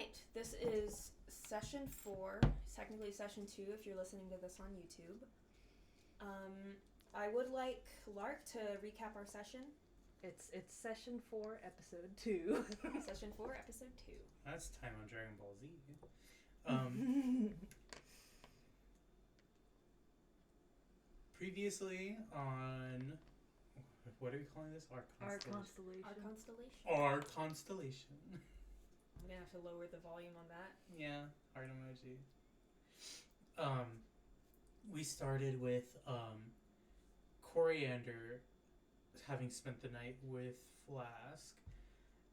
right, this is session 4, technically session 2 if you're listening to this on YouTube. I would like Lark to recap our session. It's session 4, episode 2. Session 4, episode 2. That's time on Dragon Ball Z. Previously on... What are we calling this? Our Constellation. Our Constellation. Our Constellation. I'm gonna have to lower the volume on that. Yeah, heart emoji. We started with Coriander having spent the night with Flask,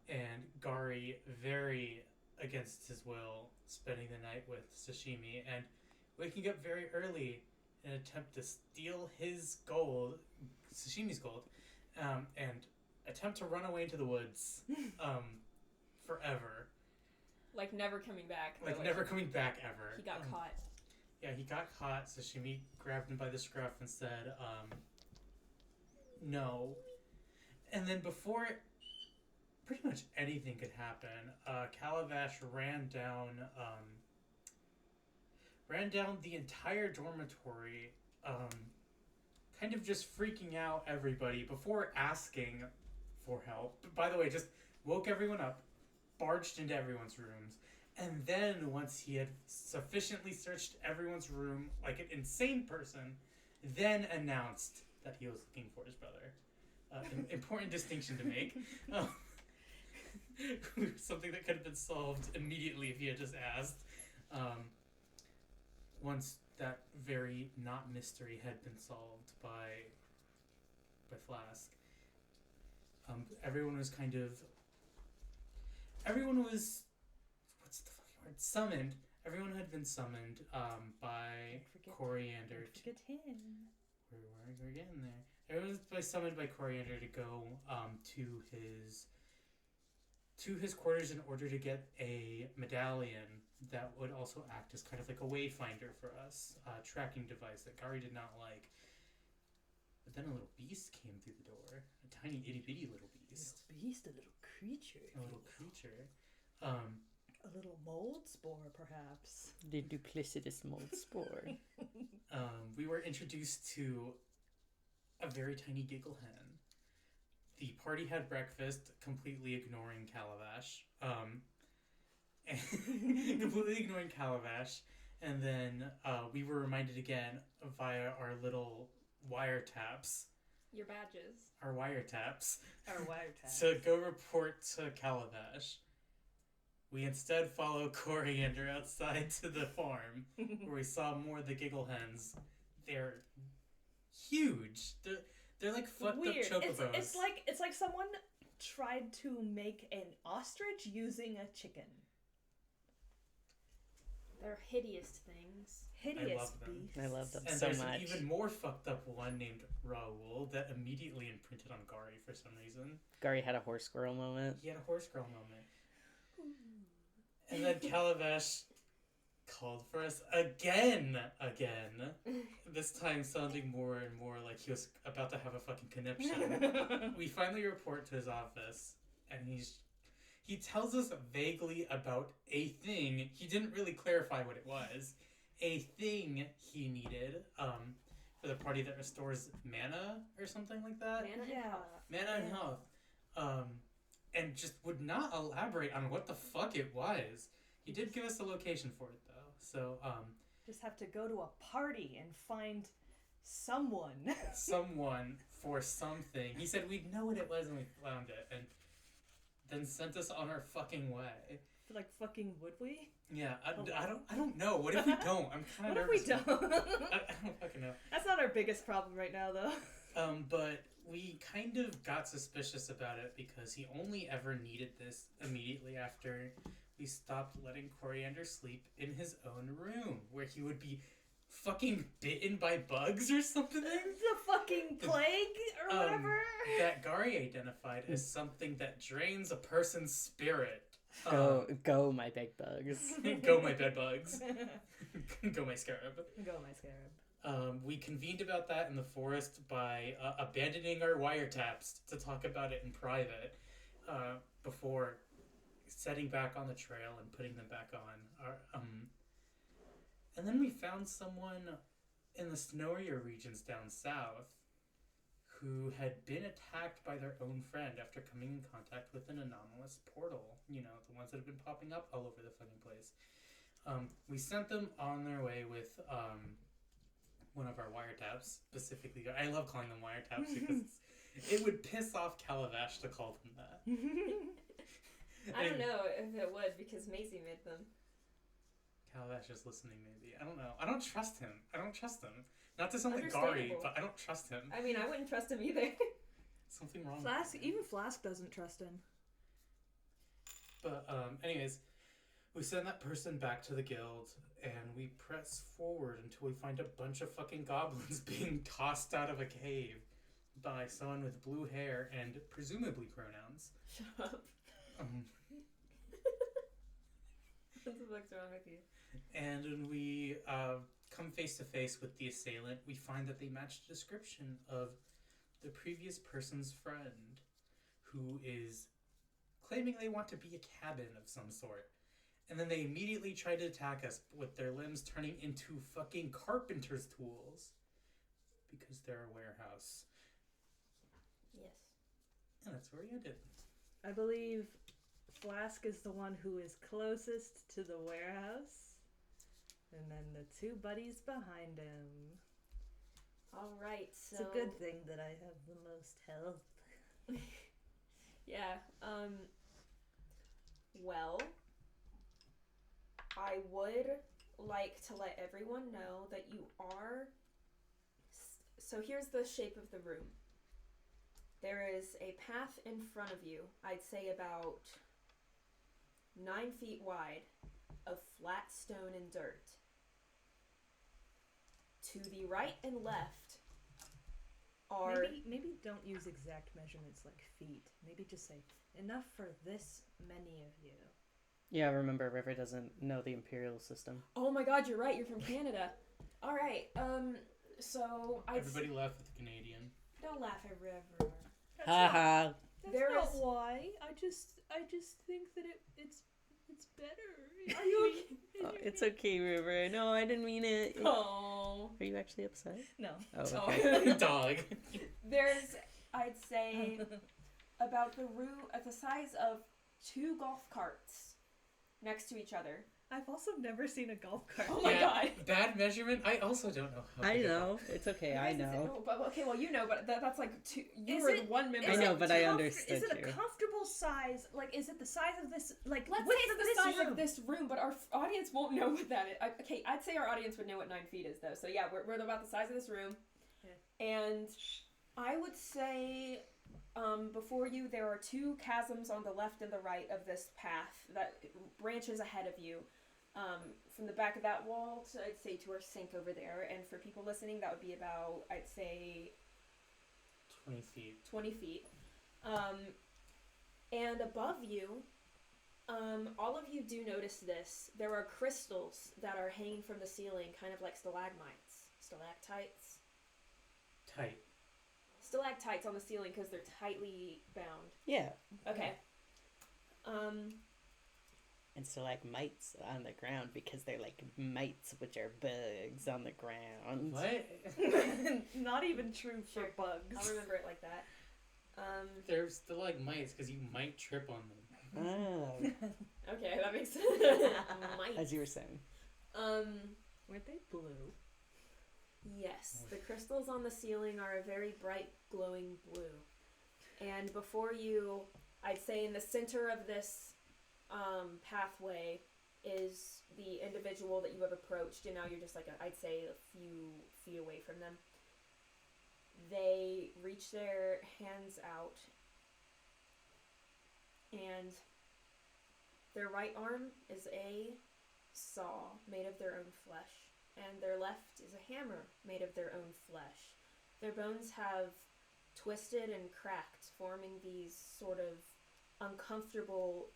and Gari, very against his will, spending the night with Sashimi, and waking up very early in an attempt to steal his gold, Sashimi's gold, and attempt to run away into the woods forever. Like never coming back. Like never coming back ever. He got caught. Yeah, he got caught. Sashimi grabbed him by the scruff and said, no. And then before pretty much anything could happen, Calavash ran down the entire dormitory, kind of just freaking out everybody before asking for help. By the way, just woke everyone up, barged into everyone's rooms, and then once he had sufficiently searched everyone's room like an insane person, then announced that he was looking for his brother. Important distinction to make. Something that could have been solved immediately if he had just asked. Once that very not mystery had been solved by Flask, everyone was what's the fucking word? Summoned. Everyone had been summoned by Coriander. Don't forget him. We're getting there. Everyone was summoned by Coriander to go to his quarters in order to get a medallion that would also act as kind of like a wayfinder for us, a tracking device that Gari did not like. But then a little beast came through the door, a tiny itty bitty little beast. A little creature. A little creature. A little mold spore, perhaps. The duplicitous mold spore. We were introduced to a very tiny giggle hen. The party had breakfast, completely ignoring Calavash. And then we were reminded again via our little wiretaps. Your badges. Our wiretaps. Our wiretaps. To go report to Calavash. We instead follow Coriander outside to the farm, where we saw more of the giggle hens. They're huge. They're like fucked Weird. up chocobos. It's like someone tried to make an ostrich using a chicken. They're hideous things. Hideous beasts. I love them and so there's much. an even more fucked up one named Raoul that immediately imprinted on Gari for some reason. Gari had a horse girl moment. He had a horse girl moment. And then Calavash called for us again. This time sounding more and more like he was about to have a fucking conniption. We finally report to his office, and he tells us vaguely about a thing. He didn't really clarify what it was. A thing he needed for the party that restores mana or something like that. Mana and health. And just would not elaborate on what the fuck it was. He did give us a location for it, though. So, just have to go to a party and find someone. Someone for something. He said we'd know what it was and we found it. And then sent us on our fucking way. Like, fucking would we? Yeah, I don't know. What if we don't? I'm kind of nervous. What if we don't? I don't fucking know. That's not our biggest problem right now, though. But we kind of got suspicious about it because he only ever needed this immediately after we stopped letting Coriander sleep in his own room, where he would be fucking bitten by bugs or something. The fucking plague or whatever. That Gari identified as something that drains a person's spirit. Go my big bugs. Go my bed bugs. Go my scarab. Go my scarab. We convened about that in the forest by abandoning our wiretaps to talk about it in private before setting back on the trail and putting them back on. And then we found someone in the snowier regions down south who had been attacked by their own friend after coming in contact with an anomalous portal. You know, the ones that have been popping up all over the fucking place. We sent them on their way with one of our wiretaps, specifically. I love calling them wiretaps because it would piss off Calavash to call them that. I don't know if it would because Maisie made them. Calavash is listening, maybe. I don't know. I don't trust him. Not to sound like Gari, Understandable. but I don't trust him. I mean, I wouldn't trust him either. Something wrong Flask, with him. even Flask doesn't trust him. But, anyways, we send that person back to the guild, and we press forward until we find a bunch of fucking goblins being tossed out of a cave by someone with blue hair and presumably pronouns. Shut up. What the fuck's wrong with you? And when we come face to face with the assailant, we find that they match the description of the previous person's friend, who is claiming they want to be a cabin of some sort. And then they immediately try to attack us with their limbs turning into fucking carpenter's tools. Because they're a warehouse. Yes. And that's where we ended. I believe Flask is the one who is closest to the warehouse. And then the two buddies behind him. Alright, so... It's a good thing that I have the most health. Yeah, well, I would like to let everyone know that you are... So here's the shape of the room. There is a path in front of you, I'd say about 9 feet wide, of flat stone and dirt. To the right and left are... Maybe don't use exact measurements like feet. Maybe just say, enough for this many of you. Yeah, remember, River doesn't know the imperial system. Oh my god, you're right, you're from Canada. Alright, so Everybody laugh at the Canadian. Don't laugh at River. Haha. That's There not is- why. I just think that it's better. Are you okay? Oh, it's okay, River. No, I didn't mean it. Oh. Are you actually upset? No. Oh, Oh. okay. Dog. There's, I'd say, about the room at the size of 2 golf carts next to each other. I've also never seen a golf cart. Oh my god. Bad measurement? I also don't know how I big a know. It's okay. I know. Okay, well, you know, but that's like 2. You Is were it- the one member. I know, but I understood Is it a you. comfortable size? Like, is it the size of this? Like, Let's say width it's of the this size room? of this room, but our audience won't know what that is. Okay, I'd say our audience would know what 9 feet is, though. So yeah, we're about the size of this room. Yeah. And I would say, before you, there are 2 chasms on the left and the right of this path that branches ahead of you. From the back of that wall, to, I'd say to our sink over there. And for people listening, that would be about, I'd say, 20 feet. 20 feet. And above you, all of you do notice this. There are crystals that are hanging from the ceiling, kind of like stalagmites. Stalactites? Tight. Stalactites on the ceiling because they're tightly bound. Yeah. Okay. And stalagmites on the ground because they're like mites, which are bugs on the ground. What? Not even true for Sure. bugs. I'll remember it like that. They're stalagmites because you might trip on them. Oh, Okay, that makes sense. Mites. as you were saying. Weren't they blue? Yes, the crystals on the ceiling are a very bright, glowing blue. And before you, I'd say in the center of this pathway is the individual that you have approached, and now you're just like, I'd say a few feet away from them. They reach their hands out, and their right arm is a saw made of their own flesh, and their left is a hammer made of their own flesh. Their bones have twisted and cracked, forming these sort of uncomfortable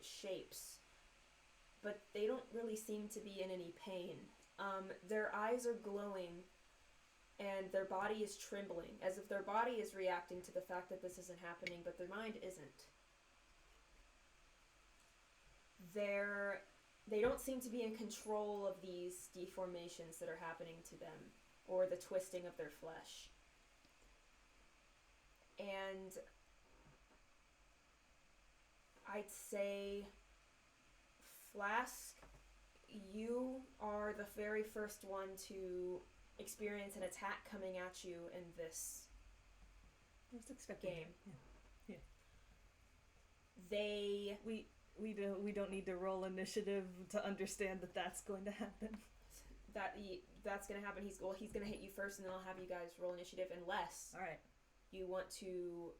shapes, but they don't really seem to be in any pain. Their eyes are glowing, and their body is trembling, as if their body is reacting to the fact that this isn't happening, but their mind isn't. they don't seem to be in control of these deformations that are happening to them, or the twisting of their flesh. And I'd say, Flask, you are the very first one to experience an attack coming at you in this I was expecting game. Yeah. We don't need to roll initiative to understand that that's going to happen. That's going to happen. He's going to hit you first, and then I'll have you guys roll initiative, unless All right. you want to.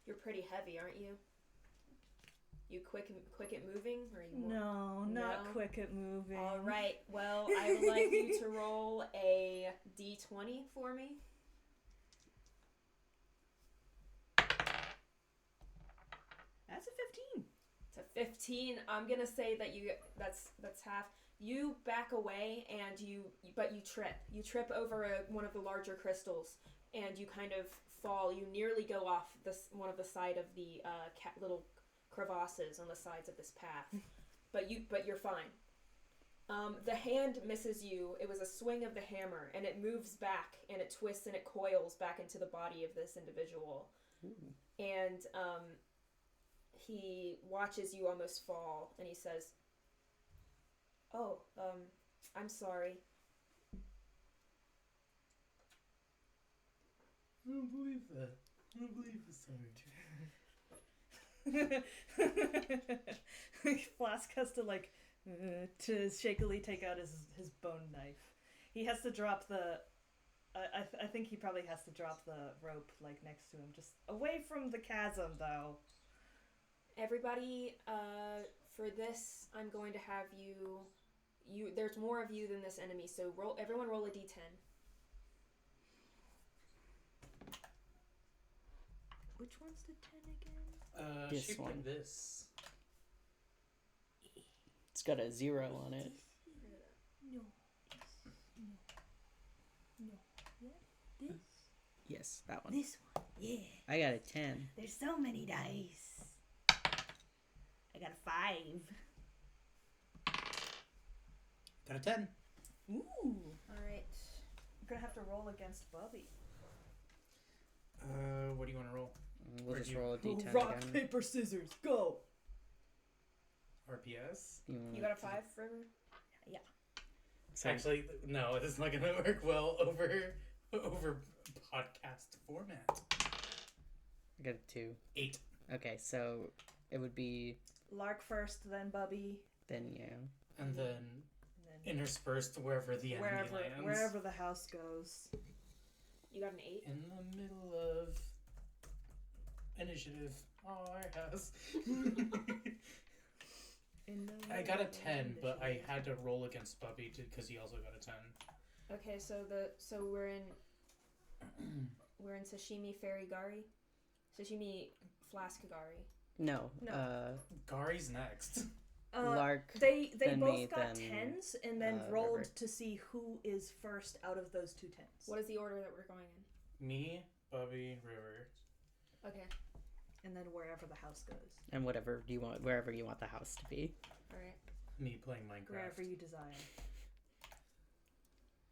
You're pretty heavy, aren't you? You quick at moving, or you want? No, not No? quick at moving. All right. Well, I would like you to roll a d20 for me. That's a 15. To 15. I'm gonna say that that's half. You back away, and you trip. You trip over one of the larger crystals, and you kind of fall. You nearly go off one of the side of the little crevasses on the sides of this path, but you're fine. The hand misses you. It was a swing of the hammer, and it moves back, and it twists and it coils back into the body of this individual. Ooh. And he watches you almost fall, and he says, "Oh, I'm sorry." I don't believe that. I don't believe this time. Flask has to to shakily take out his bone knife. He has to drop the. I think he probably has to drop the rope next to him, just away from the chasm though. Everybody, for this, I'm going to have you. There's more of you than this enemy, so everyone roll a d10. Which one's the 10 again? This She one. picked this. It's got a 0 on it. No. Yeah. This. Yes, that one. This one. Yeah. I got a 10. There's so many dice. I got a 5. Got a 10. Ooh. All right. I'm gonna have to roll against Bubby. What do you want to roll? We'll just roll a d10 Rock, again. paper, scissors, go. RPS? You got a 5, River? So, Actually, no, it's not going to work well over podcast format. I got a 2. 8. Okay, so it would be Lark first, then Bubby, then you. And then and then interspersed wherever the enemy lands. wherever the house goes. You got an 8? In the middle of initiative. Oh, our house. I got a 10, but I had to roll against Bubby because he also got a 10. Okay, so we're in Sashimi Fairy Gari, Sashimi Flask Gari. No. No. Gari's next. Lark. They then both me, got then, 10s and then River. rolled to see who is first out of those 2 10s. What is the order that we're going in? Me, Bubby, River. Okay, And then wherever the house goes. And whatever you want, wherever you want the house to be. all right. Me playing Minecraft. Wherever you desire.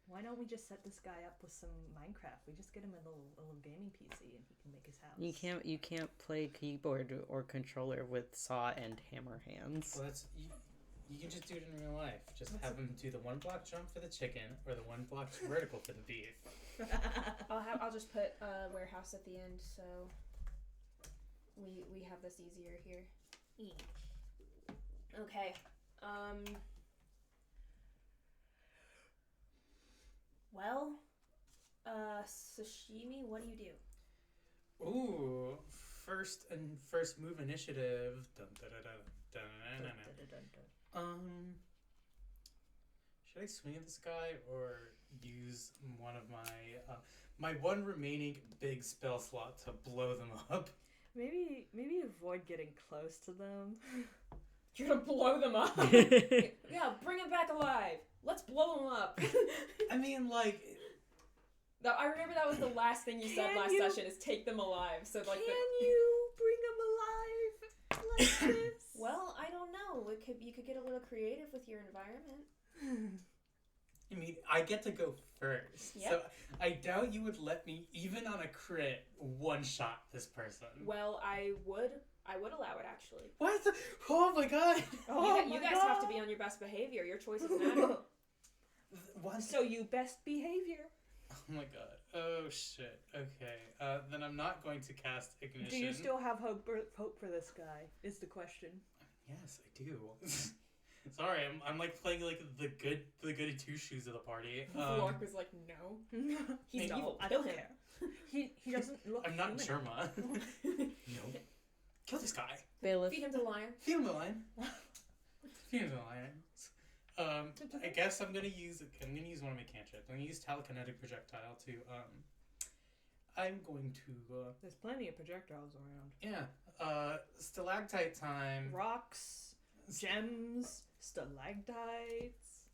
Why don't we just set this guy up with some Minecraft? We just get him a little gaming PC and he can make his house. You can't play keyboard or controller with saw and hammer hands. Well, that's you can just do it in real life. Just have him do the 1 block jump for the chicken or the 1 block vertical for the beef. I'll just put warehouse at the end, so we have this easier here. Okay. Well, Sashimi, what do you do? Ooh, first move initiative. Dun, dun, dun, dun, dun, dun, dun, dun. Should I swing at this guy or use one of my one remaining big spell slot to blow them up? Maybe avoid getting close to them. You're gonna blow them up? Yeah, bring them back alive. Let's blow them up. I mean, like, No, I remember that was the last thing you said Can last you- session, is take them alive. So like, Can you bring them alive like this? well, I don't know. you could get a little creative with your environment. I mean, I get to go first. Yep. So I doubt you would let me, even on a crit, one-shot this person. Well, I would allow it actually. What? Oh my god! You guys have to be on your best behavior. Your choices matter. What? So you best behavior. Oh my god. Oh shit. Okay. Then I'm not going to cast Ignition. Do you still have hope for this guy? Is the question. Yes, I do. Sorry, I'm like playing like the goody two shoes of the party. Lark was like, no. He's No, evil. I Kill don't him. care. He doesn't look. I'm not human. Sherma. No. Kill this guy. Bailiff. Feed him to the lion. Feed him the lion. Feed him the lion. I guess I'm gonna use one of my cantrips. I'm gonna use telekinetic projectile to I'm going to There's plenty of projectiles around. yeah. Stalactite time. Rocks, gems, stalactites.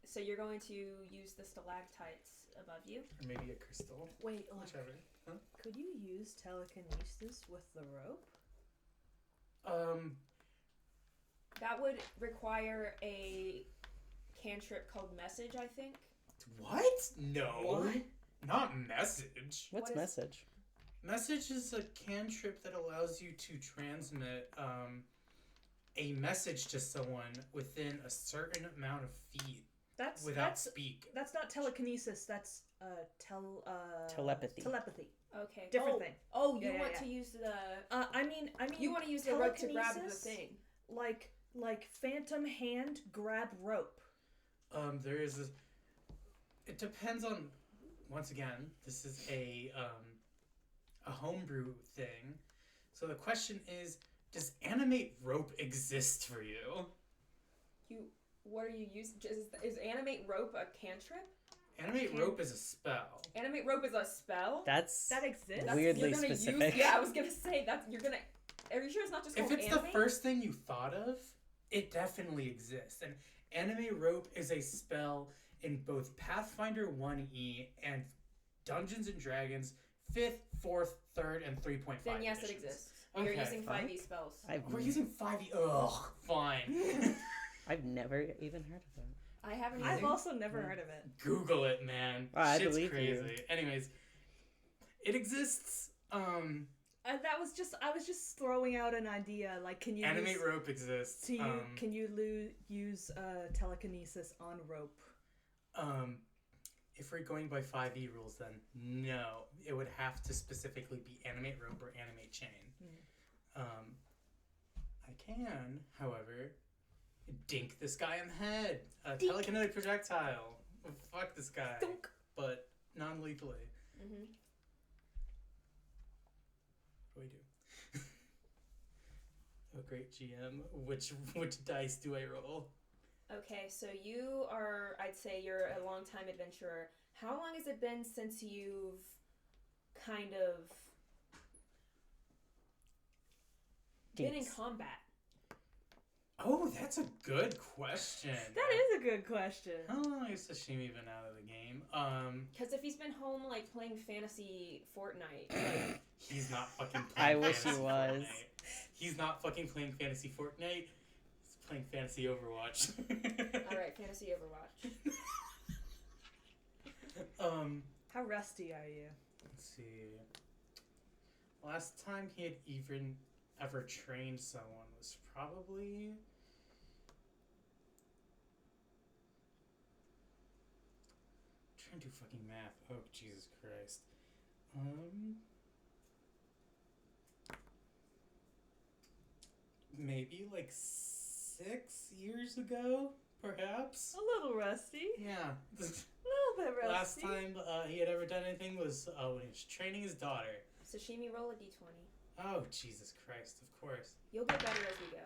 So you're going to use the stalactites above you. Or maybe a crystal. Wait, Whichever. Huh? could you use telekinesis with the rope? That would require a cantrip called message, I think. What? No. What? Not message. What's What is- message? Message is a cantrip that allows you to transmit a message to someone within a certain amount of feet without speak. That's not telekinesis. That's Telepathy. Telepathy. Okay. Different thing. Oh, you Yeah, want yeah. to use the... I mean, You want to use the rope to grab the telekinesis, thing. like phantom hand grab rope. There is this. It depends on. Once again, this is a homebrew thing. So the question is, does animate rope exist for you? What are you using? Is animate rope a cantrip? Animate rope is a spell. Animate rope is a spell? That That's exists. weirdly you're gonna specific. Yeah, I was gonna say you're gonna. Are you sure it's not just If called it's animate? the first thing you thought of, it definitely exists. And animate rope is a spell in both Pathfinder 1E and Dungeons and Dragons 5th, 4th, 3rd, and 3.5. Then yes, it editions. exists. Okay, You're using fine. 5e spells. We're using 5e. Ugh, fine. I've never even heard of it. I haven't. I've either. also never heard of it. Google it, man. I Shit's believe crazy. you. Anyways, it exists. I was just throwing out an idea. Like, can you Animate use, rope exists. can you use telekinesis on rope? If we're going by 5e rules, then no, it would have to specifically be animate rope or animate chain. I can, however, dink this guy in the head. A telekinetic projectile. Fuck this guy. Dunk. But non-lethally. Mm-hmm. What do we do? Oh, great GM. Which dice do I roll? Okay, so you are. I'd say you're a long-time adventurer. How long has it been since you've kind of been in Dinks. combat? Oh, that's a good question. That is a good question. How long has Sashimi been out of the game? Because if he's been home, like, playing fantasy Fortnite, like, He's not fucking playing I wish he Fantasy was. Fortnite. He's not fucking playing Fantasy Fortnite. He's playing Fantasy Overwatch. alright, fantasy Overwatch. How rusty are you? Let's see. Last time he had even ever trained someone was probably... I'm trying to do fucking math. Oh, Jesus Christ. Maybe like 6 years ago, perhaps? A little rusty. Yeah. A little bit rusty. Last time he had ever done anything was when he was training his daughter. Sashimi, roll a d20. Oh, Jesus Christ, of course. You'll get better as we go.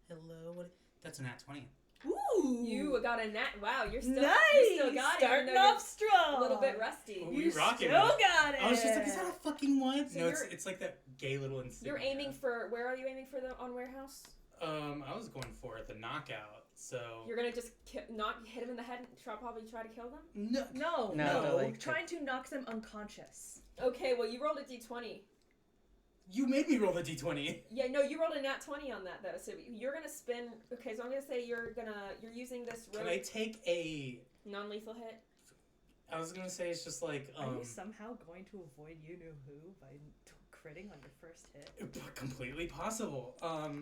Hello, what? That's a nat 20. Ooh. You got a nat. Wow, you're still. nice. You still got it. Starting even though off strong. you're a little bit rusty. Oh, You we rocking still it. got it. I was just like, is that a fucking one? So No, you're- it's like that gay little insignia. You're aiming for. Where are you aiming for on warehouse? I was going for the knockout, so... You're gonna just not hit him in the head and probably try to kill them? No. No, No, no. but, like, Trying to knock them unconscious. Okay, well, you rolled a d20. You made me roll the d20. Yeah, no, you rolled a nat 20 on that, though. So you're going to spin... Okay, so I'm going to say you're using this rope... Can I take a... Non-lethal hit? I was gonna say it's just like, Are you somehow going to avoid you-know-who by critting on your first hit? Completely possible. Oh,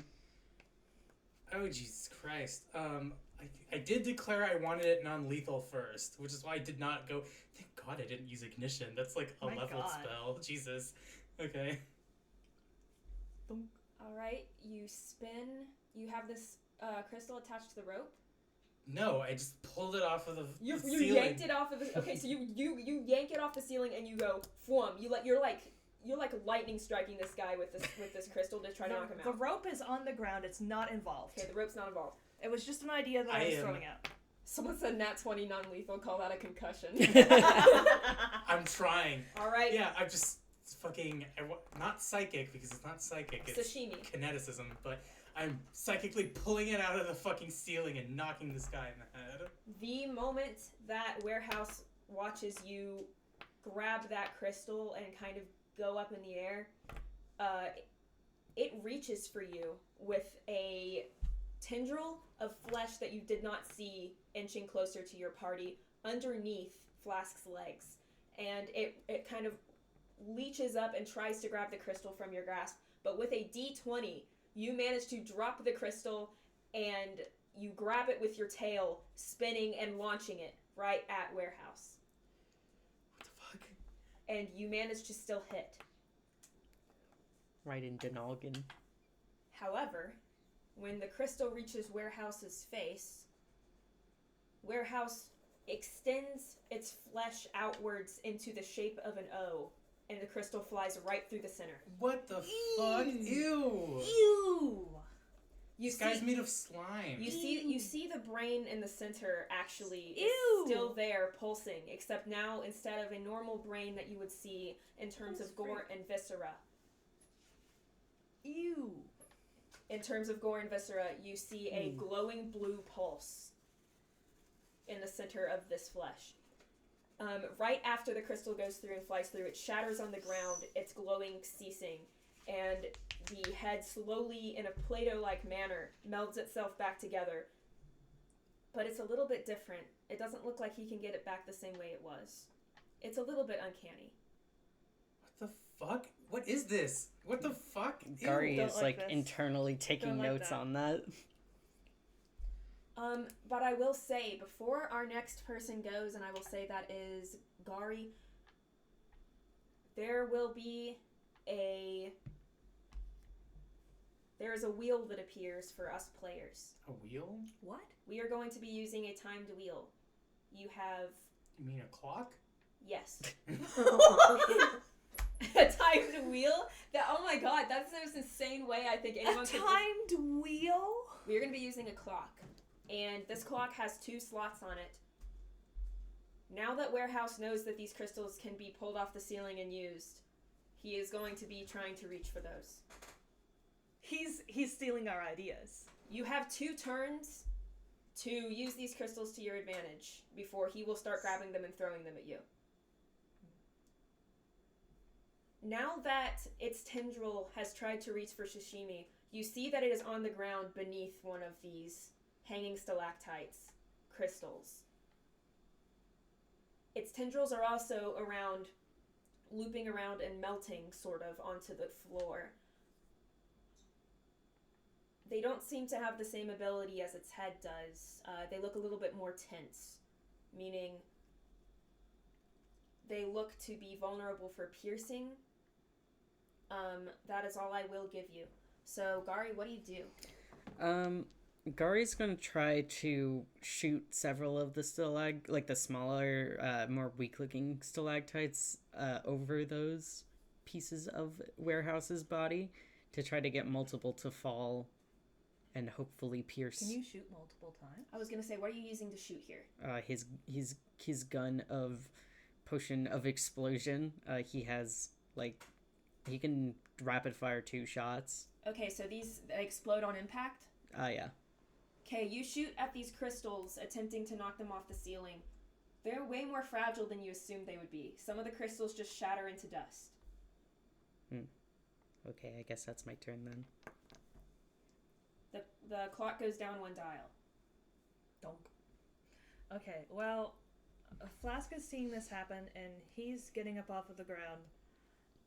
Jesus Christ. I did declare I wanted it non-lethal first, which is why I did not go... Thank God I didn't use Ignition. That's like a leveled spell. Jesus. Okay. Alright, you spin... You have this crystal attached to the rope? No, I just pulled it off of the You ceiling. yanked it off of the... Okay, so you yank it off the ceiling and you go, fwum. You're like lightning striking this guy with this crystal to try to knock him out. The rope is on the ground. It's not involved. Okay, the rope's not involved. It was just an idea that I was throwing out. Someone said nat 20 non-lethal. Call that a concussion. I'm trying. All right. Yeah, I'm just fucking... Not psychic, because it's not psychic. It's Sashimi. kineticism, but I'm psychically pulling it out of the fucking ceiling and knocking this guy in the head. The moment that warehouse watches you grab that crystal and kind of go up in the air, it reaches for you with a tendril of flesh that you did not see inching closer to your party underneath Flask's legs. And it kind of leeches up and tries to grab the crystal from your grasp. But with a d20, you manage to drop the crystal and you grab it with your tail, spinning and launching it right at warehouse. What the fuck? And you manage to still hit. Right into noggin. However, when the crystal reaches Warehouse's face, Warehouse extends its flesh outwards into the shape of an O, and the crystal flies right through the center. What the fuck? Ew! Ew! You This guy's made of slime. You see the brain in the center actually is Ew. still there pulsing, except now instead of a normal brain that you would see in terms of gore and viscera. Ew! In terms of gore and viscera, you see a glowing blue pulse in the center of this flesh. Right after the crystal goes through and flies through, it shatters on the ground, its glowing ceasing, and the head slowly, in a Play-Doh-like manner, melds itself back together. But it's a little bit different. It doesn't look like he can get it back the same way it was. It's a little bit uncanny. What the fuck? What is this? What the fuck? Ew. Gari is like like this. internally taking Don't like notes that. on that. But I will say, before our next person goes, and I will say that is Gari, there is a wheel that appears for us players. A wheel? What? We are going to be using a timed wheel. You have... You mean a clock? Yes. A timed wheel? Oh my god, that's the most insane way I think anyone A could... timed wheel? We're going to be using a clock. And this clock has 2 slots on it. Now that Warehouse knows that these crystals can be pulled off the ceiling and used, he is going to be trying to reach for those. He's stealing our ideas. You have 2 turns to use these crystals to your advantage before he will start grabbing them and throwing them at you. Now that its tendril has tried to reach for Sashimi, you see that it is on the ground beneath one of these hanging stalactites, crystals. Its tendrils are also looping around and melting, sort of, onto the floor. They don't seem to have the same ability as its head does. They look a little bit more tense, meaning they look to be vulnerable for piercing. That is all I will give you. So, Gari, what do you do? Gari's gonna try to shoot several of the the smaller, more weak-looking stalactites over those pieces of Warehouse's body to try to get multiple to fall and hopefully pierce. Can you shoot multiple times? I was gonna say, what are you using to shoot here? His gun of potion of explosion. He has he can rapid fire 2 shots. Okay, so these explode on impact? Yeah. Okay, you shoot at these crystals, attempting to knock them off the ceiling. They're way more fragile than you assumed they would be. Some of the crystals just shatter into dust. Okay, I guess that's my turn then. The clock goes down 1 dial. Donk. Okay, well, Flask is seeing this happen, and he's getting up off of the ground,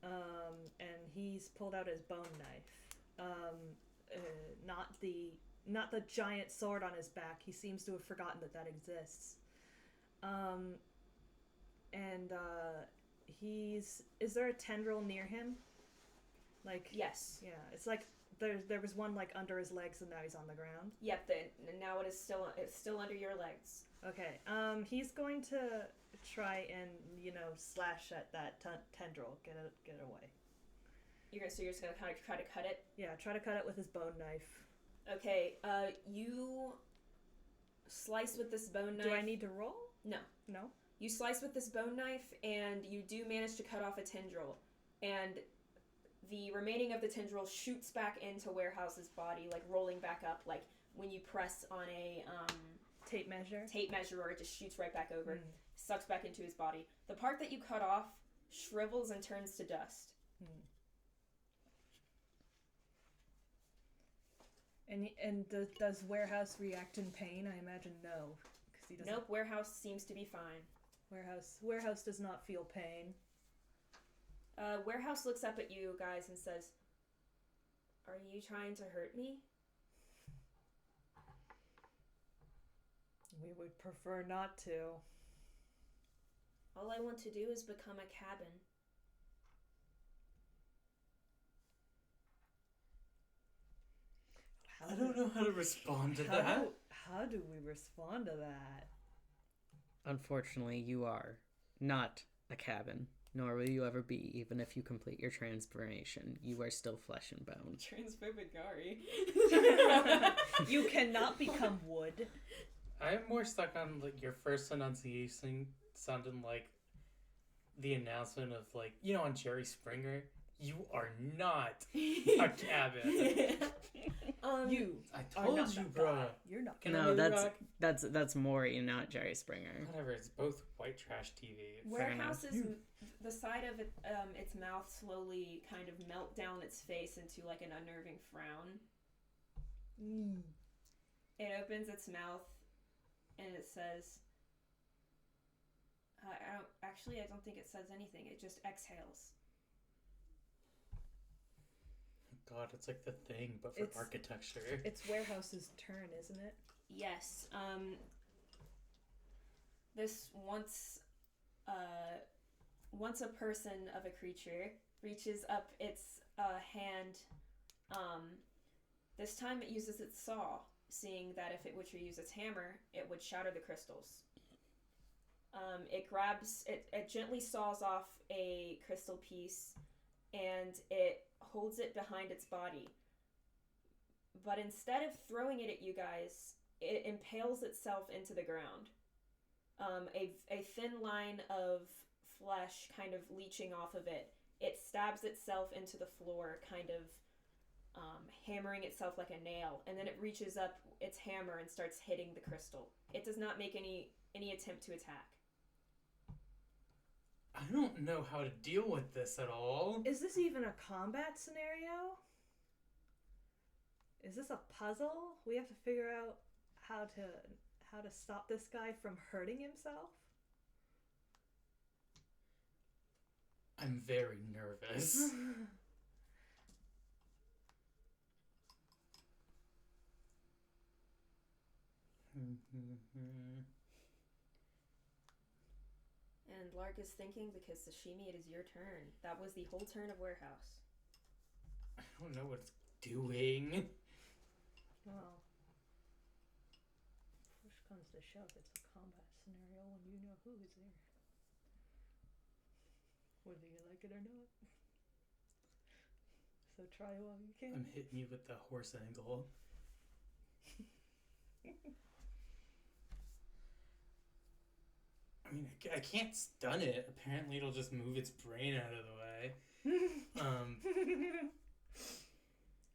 and he's pulled out his bone knife. Not the giant sword on his back. He seems to have forgotten that exists. Is there a tendril near him? Like, Yes. yeah, it's like there was one like under his legs, and now he's on the ground. Yep. Now it's still under your legs. Okay. He's going to try and slash at that tendril, get it away. You're just gonna kind of try to cut it. Yeah, try to cut it with his bone knife. Okay. You slice with this bone knife. Do I need to roll? No. No. You slice with this bone knife, and you do manage to cut off a tendril, and the remaining of the tendril shoots back into Warehouse's body, like rolling back up, like when you press on a tape measure. It just shoots right back over, sucks back into his body. The part that you cut off shrivels and turns to dust. And does Warehouse react in pain? I imagine no, because he doesn't. Nope, Warehouse seems to be fine. Warehouse does not feel pain. Warehouse looks up at you guys and says, "Are you trying to hurt me?" We would prefer not to. All I want to do is become a cabin. I don't know how to respond to that. How do we respond to that? Unfortunately, you are not a cabin, nor will you ever be, even if you complete your transformation. You are still flesh and bone. Transphobic Gari. You cannot become wood. I'm more stuck on like your first enunciation sounding like the announcement of like, on Jerry Springer, you are not a cabin. You I told you, bro. You're not. No, that's Maury, not Jerry Springer. Whatever. It's both white trash TV. Warehouse is the side of it, its mouth slowly kind of melt down its face into like an unnerving frown. It opens its mouth and it says, I don't think it says anything. It just exhales. God, it's like The Thing, but for architecture. It's Warehouse's turn, isn't it? Yes. This once a person of a creature reaches up its hand. This time it uses its saw, seeing that if it were to use its hammer, it would shatter the crystals. It gently saws off a crystal piece, and it holds it behind its body. But instead of throwing it at you guys, it impales itself into the ground. A thin line of flesh kind of leeching off of it. It stabs itself into the floor, kind of hammering itself like a nail, and then it reaches up its hammer and starts hitting the crystal. It does not make any attempt to attack. I don't know how to deal with this at all. Is this even a combat scenario? Is this a puzzle? We have to figure out how to stop this guy from hurting himself? I'm very nervous. And Lark is thinking because Sashimi, it is your turn. That was the whole turn of Warehouse. I don't know what it's doing. Well, push comes to shove, it's a combat scenario when you know who is there. Whether you like it or not. So try while you can. I'm hitting you with the horse angle. I mean, I can't stun it. Apparently, it'll just move its brain out of the way.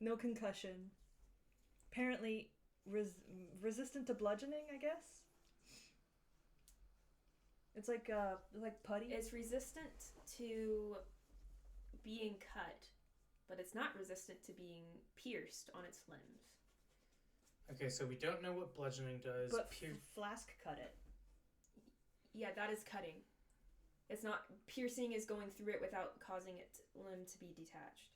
No concussion. Apparently, resistant to bludgeoning, I guess? It's like putty? It's resistant to being cut. but it's not resistant to being pierced on its limbs. Okay, so we don't know what bludgeoning does. But Flask cut it. Yeah, that is cutting. It's not... Piercing is going through it without causing its limb to be detached.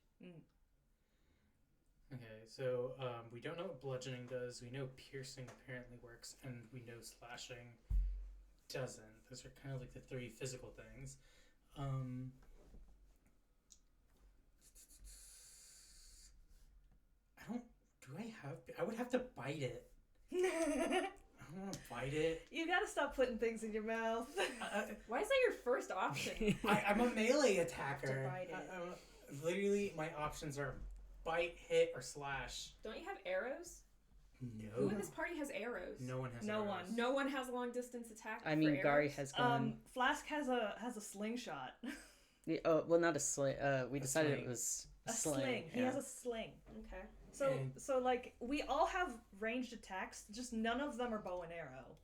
Okay, so we don't know what bludgeoning does. We know piercing apparently works, and we know slashing doesn't. Those are kind of like the three physical things. I would have to bite it. I don't want to bite it. You gotta stop putting things in your mouth. Why is that your first option? I'm a melee attacker. To bite it. Literally, my options are bite, hit, or slash. Don't you have arrows? No. Who in this party has arrows? No one has No arrows. one. No one has long distance attack. I mean, for Gari arrows? has gone. Flask has a slingshot. Well, not a sling. We decided sling. it was A sling. He yeah. has a sling. Okay. So like we all have ranged attacks, just none of them are bow and arrow.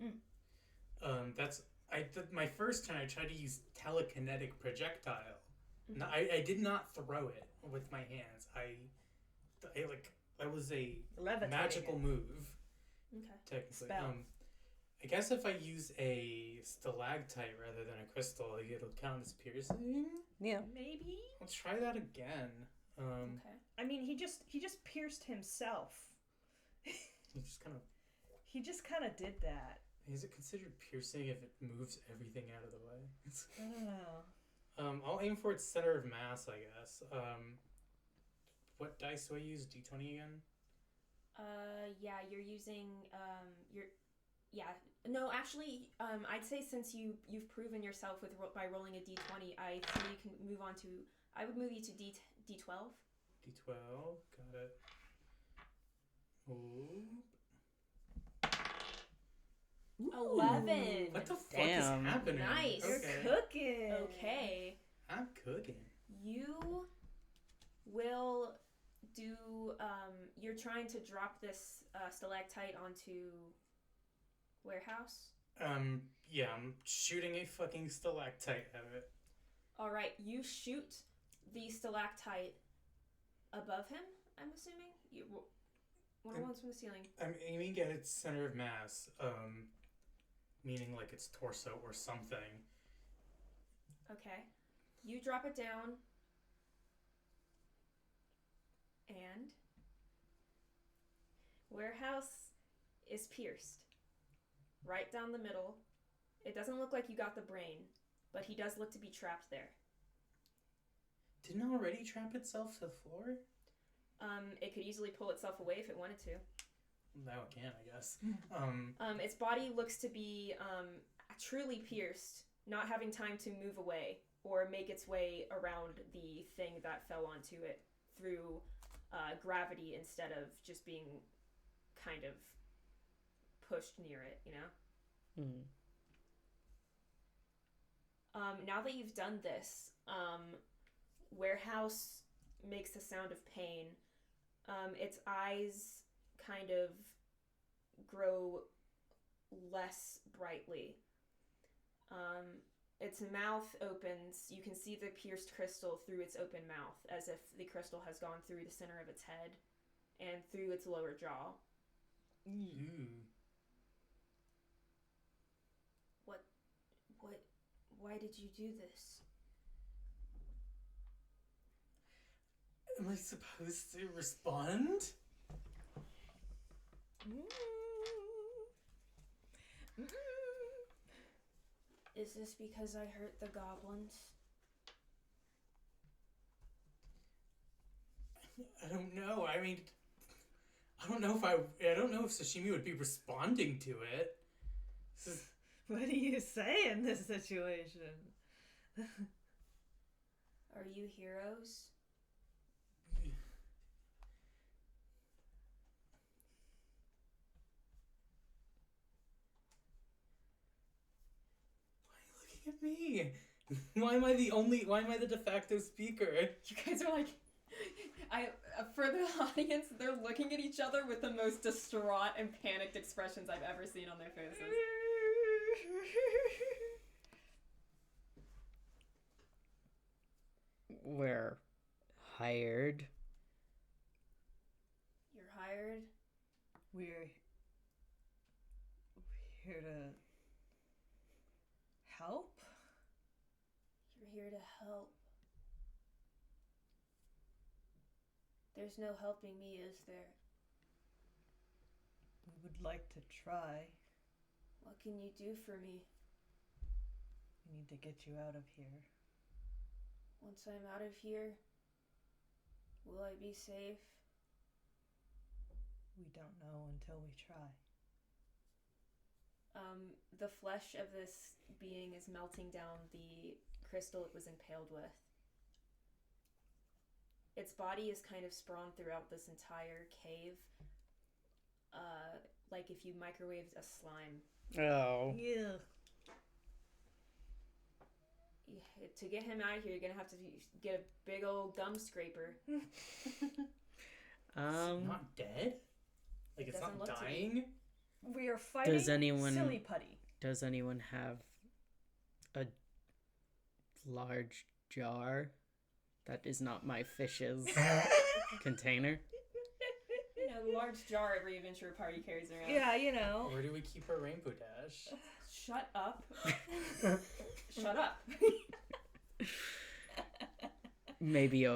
My first turn I tried to use telekinetic projectile. No, I did not throw it with my hands. That was a Levitating magical it. move. Okay. Technically. Spell. I guess if I use a stalactite rather than a crystal, it'll count as piercing. Yeah. Maybe. Let's try that again. Okay. I mean, he just pierced himself. He just kind of. He just kind of did that. Is it considered piercing if it moves everything out of the way? I don't know. I'll aim for its center of mass, I guess. What dice do I use? D20 again? Yeah, you're using No, actually, I'd say since you've proven yourself by rolling a d20, I say you can move on to. I would move you to d12. D12, got it. Ooh. 11. What the fuck Damn. is happening? Nice. You're Okay. cooking. Okay. I'm cooking. You will do. You're trying to drop this stalactite onto warehouse. Yeah, I'm shooting a fucking stalactite at it. All right, you shoot the stalactite above him. I'm assuming one of ones from the ceiling. I'm aiming at its center of mass, meaning like its torso or something. Okay, you drop it down, and warehouse is pierced right down the middle. It doesn't look like you got the brain, but he does look to be trapped there. Didn't it already trap itself to the floor? It could easily pull itself away if it wanted to. Now it can, I guess. Its body looks to be truly pierced, not having time to move away or make its way around the thing that fell onto it through gravity instead of just being kind of pushed near it, you know? Now that you've done this, Warehouse makes a sound of pain. Its eyes kind of grow less brightly. Its mouth opens. You can see the pierced crystal through its open mouth, as if the crystal has gone through the center of its head and through its lower jaw. Ooh. Why did you do this? Am I supposed to respond? Is this because I hurt the goblins? I don't know. I mean, I don't know if Sashimi would be responding to it. What do you say in this situation? Are you heroes? Why are you looking at me? Why am I the de facto speaker? You guys are like, for the audience, they're looking at each other with the most distraught and panicked expressions I've ever seen on their faces. We're hired tired? We're here to help. You're here to help. There's no helping me, is there? We would like to try. What can you do for me? We need to get you out of here. Once I'm out of here, will I be safe? We don't know until we try. The flesh of this being is melting down the crystal it was impaled with. Its body is kind of sprawled throughout this entire cave, like if you microwaved a slime. Oh. Yeah. To get him out of here, you're gonna have to get a big old gum scraper. It's not dead? Like, it's doesn't not look to be. dying? We are fighting silly putty. Does anyone have a large jar that is not my fish's container? You know, the large jar every adventure party carries around. Yeah, you know. Where do we keep our rainbow dash? Shut up. Shut up. Maybe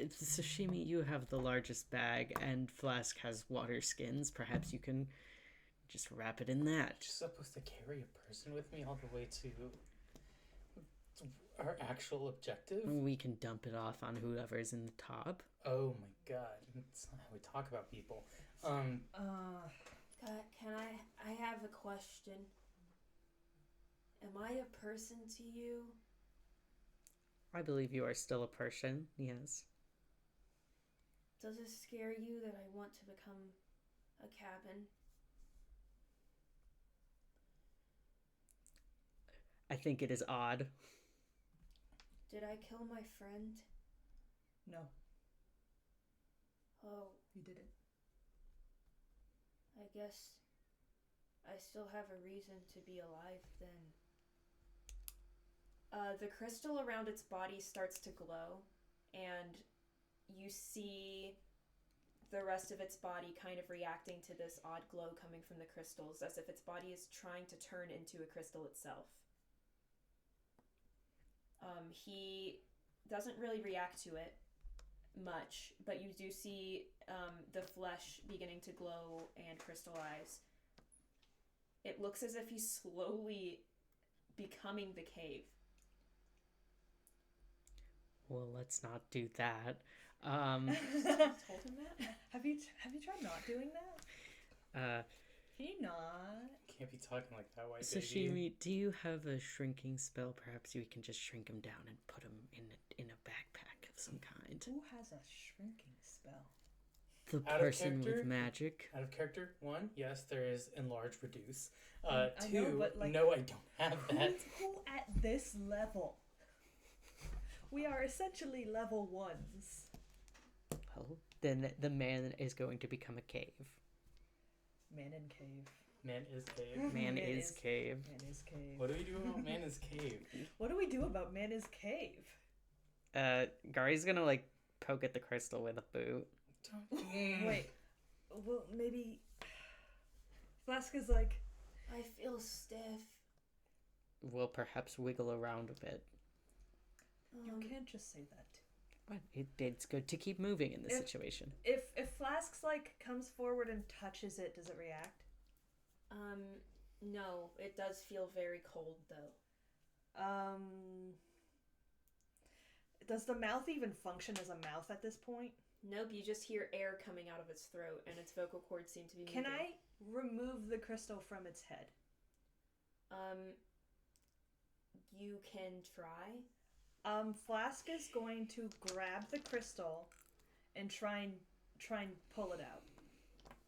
Sashimi, you have the largest bag, and Flask has water skins. Perhaps you can just wrap it in that. Just supposed to carry a person with me all the way to our actual objective? We can dump it off on whoever's in the top. Oh my god, that's not how we talk about people. Can I have a question. Am I a person to you? I believe you are still a person, yes. Does it scare you that I want to become a cabin? I think it is odd. Did I kill my friend? No, Oh, you didn't. I guess I still have a reason to be alive then. The crystal around its body starts to glow, and you see the rest of its body kind of reacting to this odd glow coming from the crystals, as if its body is trying to turn into a crystal itself. He doesn't really react to it much, but you do see the flesh beginning to glow and crystallize. It looks as if he's slowly becoming the cave. Well, let's not do that. Told him that? Have you tried not doing that? Can you not? Can't be talking like that, white baby. Sashimi, do you have a shrinking spell? Perhaps we can just shrink him down and put him in a backpack of some kind. Who has a shrinking spell? The Out of person with character? magic. Out of character, 1, yes, there is enlarge, reduce. I 2, know, but, like, no, I don't have that. Who at this level? We are essentially level 1s. Well, then the man is going to become a cave. Man in cave. Man is cave. Man is cave. Man is cave. What do we do about man is cave? What do we do about man is cave? Gari's gonna like poke at the crystal with a boot. Wait. Well, maybe. Flask is like. I feel stiff. We'll perhaps wiggle around a bit. You can't just say that. But it's good to keep moving in this situation. If Flask's like comes forward and touches it, does it react? No, it does feel very cold though. Does the mouth even function as a mouth at this point? Nope, you just hear air coming out of its throat and its vocal cords seem to be moving. Can I remove the crystal from its head? You can try. Flask is going to grab the crystal and try and pull it out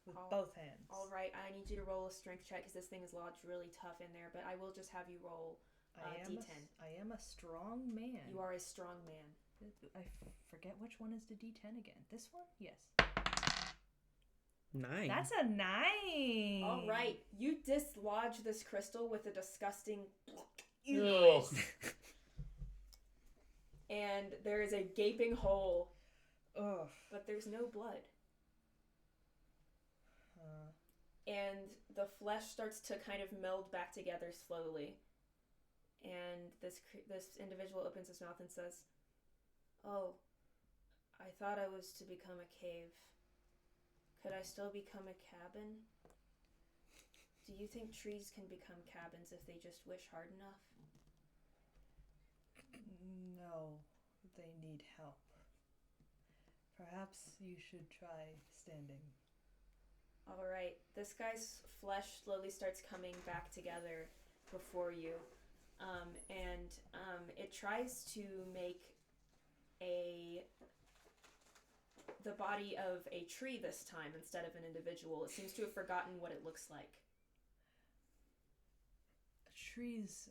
with both hands. All right, I need you to roll a strength check because this thing is lodged really tough in there, but I will just have you roll D10. I am a strong man. You are a strong man. I forget which one is the D10 again. This one? Yes. 9. That's a 9. All right, you dislodge this crystal with a disgusting Ugh. and there is a gaping hole Ugh. but there's no blood. Uh, And the flesh starts to kind of meld back together slowly. And this individual opens his mouth and says, "Oh, I thought I was to become a cave. Could I still become a cabin? Do you think trees can become cabins if they just wish hard enough?" no, they need help. Perhaps you should try standing. All right, this guy's flesh slowly starts coming back together before you, and it tries to make the body of a tree this time instead of an individual. It seems to have forgotten what it looks like. Trees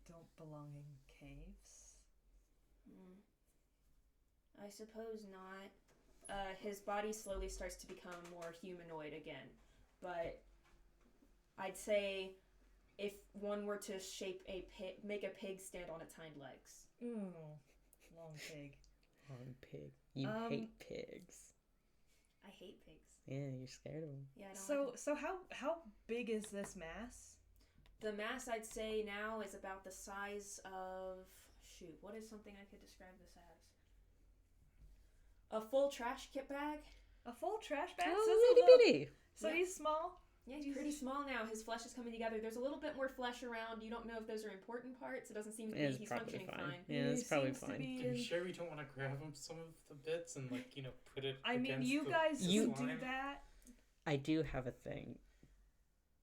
don't belong in caves. I suppose not. His body slowly starts to become more humanoid again, but I'd say if one were to make a pig stand on its hind legs. Long pig. Long pig. You hate pigs. I hate pigs. Yeah, you're scared of them. Yeah, I don't like them. So how big is this mass? The mass, I'd say now, is about the size of... Shoot, what is something I could describe this as? A full trash kit bag? A full trash bag? Oh, itty bitty. So Yeah. he's small? Yeah, he's pretty small now. His flesh is coming together. There's a little bit more flesh around. You don't know if those are important parts. It doesn't seem to be. It's He's probably functioning fine. fine. Yeah, it's He probably seems to fine. be Are in- you sure we don't want to grab him some of the bits and put it I mean, against you the guys You- can do that. I do have a thing.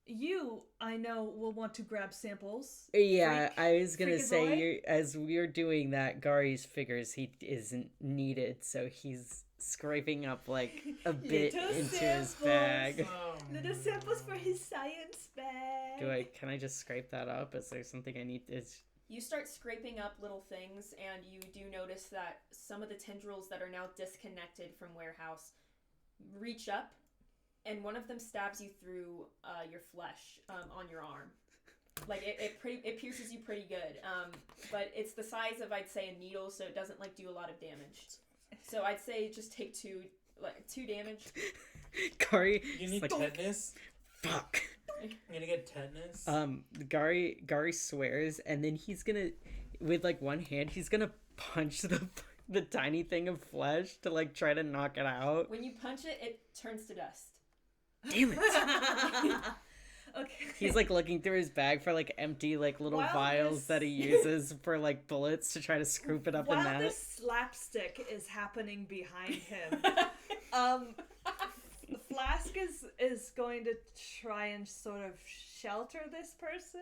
You, I know, will want to grab samples. Yeah, Freak- I was gonna freakazoid? say, as we're doing that, Gari's figures he isn't needed, so he's scraping up like a bit Little into his samples. bag. Oh, Little samples for his science bag. Can I just scrape that up? Is there something I need to... You start scraping up little things, and you do notice that some of the tendrils that are now disconnected from Warehouse reach up, and one of them stabs you through your flesh on your arm. Like it pierces you pretty good, but it's the size of, I'd say, a needle, so it doesn't do a lot of damage. So I'd say just take two damage. Gari... You need tetanus? Fuck! I'm gonna get tetanus? Gari swears, and then he's gonna, with one hand, he's gonna punch the tiny thing of flesh to try to knock it out. When you punch it, it turns to dust. Damn it! Okay. He's looking through his bag for empty little While vials this- that he uses for bullets to try to scoop it up in While that. this slapstick is happening behind him, Flask is going to try and sort of shelter this person? ?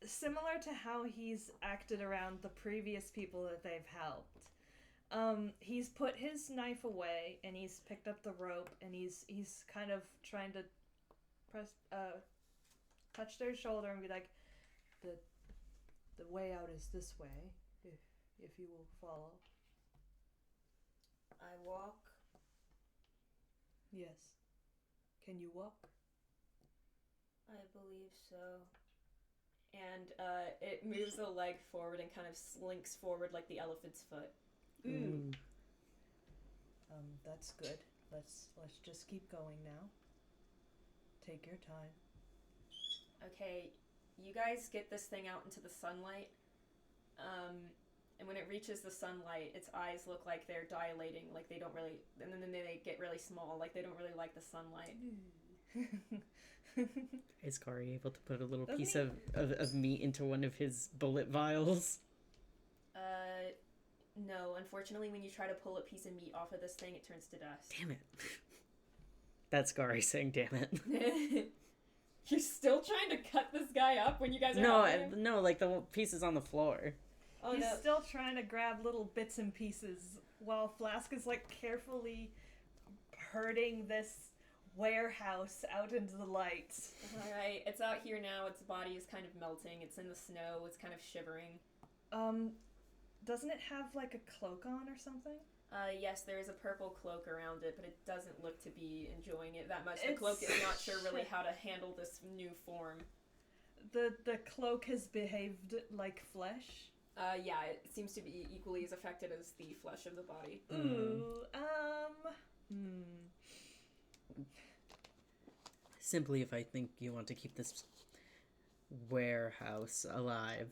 Similar to how he's acted around the previous people that they've helped. He's put his knife away and he's picked up the rope and he's kind of trying to touch their shoulder and be like, the way out is this way, if you will follow. I walk. Yes. Can you walk? I believe so. And it moves a leg forward and kind of slinks forward like the elephant's foot. Ooh. That's good. Let's just keep going now. Take your time. Okay, you guys get this thing out into the sunlight. And when it reaches the sunlight, its eyes look like they're dilating, like they don't really, and then they get really small, like they don't really like the sunlight. Is Gari able to put a little Doesn't piece he- of meat into one of his bullet vials? No, unfortunately, when you try to pull a piece of meat off of this thing, it turns to dust. Damn it. That's Gari saying, damn it. You're still trying to cut this guy up when you guys are helping him? No, the pieces on the floor. Oh, He's no. still trying to grab little bits and pieces while Flask is carefully herding this warehouse out into the light. Alright, it's out here now. Its body is kind of melting. It's in the snow. It's kind of shivering. Doesn't it have a cloak on or something? Yes, there is a purple cloak around it, but it doesn't look to be enjoying it that much. The It's- cloak is not sure really how to handle this new form. The cloak has behaved like flesh. Yeah, it seems to be equally as affected as the flesh of the body. Ooh, Simply, if I think you want to keep this warehouse alive,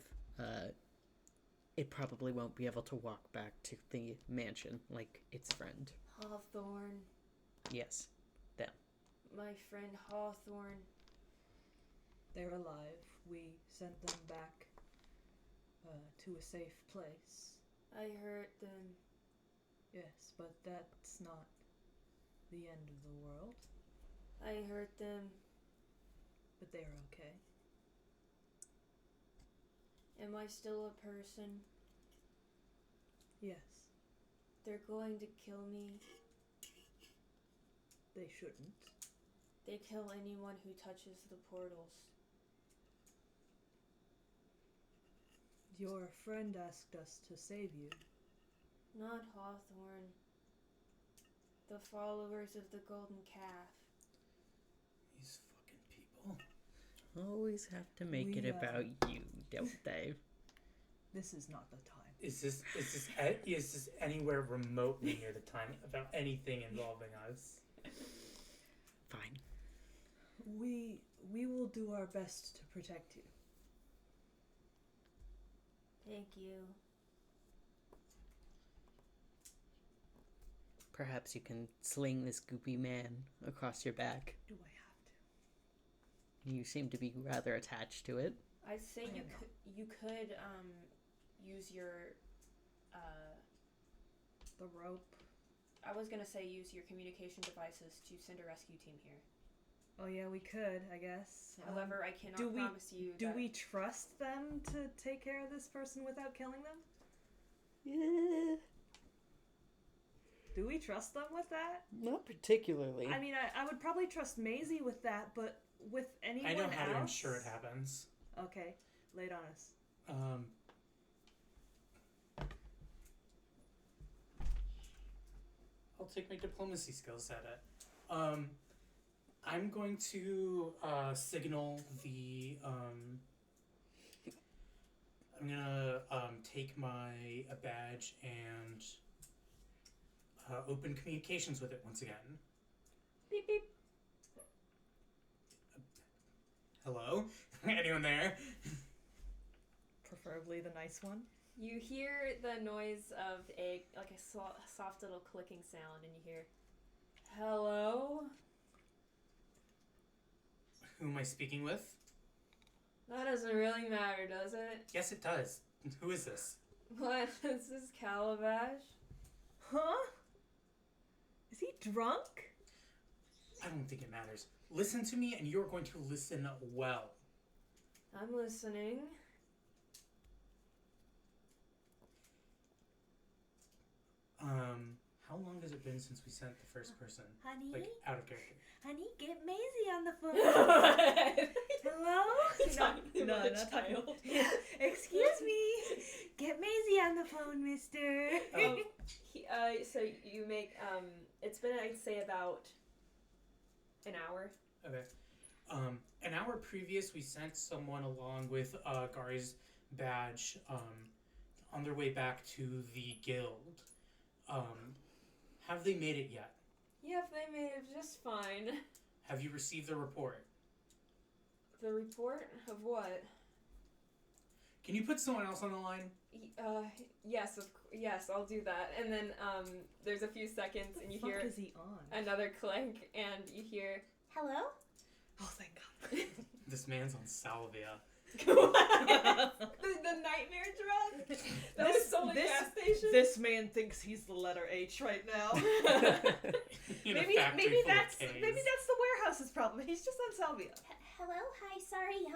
it probably won't be able to walk back to the mansion like its friend. Hawthorne. Yes, them. My friend Hawthorne. they're alive. We sent them back to a safe place. I hurt them. Yes, but that's not the end of the world. I hurt them. But they're okay. Am I still a person? Yes, They're going to kill me. they shouldn't. They kill anyone who touches the portals. Your friend asked us to save you. Not Hawthorne. The followers of the Golden Calf. These fucking people. Always have to make it about you, don't they? This is not the time. Is this anywhere remotely near the time about anything involving us? Fine. We will do our best to protect you. Thank you. Perhaps you can sling this goopy man across your back. Do I have to? You seem to be rather attached to it. I'd say you could use your The rope. I was gonna say use your communication devices to send a rescue team here. Oh yeah, we could, I guess. However, I cannot promise you Do that... we trust them to take care of this person without killing them? Yeah, Do we trust them with that? not particularly. I mean, I would probably trust Maisie with that, but with anyone I know else? how to ensure it happens. Okay, lay it on us. I'll take my diplomacy skills at it. I'm going to signal the. I'm gonna take my badge and open communications with it once again. Beep beep. Hello? Anyone there? Preferably the nice one. You hear the noise of a soft little clicking sound, and you hear, "Hello." Who am I speaking with? That doesn't really matter, does it? Yes, it does. Who is this? What? This is Calavash. Huh? Is he drunk? I don't think it matters. Listen to me, and you're going to listen well. I'm listening. How long has it been since we sent the first person? Honey? Like, out of character. Honey, get Maisie on the phone. Hello? No, not child. Excuse me. Get Maisie on the phone, mister. So you make, it's been, I'd say, about an hour. Okay. An hour previous, we sent someone along with Gari's badge on their way back to the guild. Have they made it yet? Yep, they made it just fine. Have you received the report? The report of what? Can you put someone else on the line? Yes, yes, I'll do that. And then, there's a few seconds, and you hear What is he on? another clink, and you hear, Hello? Oh, thank God. This man's on salvia. the nightmare drug that was sold at gas station. This man thinks he's the letter H right now. In a maybe factory full of that's Ks. the warehouse's problem. He's just on salvia. Hello? Hi, sorry.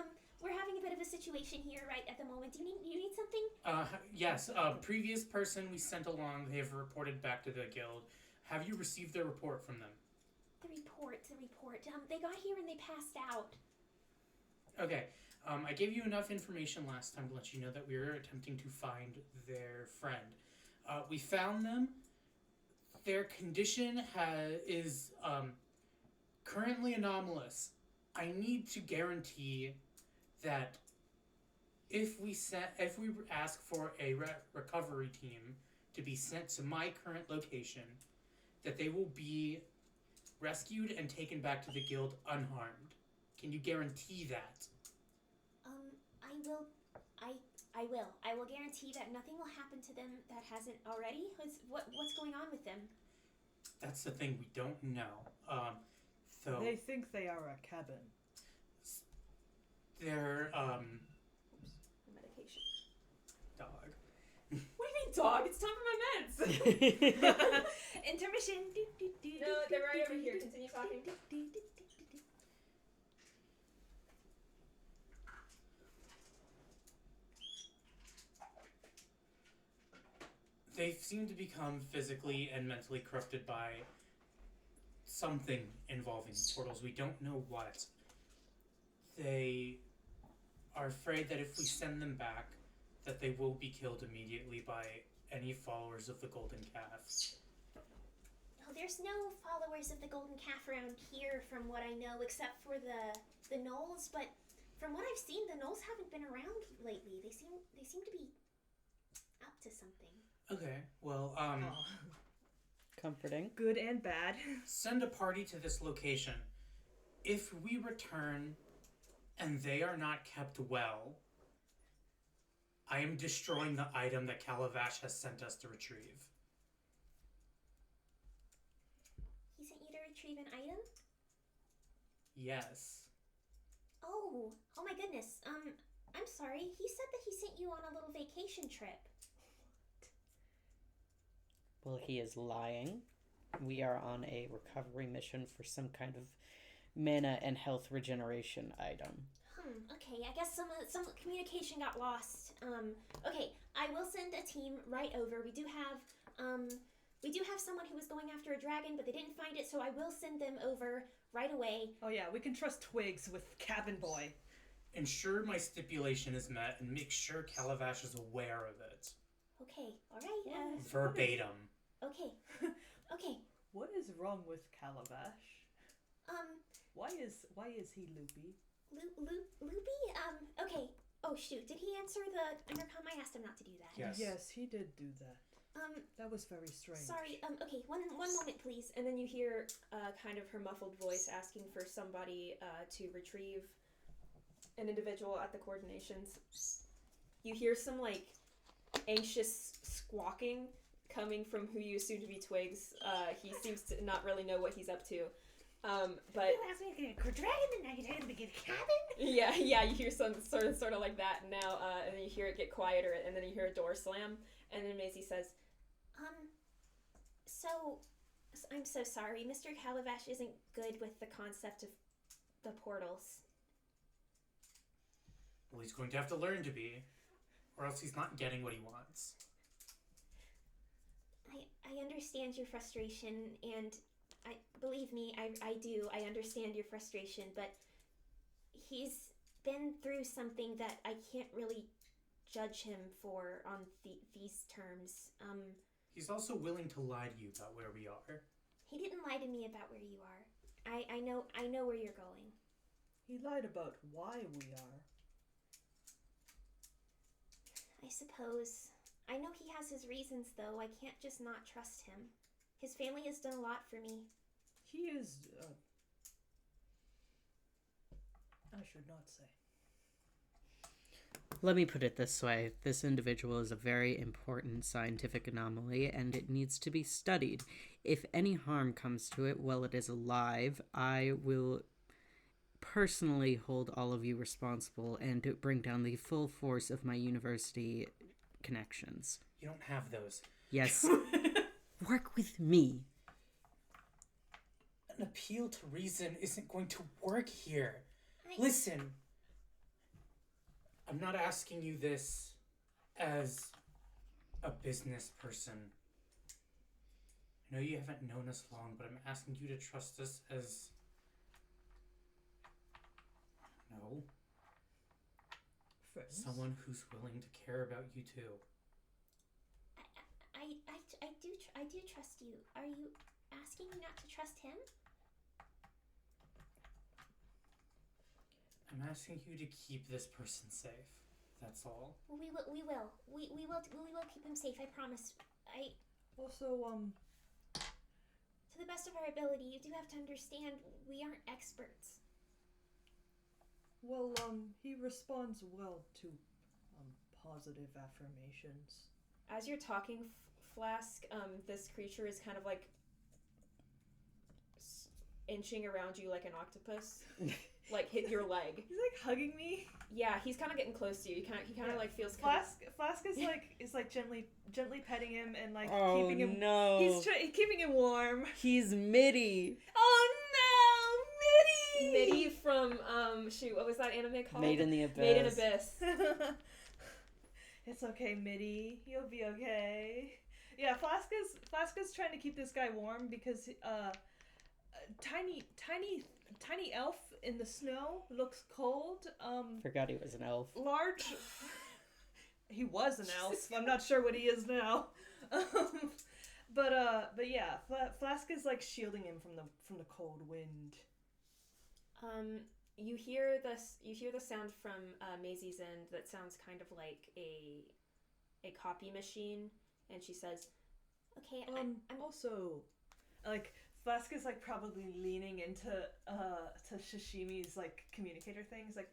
We're having a bit of a situation here right at the moment. Do you need something? Yes. Previous person we sent along, they have reported back to the guild. Have you received their report from them? The report. They got here and they passed out. Okay. I gave you enough information last time to let you know that we were attempting to find their friend. We found them. Their condition is currently anomalous. I need to guarantee that if we ask for a recovery team to be sent to my current location, that they will be rescued and taken back to the guild unharmed. Can you guarantee that? I will. I will guarantee that nothing will happen to them that hasn't already. What's going on with them? That's the thing, we don't know. So They think they are a cabin. they're Medication. dog. What do you mean, dog? It's time for my meds. Intermission. No, they're right over here. Continue talking. They seem to become physically and mentally corrupted by something involving portals. We don't know what. They are afraid that if we send them back, that they will be killed immediately by any followers of the Golden Calf. Oh, there's no followers of the Golden Calf around here, from what I know, except for the gnolls. But from what I've seen, the gnolls haven't been around lately. They seem to be up to something. Okay, well, Comforting. Good and bad. send a party to this location. If we return and they are not kept well, I am destroying the item that Calavash has sent us to retrieve. He sent you to retrieve an item? Yes. Oh my goodness. I'm sorry. He said that he sent you on a little vacation trip. Well, he is lying. We are on a recovery mission for some kind of mana and health regeneration item. Okay, I guess some communication got lost. Okay, I will send a team right over. We do have someone who was going after a dragon, but they didn't find it, so I will send them over right away. Oh yeah, we can trust Twigs with Cabin Boy. Ensure my stipulation is met and make sure Calavash is aware of it. Okay, alright, Verbatim. okay. Okay. What is wrong with Calavash? Why is he loopy? Loopy? Okay. Oh shoot, did he answer the intercom? I asked him not to do that. Yes. Yes, he did do that. That was very strange. Sorry, okay, one moment please. And then you hear kind of her muffled voice asking for somebody to retrieve an individual at the coordinations. You hear some like anxious squawking coming from who you assume to be Twigs. He seems to not really know what he's up to. But You asked me to get a dragon and now you're telling me to get a cabin? yeah, you hear some sort of like that now, and then you hear it get quieter, and then you hear a door slam, and then Maisie says, So, I'm so sorry. Mr. Calavash isn't good with the concept of the portals. Well, he's going to have to learn to be, or else he's not getting what he wants. I understand your frustration, and believe me, I do. I understand your frustration, but he's been through something that I can't really judge him for on these terms. He's also willing to lie to you about where we are. He didn't lie to me about where you are. I know where you're going. He lied about why we are. I suppose. I know he has his reasons, though. I can't just not trust him. His family has done a lot for me. He is, I should not say. Let me put it this way. This individual is a very important scientific anomaly, and it needs to be studied. If any harm comes to it while it is alive, I will personally hold all of you responsible and bring down the full force of my university connections. You don't have those. Yes. Work with me. An appeal to reason isn't going to work here. Listen. I'm not asking you this as a business person. I know you haven't known us long, but I'm asking you to trust us as... No. Friends? Someone who's willing to care about you too. I do trust you. Are you asking me not to trust him? I'm asking you to keep this person safe. That's all. Well, we will keep him safe. I promise. Also, To the best of our ability, you do have to understand we aren't experts. well, he responds well to positive affirmations. As you're talking, Flask, this creature is kind of like inching around you like an octopus, like hit your leg. He's like hugging me. Yeah, he's kind of getting close to you. He kind of like feels kind Flask is like gently petting him and like Oh keeping him. no! He's keeping him warm. He's Mitty. Oh no, Mitty! Mitty from shoot, what was that anime called? Made in the Abyss. Made in Abyss. It's okay, Mitty. You'll be okay. Yeah, Flask is trying to keep this guy warm because tiny elf in the snow looks cold. Forgot he was an elf. Large. He was an elf. I'm not sure what he is now. But yeah, Flask is like shielding him from the cold wind. You hear the sound from Maisie's end that sounds kind of like a copy machine, and she says, Okay, I'm also like Flask is like probably leaning into to Sashimi's like communicator things like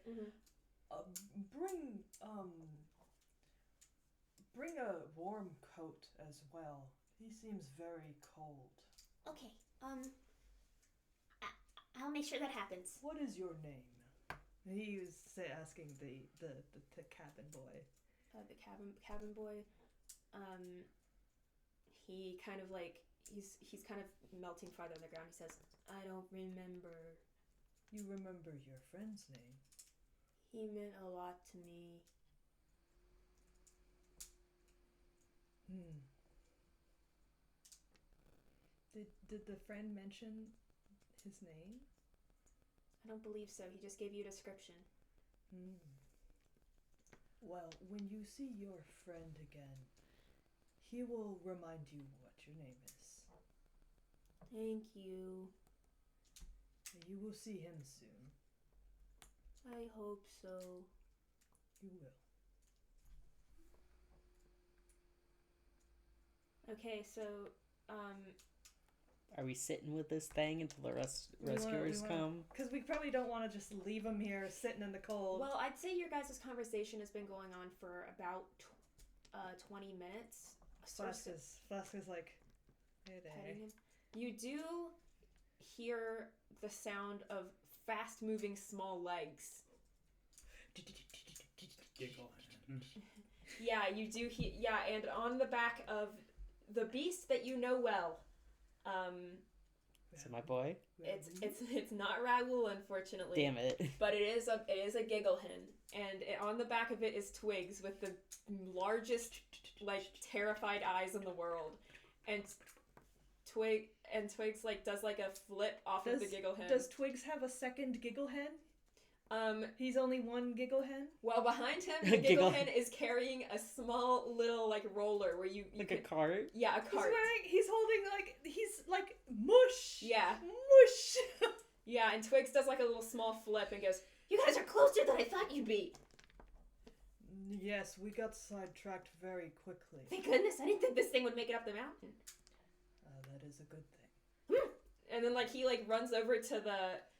bring a warm coat as well. He seems very cold. okay. I'll make sure that happens. What is your name? He was asking the cabin boy. the cabin boy. He kind of like he's kind of melting farther on the ground. He says, "I don't remember." You remember your friend's name? He meant a lot to me. Did the friend mention his name? I don't believe so. He just gave you a description. Well, when you see your friend again, he will remind you what your name is. Thank you. You will see him soon. I hope so. You will. Okay, so Are we sitting with this thing until the rescuers come? Because we probably don't want to just leave him here sitting in the cold. well, I'd say your guys' conversation has been going on for about 20 minutes. Flask is like, hey there. Petting him. You do hear the sound of fast-moving small legs. Giggle. Yeah, you do hear. Yeah, and on the back of the beast that you know well. Is it my boy? It's not Raoul, unfortunately. Damn it. But it is a giggle hen, and on the back of it is Twigs with the largest, like, terrified eyes in the world, and Twigs like does like a flip off of the giggle hen. Does Twigs have a second giggle hen? He's only one giggle hen? Well, behind him, the giggle hen is carrying a small little like roller where you Like a cart? Yeah, a cart. He's holding he's like mush. Yeah. Mush. Yeah, and Twigs does like a little small flip and goes, You guys are closer than I thought you'd be. Yes, we got sidetracked very quickly. Thank goodness, I didn't think this thing would make it up the mountain. That is a good thing. and then like he like runs over to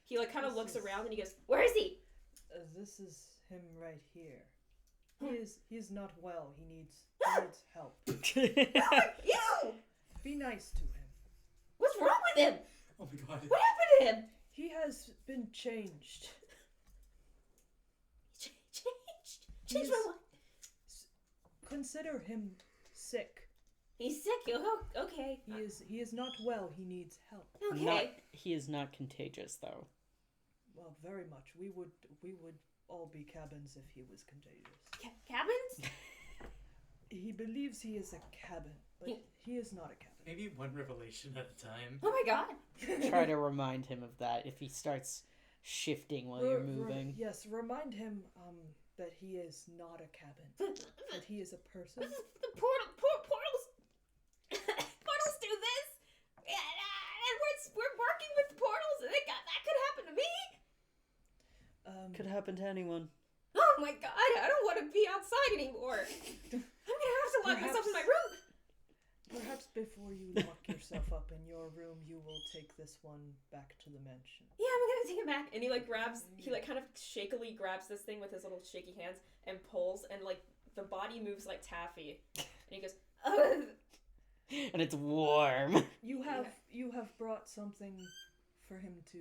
he like kind of looks around and he goes, Where is he? This is him right here. He is not well. He needs help. You! Be nice to him. What's wrong with him? Oh my god. What happened to him? He has been changed. Changed? Changed by what? Consider him sick. He's sick. Oh, okay. He is not well. He needs help. Okay. He is not contagious, though. Well, very much. We would all be cabins if he was contagious. Cabins? He believes he is a cabin, but he is not a cabin. Maybe one revelation at a time. Oh my god. Try to remind him of that if he starts shifting while you're moving. Yes, remind him that he is not a cabin. That he is a person. The portals. Portals do this. And we're working with portals, and that could happen to me. Could happen to anyone. Oh Oh my god, I don't want to be outside anymore. I'm gonna have to lock myself in my room. Perhaps before you lock yourself up in your room, you will take this one back to the mansion. Yeah, I'm gonna take it back. And he kind of shakily grabs this thing with his little shaky hands and pulls, and like the body moves like taffy. And he goes, ugh. And it's warm. You have brought something for him to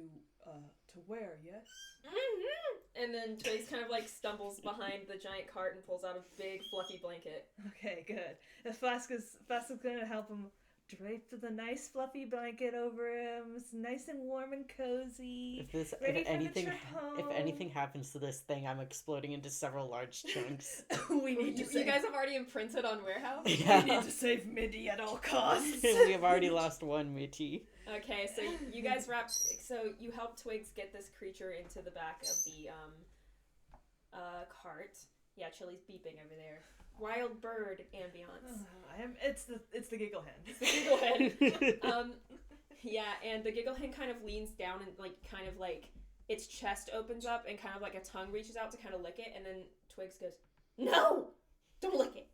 wear, yes? Mm-hmm. And then Twigs kind of like stumbles behind the giant cart and pulls out a big fluffy blanket. Okay, good. The Flask is gonna help him drape the nice fluffy blanket over him. It's nice and warm and cozy. If anything happens to this thing, I'm exploding into several large chunks. We need to You guys have already imprinted on warehouse? Yeah. We need to save Mindy at all costs. We have already lost one Mitty. Okay, so you guys you help Twigs get this creature into the back of the cart. Yeah, Chili's beeping over there. Wild bird ambiance. It's the giggle hen. It's the giggle hen. Yeah, and the giggle hen kind of leans down and like its chest opens up and kind of like a tongue reaches out to kind of lick it, and then Twigs goes, "No, don't lick it."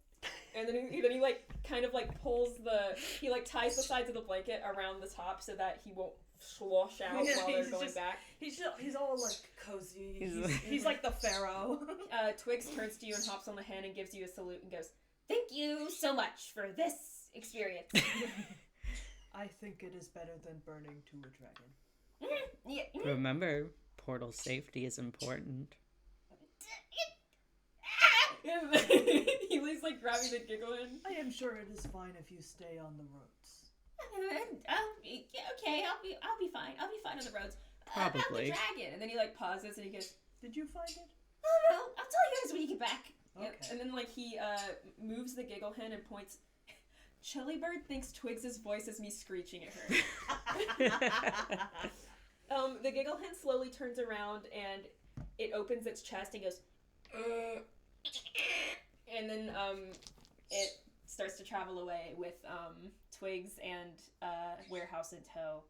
And then he like kind of like ties the sides of the blanket around the top so that he won't slosh out while they're going back. He's all like cozy. He's like the pharaoh. Twigs turns to you and hops on the hen and gives you a salute and goes, "Thank you so much for this experience." I think it is better than burning to a dragon. Yeah. Remember, portal safety is important. He's like grabbing the giggle hen. I am sure it is fine if you stay on the roads. Okay, I'll be fine. I'll be fine on the roads. About the Probably. dragon. And then he like pauses and he goes, Did you find it? "Oh no, I'll tell you guys when you get back." Okay. Yep. And then like he moves the giggle hen and points. Chilibird thinks Twigs' voice is me screeching at her. The giggle hen slowly turns around and it opens its chest and goes, and then it starts to travel away with Twigs and Warehouse in tow.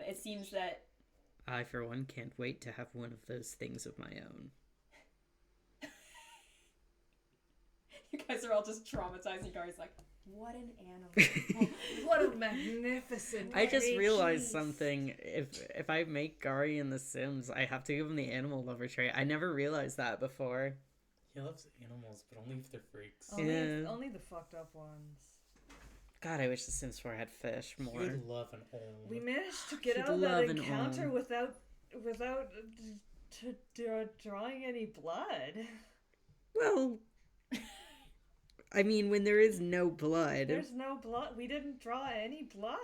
It seems that I, for one, can't wait to have one of those things of my own. you guys are all just traumatized. Gari's like, what an animal. What a magnificent I just realized cheese. something. If I make Gari in The Sims, I have to give him the animal lover trait. I never realized that before. He loves animals, but only if they're freaks. Only the fucked up ones. God, I wish The Sims 4 had fish more. He would love an old. We managed to get He'd out of love that an encounter ohm. without drawing any blood. Well, I mean, when there is no blood. There's no blood. We didn't draw any blood.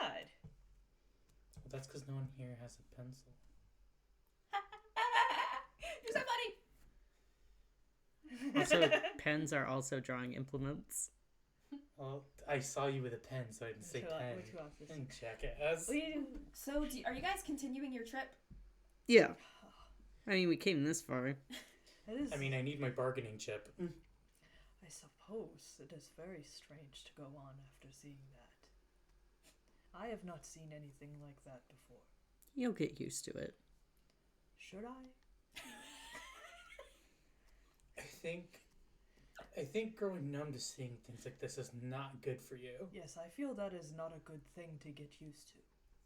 Well, that's because no one here has a pencil. You're so funny. Also, pens are also drawing implements. Well, I saw you with a pen, so I didn't say pen. And jackass. So, are you guys continuing your trip? Yeah. I mean, we came this far. I mean, I need my bargaining chip. I suppose it is very strange to go on after seeing that. I have not seen anything like that before. You'll get used to it. Should I? I think growing numb to seeing things like this is not good for you. Yes, I feel that is not a good thing to get used to.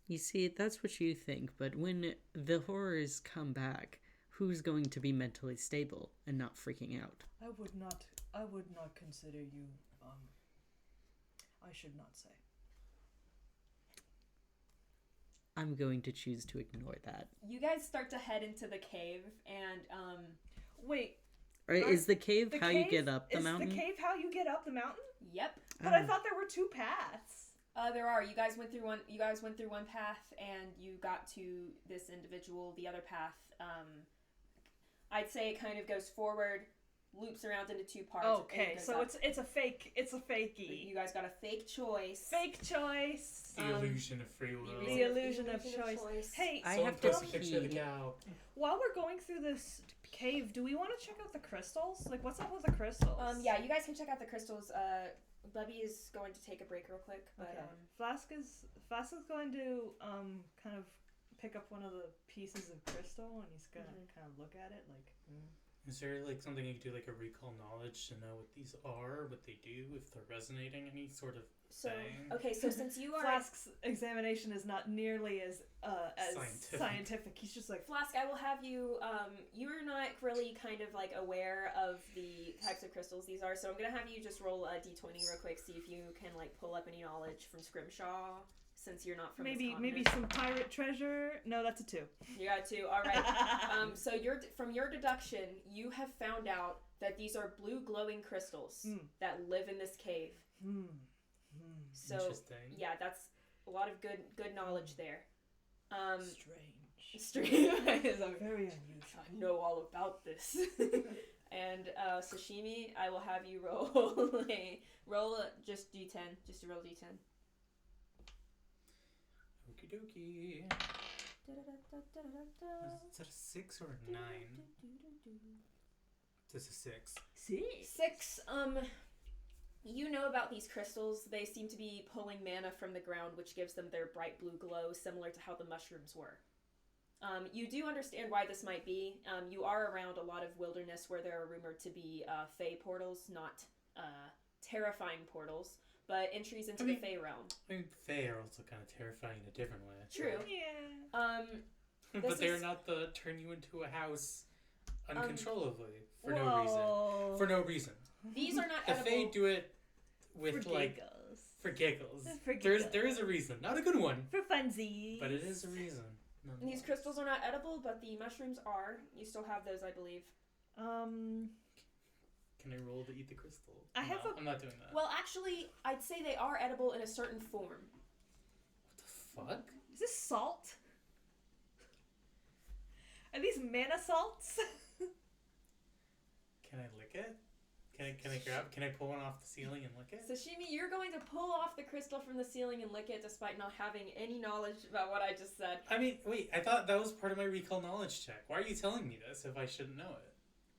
You see, that's what you think, but when the horrors come back, who's going to be mentally stable and not freaking out? I would not consider you, I should not say. I'm going to choose to ignore that. You guys start to head into the cave, and Wait, Is the cave how you get up the mountain? Is the cave how you get up the mountain? Yep. But I thought there were two paths. There are. You guys went through one path, and you got to this individual. The other path, I'd say it kind of goes forward, loops around into two parts. Okay, so up. it's a fakey. You guys got a fake choice. Fake choice. The illusion of free will. The illusion of choice. Hey, I Someone have to post a picture of the pee. cow. while we're going through this cave, do we want to check out the crystals? Like, what's up with the crystals? Yeah, you guys can check out the crystals. Bubby is going to take a break real quick, but Okay. Flask is going to kind of pick up one of the pieces of crystal, and he's gonna kind of look at it like. Is there like something you can do, like a recall knowledge to know what these are, what they do, if they're resonating, any sort of So thing? okay, so since you are Flask's examination is not nearly as scientific. He's just like, Flask, I will have you. You're not really kind of like aware of the types of crystals these are, so I'm gonna have you just roll a d20 real quick, see if you can like pull up any knowledge from Scrimshaw, since you're not from this maybe continent. some pirate treasure. No, that's a 2. You got 2. All right. So from your deduction, you have found out that these are blue glowing crystals that live in this cave. So Interesting. yeah, that's a lot of good knowledge there. Strange. Very unusual. I know all about this. And Sashimi, I will have you roll just d10, just to roll d10. Okie dokie. Is that a 6 or a 9? This is 6. 6. You know about these crystals. They seem to be pulling mana from the ground, which gives them their bright blue glow, similar to how the mushrooms were. You do understand why this might be. You are around a lot of wilderness where there are rumored to be Fey portals, not terrifying portals, but entries into the Fey realm. I mean, Fae are also kind of terrifying in a different way. True. Yeah. But they're not the turn you into a house uncontrollably for no reason. For no reason. These are not The edible. Fae do it with For like giggles. for giggles. For There is a reason, not a good one, For funsies. but it is a reason. These crystals are not edible, but the mushrooms are. You still have those, I believe. Can I roll to eat the crystal? I have I'm not doing that. Well, actually, I'd say they are edible in a certain form. What the fuck? Is this salt? Are these mana salts? Can I lick it? Can I pull one off the ceiling and lick it? Sashimi, you're going to pull off the crystal from the ceiling and lick it despite not having any knowledge about what I just said. I mean, wait, I thought that was part of my recall knowledge check. Why are you telling me this if I shouldn't know it?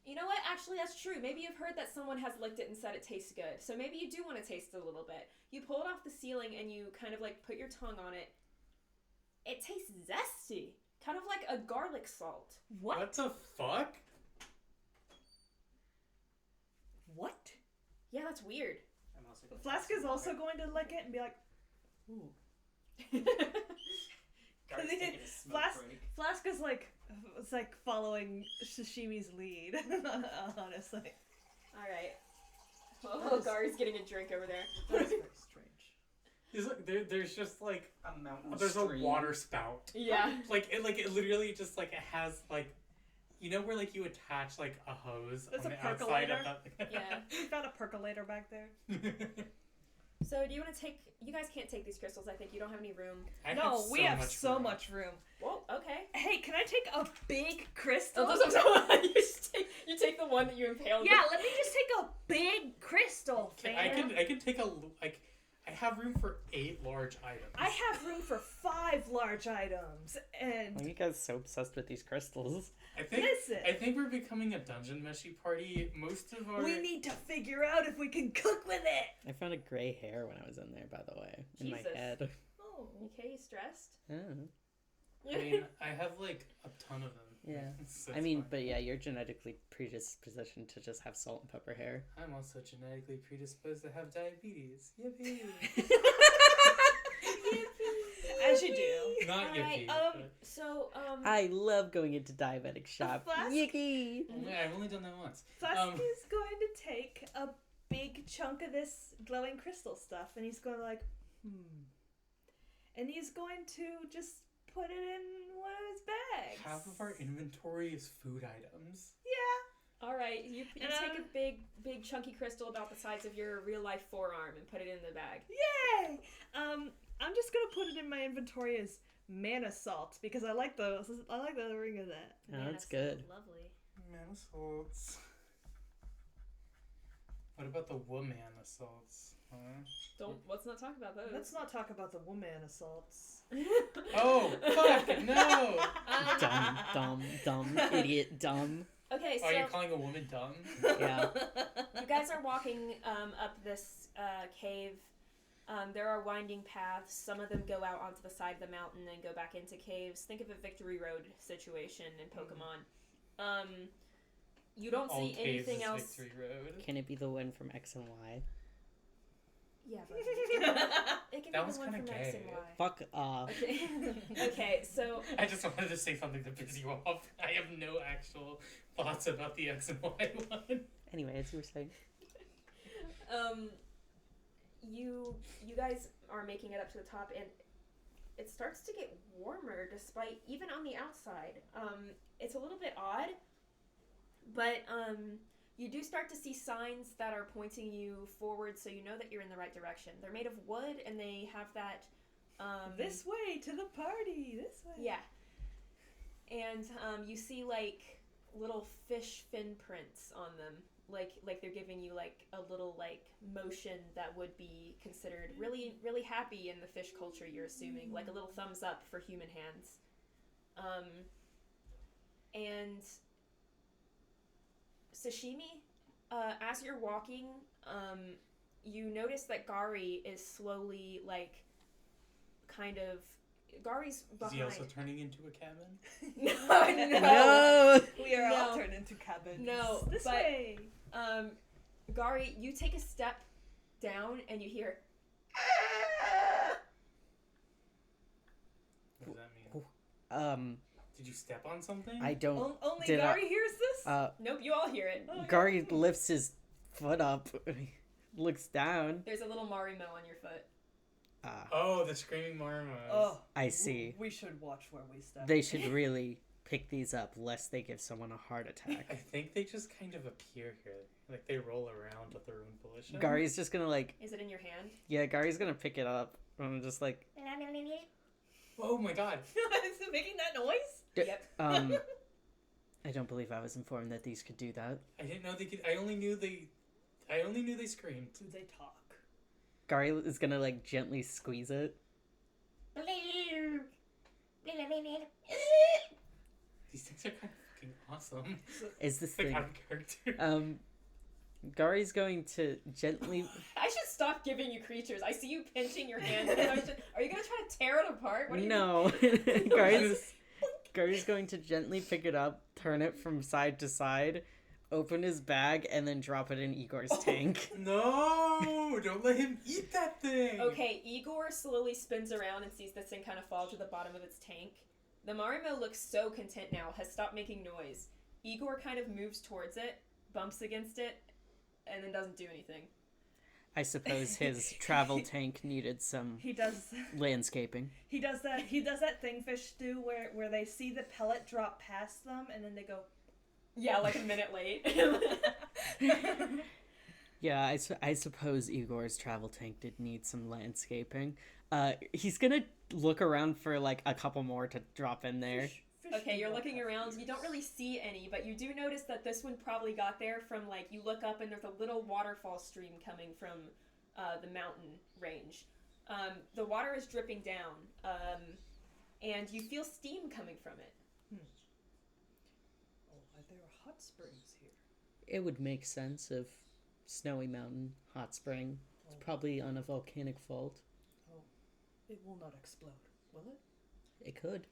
You know what? Actually, that's true. Maybe you've heard that someone has licked it and said it tastes good. So maybe you do want to taste it a little bit. You pull it off the ceiling and you kind of like put your tongue on it. It tastes zesty. Kind of like a garlic salt. What the fuck? What? Yeah, that's weird. I'm also gonna Flask is also going to lick it and be like, ooh. Gari's They did- taking a smoke break. Flask is like, it's like following Sashimi's lead, honestly. Alright. Oh, Gari's getting a drink over there. That's very strange. There's just like A mountain there's a stream. water spout. Yeah. It literally just like it has like, you know where like you attach like a hose There's on a the outside of percolator. that. Yeah. We found a percolator back there. So do you want to take... You guys can't take these crystals, I think. You don't have any room. We have so much room. Whoa, okay. Hey, can I take a big crystal? Oh, those are you take the one that you impaled. Yeah, let me just take a big crystal, fam. I can take I have room for 8 large items. I have room for 5 large items, and Why are you guys so obsessed with these crystals? I think we're becoming a dungeon meshy party. Most of our we need to figure out if we can cook with it. I found a gray hair when I was in there, by the way, in my Jesus. head. Oh, Okay, you stressed? Oh. I mean, I have like a ton of them. Yeah. So I it's mean, fine. but yeah, you're genetically predispositioned to just have salt and pepper hair. I'm also genetically predisposed to have diabetes. Yippee! as you do. Not Alright, yippee. but- so, I love going into diabetic shop. Flask? Yicky! I've only done that once. Flask Um, is going to take a big chunk of this glowing crystal stuff, and he's going to like, and he's going to just put it in one of his bags. Half of our inventory is food items. Yeah. alright, you And, take a big chunky crystal about the size of your real life forearm and put it in the bag. Yay! I'm just gonna put it in my inventory as mana salt because I like those. I like the ring of that. Oh, Man, that's good. Lovely. Man assaults. What about the woman assaults? Huh? Let's not talk about those. Let's not talk about the woman assaults. Oh, fuck, no! Dumb, idiot, dumb. Okay, so Are you calling a woman dumb? Yeah. you guys are walking up this cave. There are winding paths. Some of them go out onto the side of the mountain and go back into caves. Think of a Victory Road situation in Pokemon. You don't All see caves anything is else. Victory Road. Can it be the one from X and Y? Yeah, but it can That be was the one kinda from X and gay. Y. Fuck off. Okay. Okay, so I just wanted to say something to piss you off. I have no actual thoughts about the X and Y one. Anyway, as you were saying. you guys are making it up to the top, and it starts to get warmer despite even on the outside. It's a little bit odd, but you do start to see signs that are pointing you forward, so you know that you're in the right direction. They're made of wood, and they have that This way to the party. This way. yeah. And you see like little fish fin prints on them, like they're giving you like a little like motion that would be considered really really happy in the fish culture. You're assuming like a little thumbs up for human hands, and Sashimi. As you're walking, you notice that Gari is slowly like kind of. Gari's Is behind. he also turning into a cabin? No. No! We are all No. turned into cabins. No, This but- way. Gari, you take a step down and you hear. What does that mean? Did you step on something? I don't. Only Did I- Gari hears this? Nope, you all hear it. Oh, yeah. Gari lifts his foot up, looks down. There's a little Marimo on your foot. Oh, the screaming marmos. Oh, I see. We should watch where we step. They should really pick these up lest they give someone a heart I attack. think they just kind of appear here. Like they roll around of their own volition. Gari's just gonna like, Is it in your hand? yeah, Gari's gonna pick it up. I'm just like, Oh my god. Is it making that noise? Yep. I don't believe I was informed that these could do that. I didn't know they could. I only knew they screamed. Do they talk? Gari is gonna like gently squeeze it. These things are kind of fucking awesome. Is this Like thing? out of character. Gari's going to gently. I should stop giving you creatures. I see you pinching your hand. Are you gonna try to tear it apart? What are you No, Gari's going to gently pick it up, turn it from side to side, open his bag, and then drop it in Igor's tank. No! Don't let him eat that thing! Okay, Igor slowly spins around and sees this thing kind of fall to the bottom of its tank. The Marimo looks so content now, has stopped making noise. Igor kind of moves towards it, bumps against it, and then doesn't do anything. I suppose his travel tank needed some He does. landscaping. He does that. He does that thing fish do where they see the pellet drop past them and then they go. Yeah, like a minute late. Yeah, I suppose Igor's travel tank did need some landscaping. He's gonna look around for like a couple more to drop in there. Fish Okay, do you're drop looking past around. them. You don't really see any, but you do notice that this one probably got there from, like, you look up and there's a little waterfall stream coming from the mountain range. The water is dripping down, and you feel steam coming from it. Oh, there are hot springs here. It would make sense if snowy mountain, hot spring. It's probably on a volcanic fault. Oh, it will not explode, will it? It could.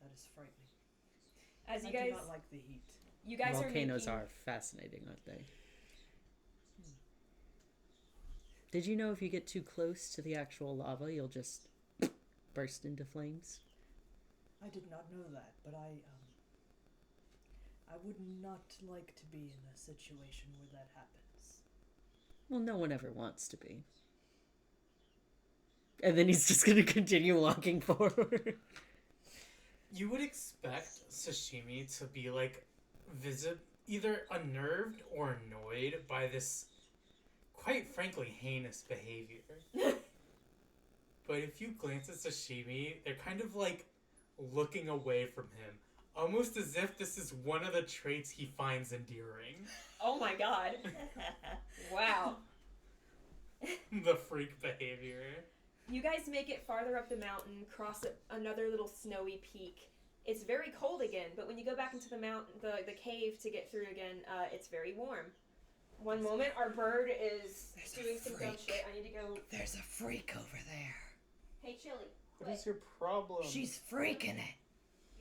That is frightening. As you I guys, do not like the heat. you guys Volcanoes are are fascinating, aren't they? Did you know if you get too close to the actual lava, you'll just burst into flames? I did not know that, but I would not like to be in a situation where that happens. Well, no one ever wants to be. And then he's just gonna continue walking forward. You would expect Sashimi to be, like, either unnerved or annoyed by this, quite frankly, heinous behavior. But if you glance at Sashimi, they're kind of, like, looking away from him. Almost as if this is one of the traits he finds endearing. Oh my god. Wow. The freak behavior. You guys make it farther up the mountain, cross another little snowy peak. It's very cold again, but when you go back into the mountain, the cave to get through again, it's very warm. One moment, our bird is doing some dumb shit. I need to go. There's a freak over there. Hey, Chili. What is your problem? She's freaking it.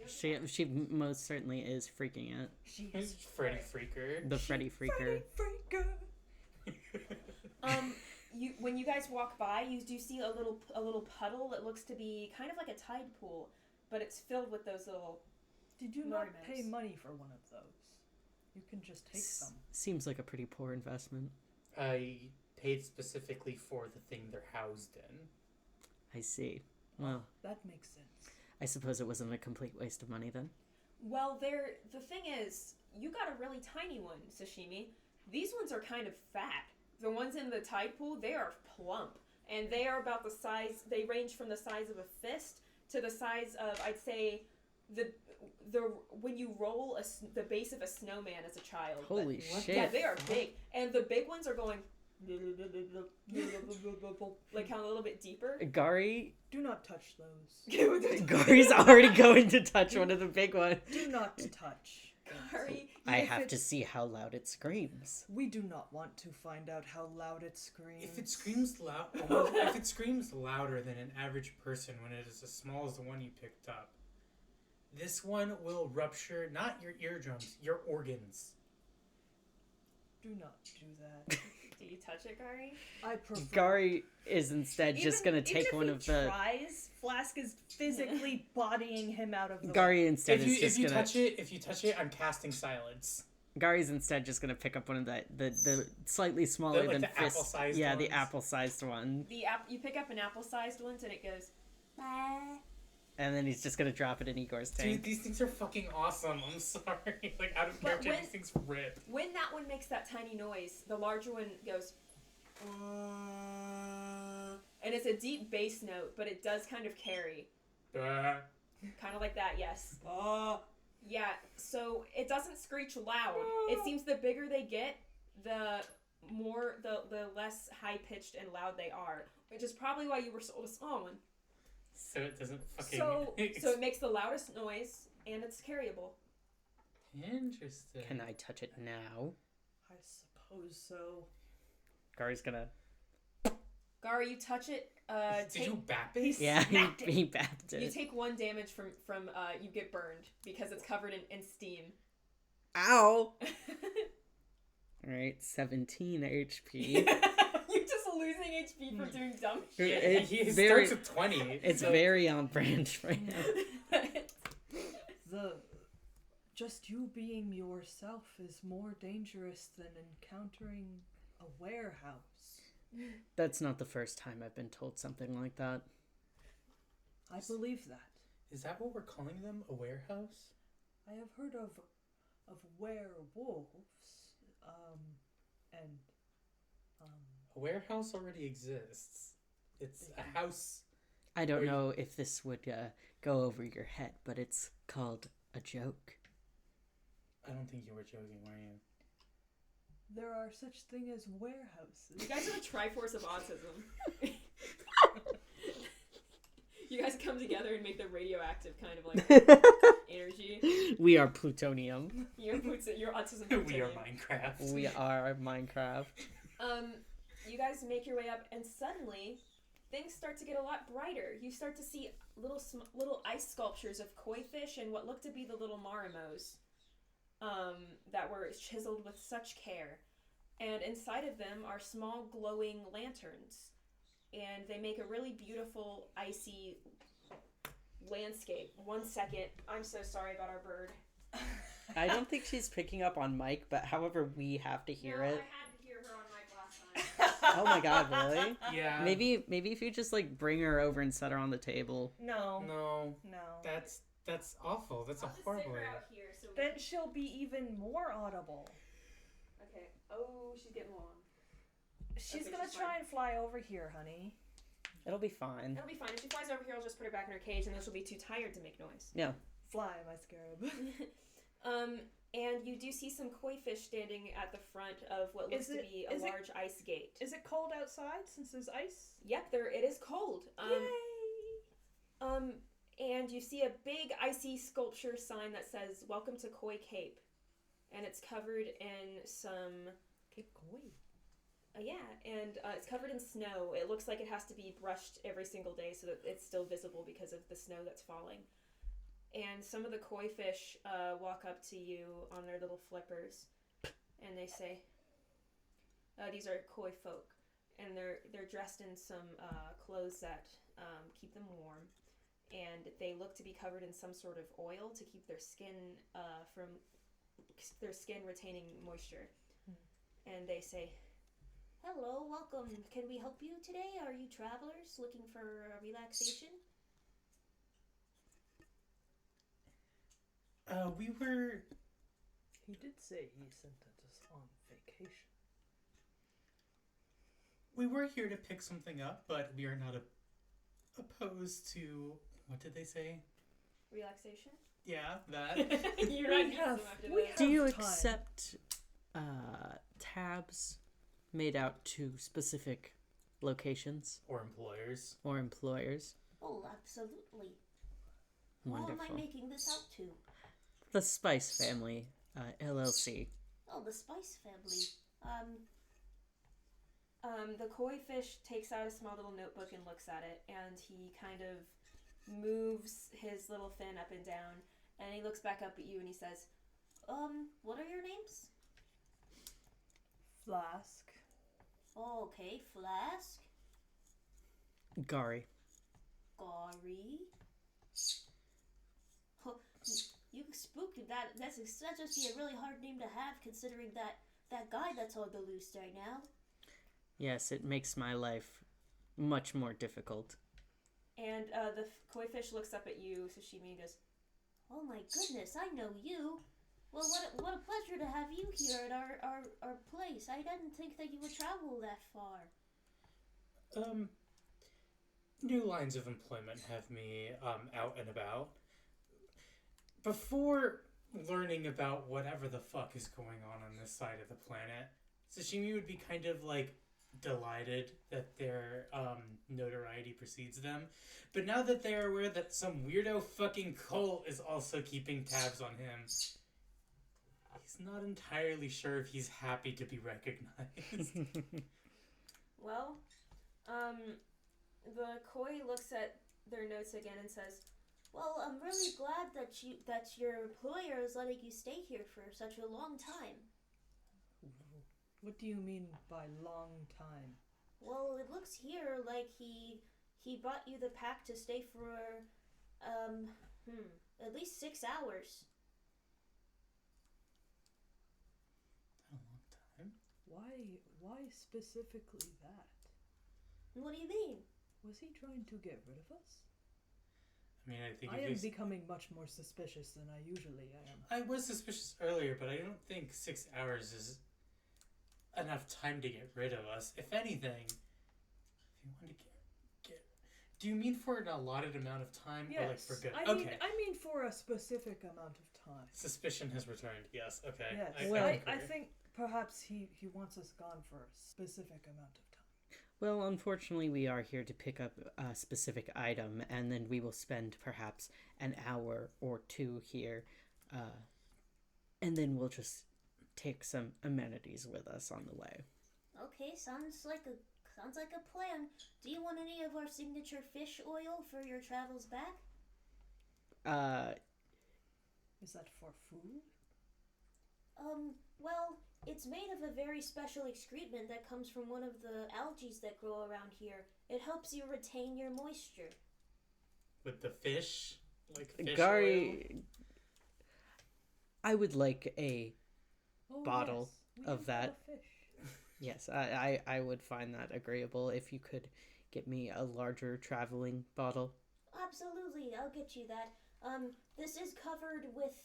She most certainly is freaking it. She Who's is Freddy Freaker? The Freddy Freaker. Freaker. When you guys walk by, you do see a little puddle that looks to be kind of like a tide pool, but it's filled with those little. Did you not Marmos. pay money for one of those? You can just take some. Seems like a pretty poor investment. I paid specifically for the thing they're housed in. I see. Well, That makes sense. I suppose it wasn't a complete waste of money then. Well, the thing is, you got a really tiny one, Sashimi. These ones are kind of fat. The ones in the tide pool, they are plump, and they are about the size. They range from the size of a fist to the size of, I'd say, the when you roll the base of a snowman as a child. Holy shit. Yeah, they are big, and the big ones are going like kind of a little bit deeper. Gari? Do not touch those. Gari's already going to touch one of the big ones. Do not touch. Gari, I If have it- to see how loud it screams. We do not want to find out how loud it screams. If it screams loud, if it screams louder than an average person when it is as small as the one you picked up, this one will rupture not your eardrums, your organs. Do not do that. do you touch it, Gari? I prefer. Gari is instead just gonna take one of the. Tries, Flask is physically bodying him out of the way. Gari instead If is just gonna. you touch it, I'm casting silence. Gari's instead just gonna pick up one of the slightly smaller like than the fist. apple-sized Yeah, the ones. apple-sized one, You pick up an apple-sized one, and it goes. "Bah." and then he's just gonna drop it in Igor's Dude, tank. these things are fucking awesome. I'm sorry. Like, out of But character, when- these things rip. When that one makes that tiny noise, the larger one goes. And it's a deep bass note, but it does kind of carry. Kind of like that, yes. Yeah, so it doesn't screech loud. It seems the bigger they get, the less high-pitched and loud they are. Which is probably why you were sold a small one. So it doesn't fucking... So it makes the loudest noise, and it's carryable. Interesting. Can I touch it now? I suppose so. Gari's gonna. Gar, you touch it, Did you bap it? Yeah, Smacked it. he bapped you it. take 1 damage from you get burned because it's covered in steam. Ow! Alright, 17 HP. You're just losing HP for doing dumb Yeah, shit. he very- starts with 20. It's so- very on brand for him. Just you being yourself is more dangerous than encountering a warehouse. That's not the first time I've been told something like that. I believe that. Is that what we're calling them? A warehouse? I have heard of werewolves, and A warehouse already exists. It's a house. I don't Or you- know if this would go over your head, but it's called a joke. I don't think you were joking, were you? there are such thing as warehouses. You guys are the Triforce of autism. You guys come together and make the radioactive kind of like energy. We are plutonium. Your autism. We are plutonium. Minecraft. We are Minecraft. You guys make your way up, and suddenly things start to get a lot brighter. You start to see little ice sculptures of koi fish and what look to be the little maramos that were chiseled with such care. And inside of them are small glowing lanterns, and they make a really beautiful icy landscape. 1 second. I'm so sorry about our bird. I don't think she's picking up on Mike, but however, we have to hear No, it. I had to hear her on mic last time. Oh my god, really? Yeah. Maybe if you just like bring her over and set her on the table. No. No. No. That's awful. That's I'll a just horrible sit her idea. out here so we Then she'll be even more audible. Okay. Oh, she's getting long. She's Okay, gonna she's try and fly over here, honey. It'll be fine. It'll be fine. If she flies over here, I'll just put her back in her cage, and then she'll be too tired to make noise. Yeah. Fly, my scarab. And you do see some koi fish standing at the front of what looks Is to it- be a is it- large ice gate. Is it cold outside since there's ice? Yep, it is cold. Yay! And you see a big icy sculpture sign that says "Welcome to Koi Cape," and it's covered in some. Cape Koi. It's covered in snow. It looks like it has to be brushed every single day so that it's still visible because of the snow that's falling. and some of the koi fish walk up to you on their little flippers, and they say, "These are koi folk, and they're dressed in some clothes that keep them warm, and they look to be covered in some sort of oil to keep their skin retaining moisture." And they say, Hello, welcome. Can we help you today? Are you travelers looking for relaxation? We were. He did say he sent us on vacation. We were here to pick something up, but we are not opposed to. What did they say? "Relaxation." Yeah, that. You're right. Do you time. accept tabs made out to specific locations Or employers. or employers? Oh, absolutely. Who am Wonderful. I making this out to? The Spice Family, LLC. Oh, the Spice family. The koi fish takes out a small little notebook and looks at it, and he kind of moves his little fin up and down, and he looks back up at you and he says, What are your names? Flask. Oh, okay, Flask, Gari. Gari. Oh, you spooked that. That just be a really hard name to have, considering that guy that's on the loose right now. Yes, it makes my life much more difficult. and the koi fish looks up at you, Sashimi, and goes, Oh my goodness, I know you. Well, what a pleasure to have you here at our place. I didn't think that you would travel that far. New lines of employment have me out and about. Before learning about whatever the fuck is going on this side of the planet, Sashimi would be kind of like delighted that their notoriety precedes them. But now that they're aware that some weirdo fucking cult is also keeping tabs on him, he's not entirely sure if he's happy to be recognized. well, the koi looks at their notes again and says, Well, I'm really glad that your employer is letting you stay here for such a long time. What do you mean by long time? Well, it looks here like he bought you the pack to stay for at least 6 hours. A long time. Why specifically that? What do you mean? Was he trying to get rid of us? I mean, I think I am becoming much more suspicious than I usually am. I was suspicious earlier, but I don't think 6 hours is enough time to get rid of us. If anything, if you want to get do you mean for an allotted amount of time or like for good? I mean for a specific amount of time. Suspicion has returned. Yes. Okay. Yes. Well, I think perhaps he wants us gone for a specific amount of time. Well, unfortunately, we are here to pick up a specific item, and then we will spend perhaps an hour or two here, and then we'll just take some amenities with us on the way. Okay, sounds like a plan. Do you want any of our signature fish oil for your travels back? Is that for food? Well, it's made of a very special excrement that comes from one of the algae that grow around here. It helps you retain your moisture. With the fish, like fish oil. Gari, I would like a bottle yes. of We that. have a fish. Yes, I would find that agreeable if you could get me a larger traveling bottle. Absolutely, I'll get you that. This is covered with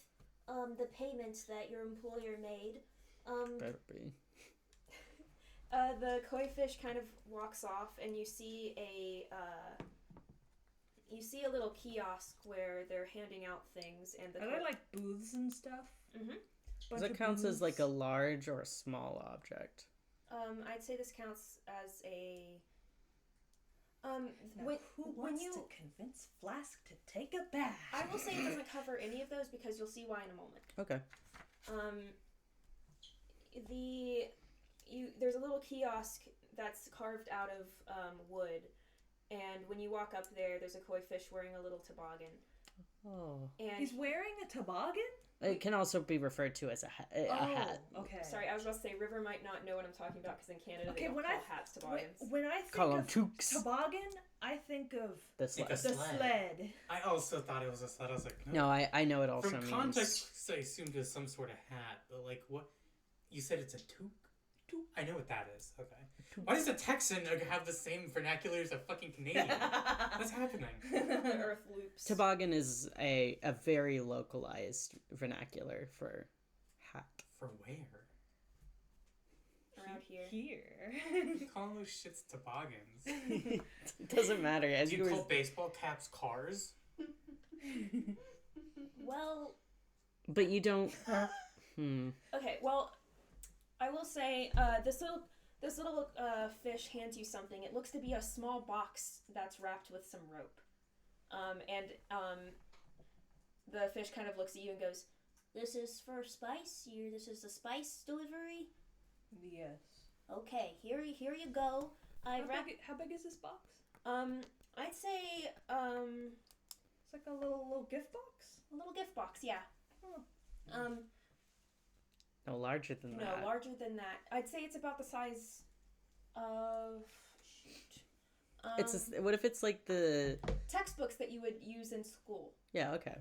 the payments that your employer made. Better be. the koi fish kind of walks off, and you see a little kiosk where they're handing out things, and Are there like booths and stuff? Mhm. Does that count as like a large or a small object? I'd say this counts as a. Now, who when wants you, to convince Flask to take a bath? I will say it doesn't cover any of those because you'll see why in a moment. Okay. There's a little kiosk that's carved out of wood, and when you walk up there's a koi fish wearing a little toboggan, Oh. And He's wearing a toboggan? It can also be referred to as a hat. Okay. sorry, I was about to say River might not know what I'm talking about because in Canada they don't when call hats toboggans. when I think Call 'em of toques. toboggan, I think of The Like a sled. the sled. sled. I also thought it was a sled. I was like, no. No, I know it also From means. context, I assumed it was some sort of hat, but like what? You said it's a toque? Toque? I know what that is. Okay. Why does a Texan have the same vernacular as a fucking Canadian? What's happening? The earth loops. Toboggan is a very localized vernacular for hat. For where? Around here. Here. You call those shits toboggans? It doesn't matter. As Do you you were, call baseball caps cars? Well, but you don't. Okay, well, I will say this little fish hands you something. It looks to be a small box that's wrapped with some rope. The fish kind of looks at you and goes, this is for spice. This is a spice delivery. Yes. Okay, here you go. How big is this box? I'd say It's like a little gift box? a little gift box, yeah. Oh. No, larger than No, that. larger than that. I'd say it's about the size of What if it's like the? textbooks that you would use in school. Yeah. Okay.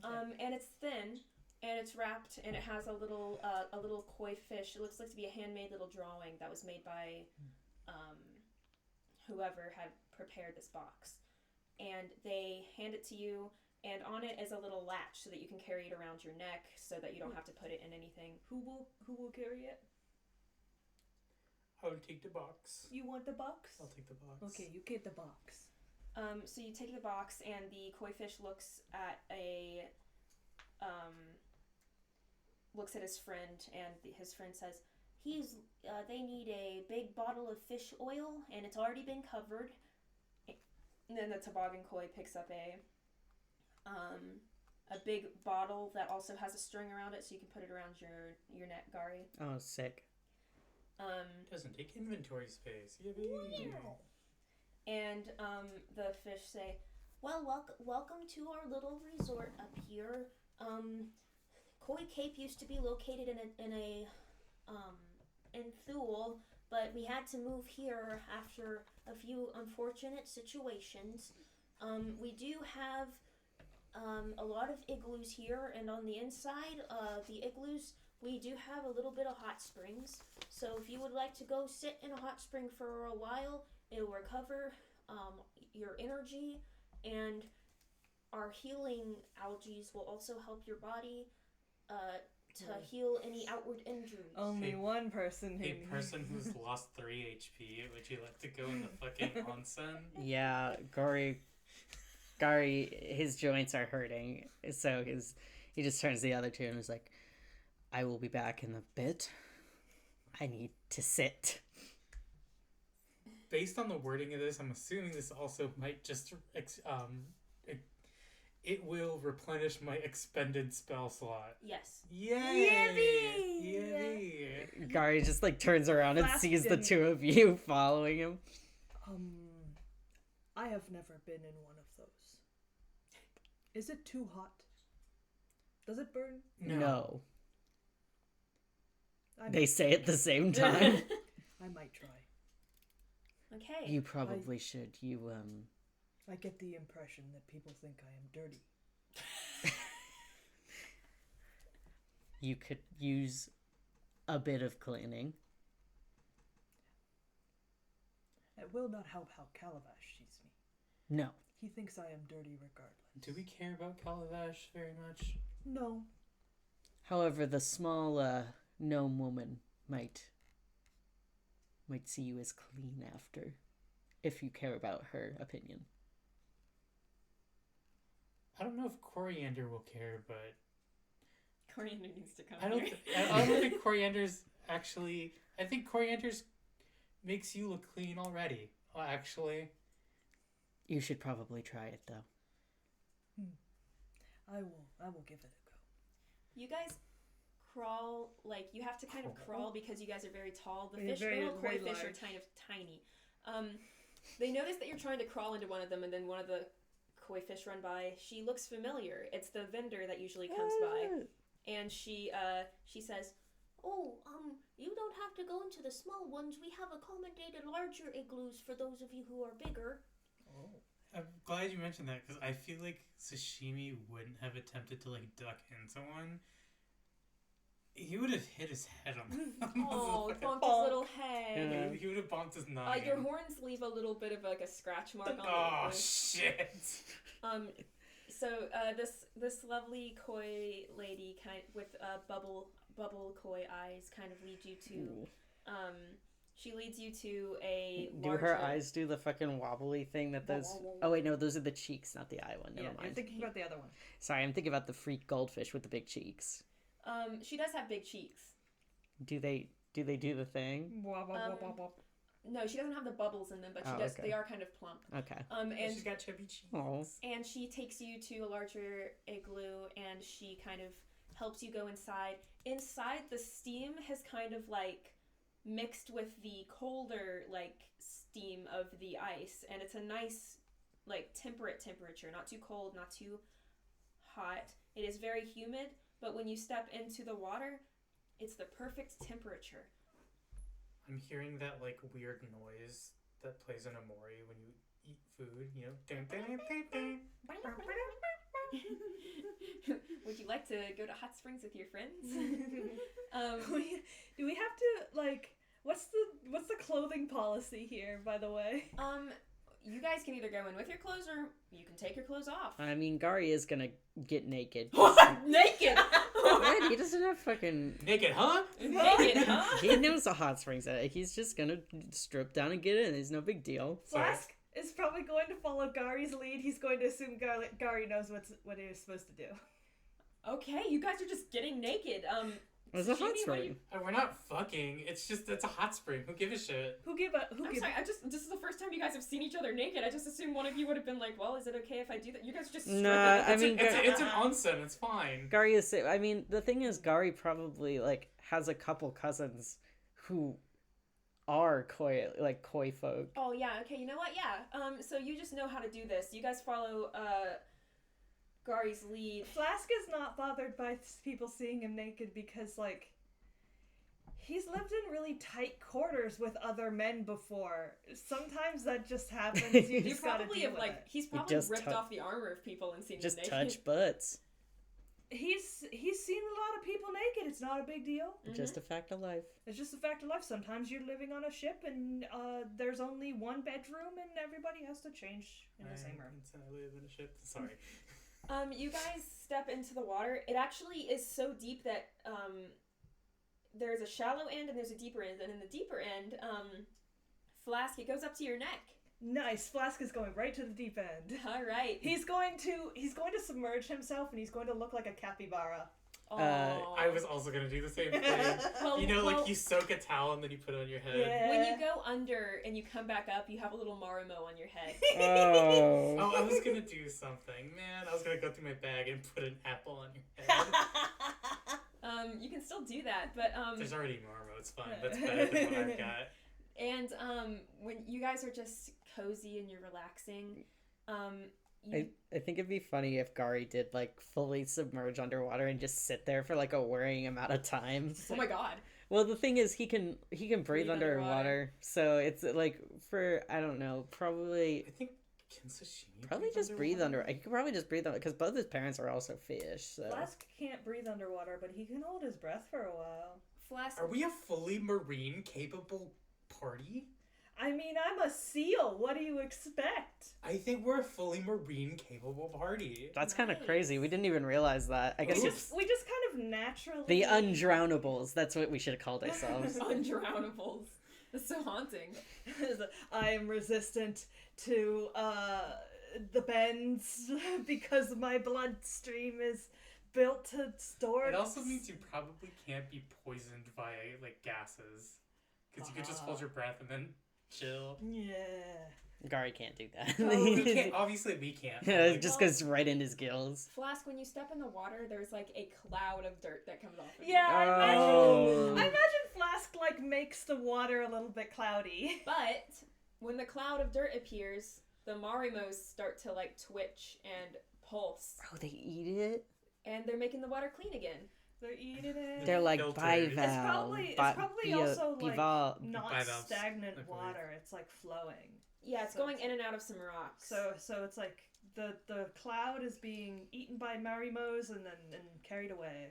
And it's thin, and it's wrapped, and it has a little koi fish. It looks like to be a handmade little drawing that was made by whoever had prepared this box. And they hand it to you, and on it is a little latch so that you can carry it around your neck, so that you don't have to put it in anything. Who will carry it? I'll take the box. You want the box? I'll take the box. Okay, you get the box. So you take the box, and the koi fish looks at his friend, and his friend says, they need a big bottle of fish oil, and it's already been covered. And then the toboggan koi picks up a big bottle that also has a string around it, so you can put it around your neck, Gari. Oh, sick. Doesn't take inventory space. Yippee. And the fish say, Well, welcome to our little resort up here. Koi Cape used to be located in Thule, but we had to move here after a few unfortunate situations. We do have a lot of igloos here, and on the inside of the igloos, we do have a little bit of hot springs. So if you would like to go sit in a hot spring for a while, it will recover your energy, and our healing algae will also help your body to heal any outward injuries. Only Hey, one person who A person who's lost 3 HP, would you like to go in the fucking onsen? Yeah, Gari, his joints are hurting, so he just turns to the other two and is like, "I will be back in a bit. I need to sit." Based on the wording of this, I'm assuming this also might just it will replenish my expended spell slot. Yes. Yay! Yippee! Gari just like turns around and Flask sees the didn't- two of you following him. I have never been in one of those. Is it too hot? Does it burn? No. I They might, say at the same time. I might try. Okay. You probably should. I get the impression that people think I am dirty. You could use a bit of cleaning. It will not help how Calavash sees me. No. He thinks I am dirty regardless. Do we care about Calavash very much? No. However, the small gnome woman might see you as clean after, if you care about her opinion. I don't know if Coriander will care, but Coriander needs to come I don't think Coriander's actually. I think Coriander's makes you look clean already. Actually. You should probably try it though. I will give it a go. You guys crawl, like, you have to kind of crawl because you guys are very tall. The Yeah, little koi very fish are large. kind of tiny. They notice that you're trying to crawl into one of them, and then one of the koi fish run by. She looks familiar. It's the vendor that usually comes by. And she says, Oh, you don't have to go into the small ones. We have accommodated larger igloos for those of you who are bigger. Oh. I'm glad you mentioned that because I feel like Sashimi wouldn't have attempted to like duck into one. He would have hit his head on the oh, bonked his little head. Yeah. He would have bonked his noggin. Your horns leave a little bit of like a scratch mark on the Oh wood. shit! So this lovely koi lady with bubble koi eyes kind of leads you to she leads you to a Do her eyes do the fucking wobbly thing that those... Oh, wait, no, those are the cheeks, not the eye one. Never mind. I'm thinking about the other one. Sorry, I'm thinking about the freak goldfish with the big cheeks. She does have big cheeks. Do they do the thing? No, she doesn't have the bubbles in them, but she does. okay. They are kind of plump. Okay. And She's got chubby cheeks. Oh. and she takes you to a larger igloo, and she kind of helps you go inside. Inside, the steam has kind of like mixed with the colder like steam of the ice, and it's a nice like temperate temperature, not too cold, not too hot. It is very humid, but when you step into the water, it's the perfect temperature. I'm hearing that like weird noise that plays in a mori when you eat food, you know. Dun, dun, dun, dun, dun. Would you like to go to hot springs with your friends? Do we have to like? What's the clothing policy here? By the way. You guys can either go in with your clothes or you can take your clothes off. I mean, Gari is gonna get naked. Naked? What? He doesn't have fucking... Naked, huh? Naked, huh? He knows the hot springs. He's just gonna strip down and get in. It's no big deal. Flask is probably going to follow Gari's lead. He's going to assume Gari knows what he is supposed to do. Okay, you guys are just getting naked. It's a hot Sashimi, what do spring. you- We're not fucking. It's a hot spring. Who gives a shit? I'm sorry, this is the first time you guys have seen each other naked. I just assumed one of you would have been like, well, is it okay if I do that? You guys are just stripping. Nah, I mean, It's an onsen. It's fine. Gari is... I mean, the thing is, Gari probably, like, has a couple cousins who are koi folk. Oh, yeah, okay, you know what? Yeah, so you just know how to do this. You guys follow, Gari's lead. Flask is not bothered by people seeing him naked because, like, he's lived in really tight quarters with other men before. Sometimes that just happens. You You just gotta probably deal have, with like, it. he's probably just ripped tou- off the armor of people and seen them Just naked. touch butts. He's seen a lot of people naked. It's not a big deal. Just a fact of life. It's just a fact of life. Sometimes you're living on a ship and there's only one bedroom and everybody has to change in the same room. I live in a ship. Sorry. You guys step into the water. It actually is so deep that there's a shallow end and there's a deeper end. And in the deeper end, Flask, it goes up to your neck. Nice. Flask is going right to the deep end. All right. He's going to submerge himself and he's going to look like a capybara. I was also gonna do the same thing. Well, like you soak a towel and then you put it on your head. Yeah. when you go under and you come back up, you have a little Marumo on your head. Oh. Oh, I was gonna do something, man. I was gonna go through my bag and put an apple on your head. You can still do that, but There's already Marmo. It's fine. That's better than what I've got. and when you guys are just cozy and you're relaxing, I think it'd be funny if Gari did like fully submerge underwater and just sit there for like a worrying amount of time. oh my god. Well, the thing is, he can breathe underwater, underwater. so it's like for I don't know, probably I think can Sashimi probably just breathe under. I could probably just breathe under because both his parents are also fish. So Flask can't breathe underwater, but he can hold his breath for a while. Flask. Are we a fully marine capable party? I mean, I'm a seal. What do you expect? I think we're a fully marine capable party. that's kind of crazy. We didn't even realize that. I guess We it's just kind of naturally... the undrownables. That's what we should have called ourselves. Undrownables. That's so haunting. I am resistant to the bends because my bloodstream is built to store... It also means you probably can't be poisoned by like gases, because you could just hold your breath and then chill. Yeah. Gari can't do that. We can't. Obviously, we can't. Yeah, it Like, just goes right in his gills. Flask, when you step in the water, there's like a cloud of dirt that comes off of Yeah, Oh. I imagine Flask, like, makes the water a little bit cloudy. you. But when the cloud of dirt appears, the Marimos start to like twitch and pulse, Oh, they eat it? and they're making the water clean again. They're eating it. They're like Filters. bivalve. It's probably also like bivalve. not Bivalves, stagnant I believe. water. It's like flowing. Yeah, it's So going it's- in and out of some rocks. So it's like the cloud is being eaten by Marimos and carried away.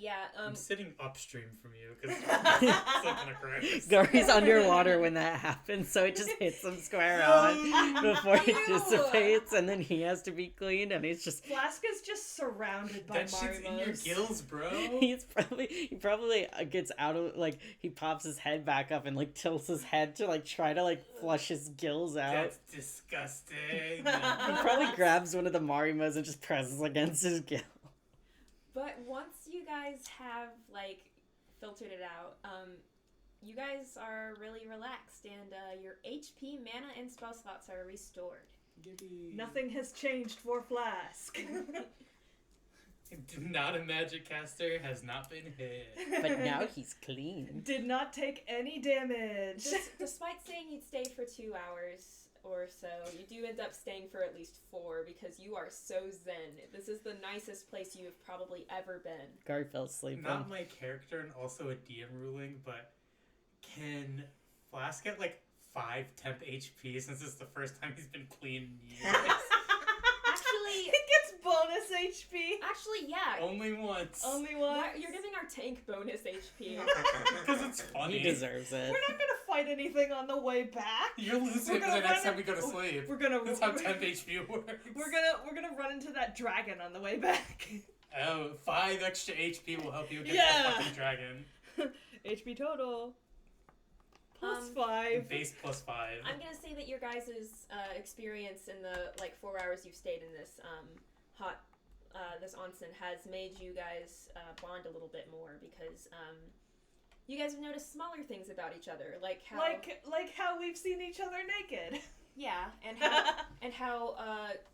yeah, I'm sitting upstream from you because it's looking gross. Gari's underwater when that happens, so it just hits him square on before it Ew. dissipates, and then he has to be cleaned, and he's just. Flask is just surrounded by That shit's in your Marimos. gills, bro. He probably gets out of like he pops his head back up and like tilts his head to like try to like flush his gills out. That's disgusting. He probably grabs one of the Marimos and just presses against his gill. But once you guys have like filtered it out, you guys are really relaxed, and your HP, mana, and spell slots are restored. Nothing has changed for Flask. Not a magic caster, has not been hit. But now he's clean. Did not take any damage. Despite saying you'd stay for 2 hours or so, you do end up staying for at least 4 because you are so zen. This is the nicest place you have probably ever been. Gary fell asleep. Not my character and also a DM ruling, but can Flask get like 5 temp HP since it's the first time he's been clean in years? Actually, It gets bonus HP. yeah. Only once. Only one. You're giving our tank bonus HP. Because it's funny. He deserves it. We're not gonna fight anything on the way back. You're losing We're because gonna the next run time we go to in- sleep. We're gonna That's how temp HP works. we're gonna run into that dragon on the way back. Oh, 5 extra HP will help you against Yeah. the fucking dragon. HP total plus Um, 5. Base plus 5. I'm gonna say that your guys' experience in the like 4 hours you've stayed in this this onsen has made you guys bond a little bit more because you guys have noticed smaller things about each other, like how Like how we've seen each other naked. yeah, and how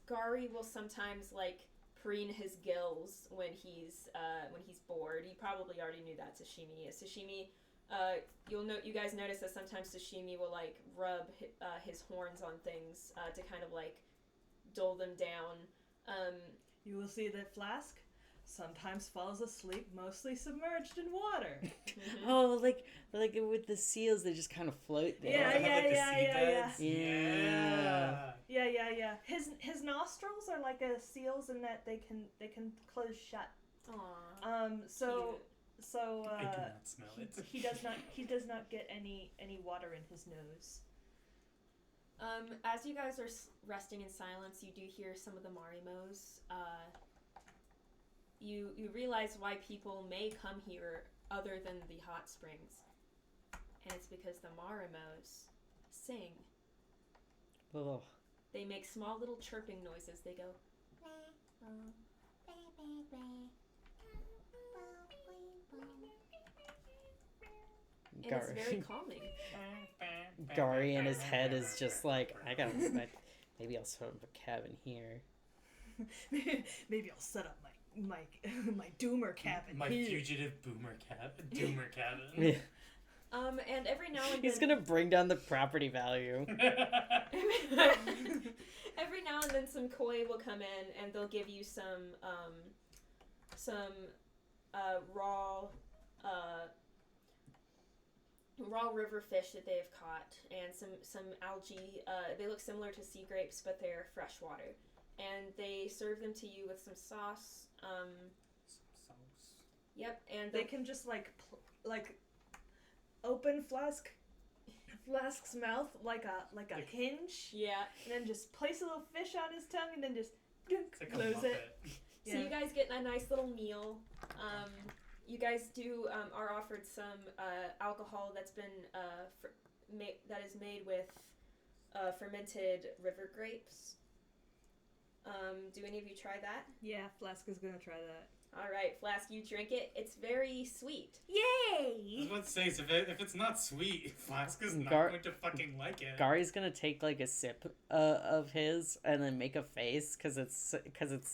Gari will sometimes like preen his gills when he's bored. You probably already knew that Sashimi is. Sashimi, you guys notice that sometimes Sashimi will like rub his horns on things to kind of like dull them down. You will see that Flask sometimes falls asleep mostly submerged in water. Oh, like with the seals, they just kind of float there. Yeah, Have, like, the yeah, seabeds. Yeah. Yeah. His nostrils are like a seal's in that they can close shut. Aww. So I cannot smell it. he does not get any water in his nose. As you guys are resting in silence, you do hear some of the Marimos. You realize why people may come here other than the hot springs, and it's because the Marimos sing. Oh. They make small little chirping noises. They go. And it's very calming. Gari in his head is just like, maybe I'll set up a cabin here. Maybe I'll set up my doomer cabin. My here. fugitive doomer cabin. Yeah. And every now and then He's gonna bring down the property value. every now and then some koi will come in and they'll give you some raw river fish that they've caught and some algae. They look similar to sea grapes, but they're freshwater. And they serve them to you with some sauce. Yep, and They can just like open Flask's mouth like a hinge, yeah. and then just place a little fish on his tongue, and then just It's like a close it. Muppet. So you guys get a nice little meal. You guys are offered some alcohol that's been that is made with fermented river grapes. Do any of you try that? Yeah, Flask is gonna try that. All right, Flask, you drink it. It's very sweet. I was Yay! about to say, so if it's not sweet, Flask is not Gar- going to fucking like it. Gari's gonna take like a sip of his and then make a face because it's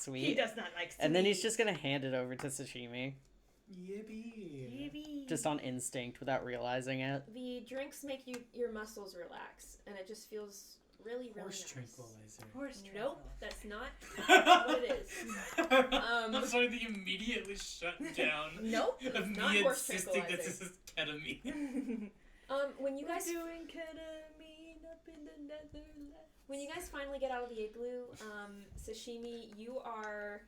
sweet. He does not like sweet. And then he's just gonna hand it over to Sashimi, Yippee. Yippee. just on instinct without realizing it. The drinks make your muscles relax, and it just feels Really, really Horse nice. tranquilizer. Horse Nope, tranquilizer. that's not what it is. I'm sorry that you immediately shut down. Nope, Of not me horse insisting that tranquilizer. this is ketamine. When you guys doing ketamine up in the Netherlands. when you guys finally get out of the igloo, Sashimi, you are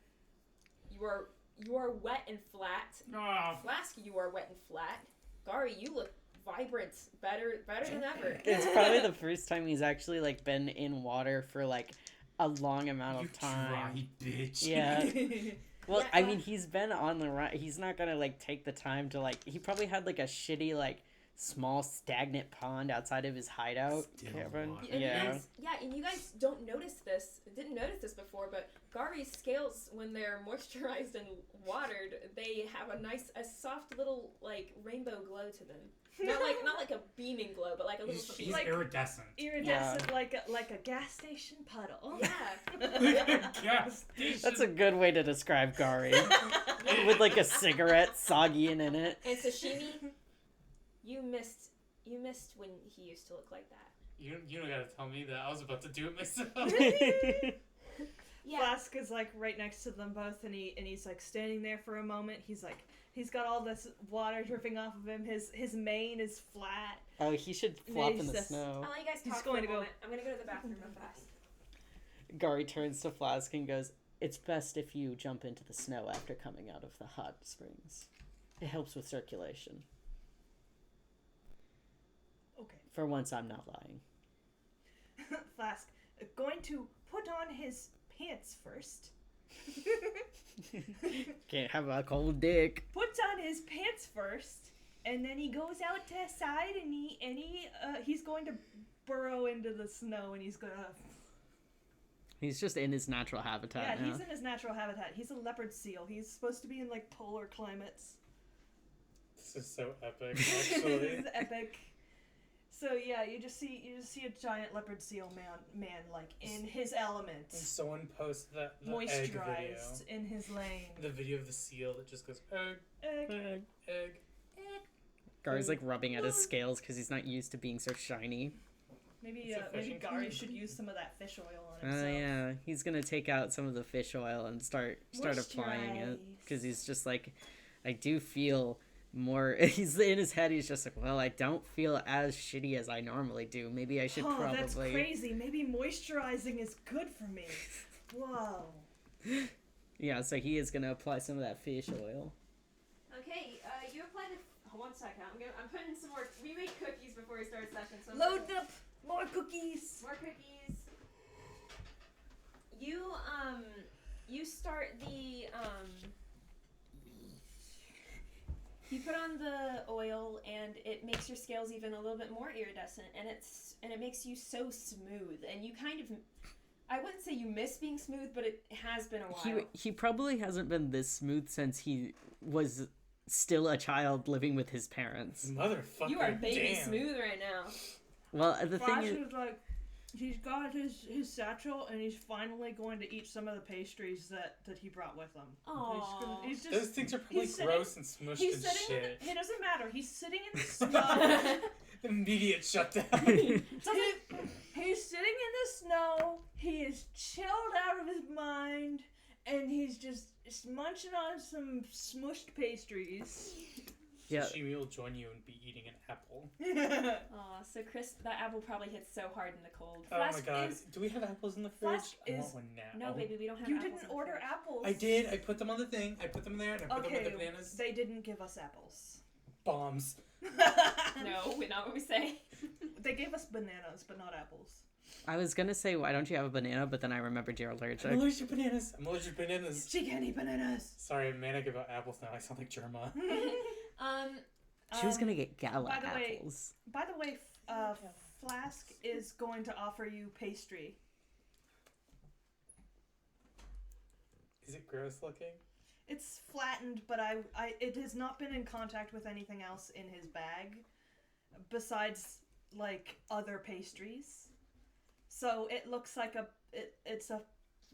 wet and flat. Oh, Flask, you are wet and flat. Gari, you look vibrant, better than ever. It's probably the first time he's actually like been in water for like a long amount you of time. dry bitch. Yeah. Well, Yeah, I mean, he's been on the run. He's not gonna like take the time to like. He probably had like a shitty like small stagnant pond outside of his hideout. Still Kevin. water. And Yeah. and you guys didn't notice this before, but Gari's scales, when they're moisturized and watered, they have a soft little like rainbow glow to them. Not like a beaming glow, but like a little. He's Like- iridescent. Iridescent, like a gas station puddle. Yeah. Gas station. That's a good way to describe Gari. With like a cigarette soggy in it. And Sashimi, you missed when he used to look like that. You don't gotta tell me that. I was about to do it myself. Yeah. Flask is like right next to them both, and he's like standing there for a moment. He's got all this water dripping off of him. His mane is flat. Oh, he should flop in the Jesus. snow. I'll let you guys He's talk going for a to go- moment. I'm gonna go to the bathroom real fast. Gari turns to Flask and goes, "It's best if you jump into the snow after coming out of the hot springs. It helps with circulation. Okay. For once, I'm not lying." Flask going to put on his pants first. Can't have a cold dick. Puts on his pants first, and then he goes out to the side, and he's going to burrow into the snow, and he's gonna. He's just in his natural habitat Yeah, now. he's in his natural habitat. He's a leopard seal. He's supposed to be in like polar climates. This is so epic, actually. This is epic. So yeah, you just see a giant leopard seal man like in his element, And someone posted the egg video. moisturized in his lane. The video of the seal that just goes egg, Egg. egg. Gari's like rubbing at his scales because he's not used to being so shiny. Maybe It's a maybe fishing Gari pond. should use some of that fish oil on Oh himself. yeah, he's gonna take out some of the fish oil and start applying it because he's just like, I do feel more. He's in his head. He's just like, well, I don't feel as shitty as I normally do. Maybe I should probably. That's crazy. Maybe moisturizing is good for me. Whoa. Yeah, so he is gonna apply some of that fish oil. Okay, you applied the. Hold on a second. I'm putting some more. We made cookies before we started session. So I'm Load putting up more cookies. more cookies. You start the You put on the oil, and it makes your scales even a little bit more iridescent, and it makes you so smooth. And you kind of, I wouldn't say you miss being smooth, but it has been a while. He probably hasn't been this smooth since he was still a child living with his parents. Motherfucker. You are baby damn. smooth right now. Well, the thing Flash is, is like, he's got his satchel, and he's finally going to eat some of the pastries that he brought with him. Aww. He's Those things are probably he's sitting- gross and smushed He's and sitting shit. it doesn't matter. He's sitting in the snow. Immediate shutdown. He's sitting in the snow. He is chilled out of his mind, and he's just munching on some smushed pastries. yeah, Sashimi will join you and be eating an apple. Aw, so Chris, that apple probably hits so hard in the cold. Oh my Flask god. is- Do we have apples in the fridge? Flask I is- want one now. No, baby, we don't have You apples didn't in the order fridge. apples. I did. I put them on the thing. I put them there and I put them with the Okay, bananas. they didn't give us apples. Bombs. No, we not what we say. They gave us bananas, but not apples. I was gonna say, why don't you have a banana? But then I remembered you're allergic. I'm allergic to bananas. I'm allergic to bananas. She can't eat bananas. Sorry, I'm manic about apples now. I sound like Germa. She was gonna get gala by the way- apples. By the way, Flask is going to offer you pastry. Is it gross looking? It's flattened, but it has not been in contact with anything else in his bag, besides like other pastries. So it looks like it's a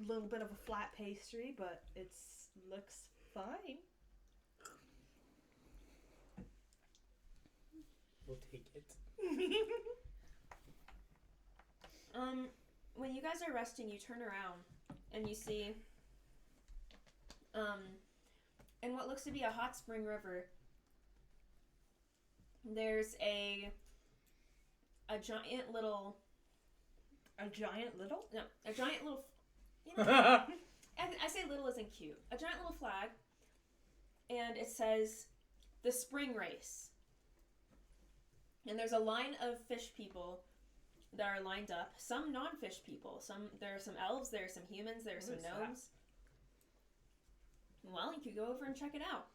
little bit of a flat pastry, but looks fine. We'll take it. When you guys are resting, you turn around and you see, in what looks to be a hot spring river, there's a giant little. A giant little? No, a giant little. You know, I say little isn't cute. A giant little flag, and it says, "The Spring Race." And there's a line of fish people that are lined up. Some non-fish people. There are some elves. There are some humans. There are some gnomes. Well, you could go over and check it out.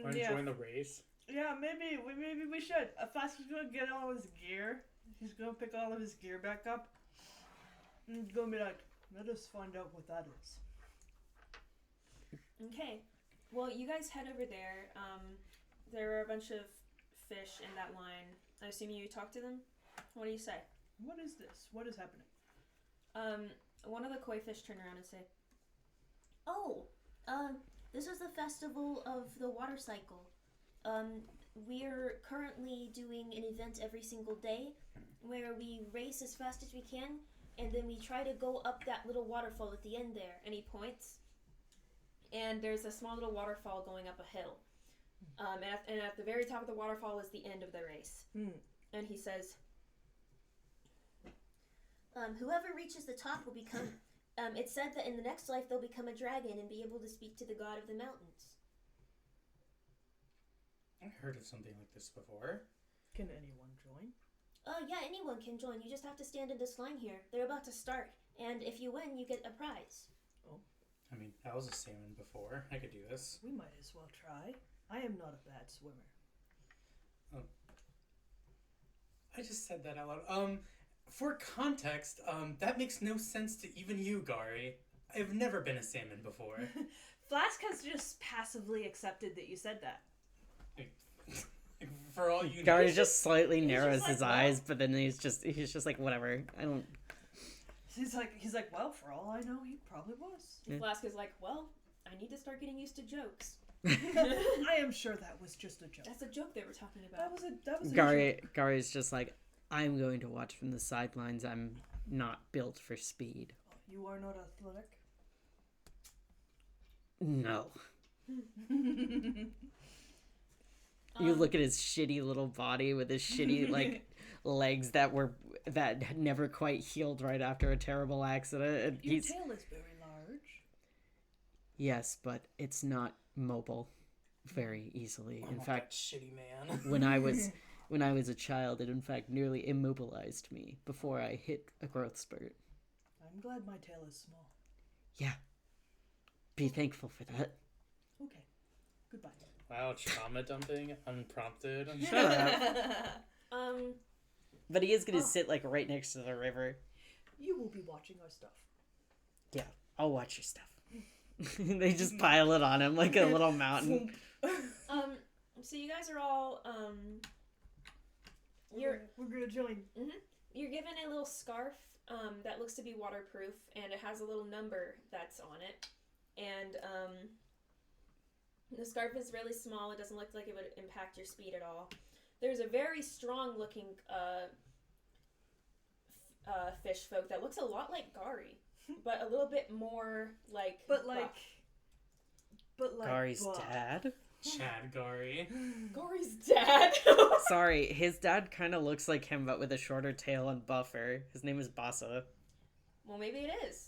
Or join the race. Yeah, maybe we should. Flask is gonna get all his gear. He's gonna pick all of his gear back up. And he's gonna be like, let us find out what that is. Okay. Well, you guys head over there. There are a bunch of fish in that line. I assume you talk to them? What do you say? What is this? What is happening? One of the koi fish turn around and say, Oh, this is the festival of the water cycle. We're currently doing an event every single day where we race as fast as we can, and then we try to go up that little waterfall at the end there. and he points, and there's a small little waterfall going up a hill. And at the very top of the waterfall is the end of the race. And he says, Whoever reaches the top will become... it's said that in the next life they'll become a dragon and be able to speak to the god of the mountains. I've heard of something like this before. Can anyone join? Yeah, anyone can join. You just have to stand in this line here. They're about to start. And if you win, you get a prize. Oh. I mean, I was a salmon before. I could do this. We might as well try. I am not a bad swimmer. Oh. I just said that out loud. For context, that makes no sense to even you, Gari. I've never been a salmon before. Flask has just passively accepted that you said that. For all you Gary know. just slightly He's narrows just his like, eyes, but then he's just like, whatever. I don't. He's like, well, for all I know, he probably was. Yeah. Flask is like, well, I need to start getting used to jokes. I am sure that was just a joke. That's a joke they were talking about. That was a joke. Gary's just like, I'm going to watch from the sidelines. I'm not built for speed. You are not athletic? No. You look at his shitty little body with his shitty like legs that never quite healed right after a terrible accident. And Your tail is very large. Yes, but it's not mobile very easily. I'm In not fact, that shitty man. when I was a child, it in fact nearly immobilized me before I hit a growth spurt. I'm glad my tail is small. Yeah. Be thankful for that. Okay. Goodbye. Wow, trauma dumping, unprompted. Shut up. But he is gonna Oh. sit like right next to the river. You will be watching our stuff. Yeah, I'll watch your stuff. They just pile it on him like a little mountain. So you guys are all We're gonna join. you're given a little scarf that looks to be waterproof, and it has a little number that's on it, and the scarf is really small. It doesn't look like it would impact your speed at all. There's a very strong looking fish folk that looks a lot like Gari, but a little bit more like But like Gary's buff. dad? Chad Gari. Gari's dad. Sorry, his dad kind of looks like him, but with a shorter tail and buffer. His name is Bassa. Well, maybe it is.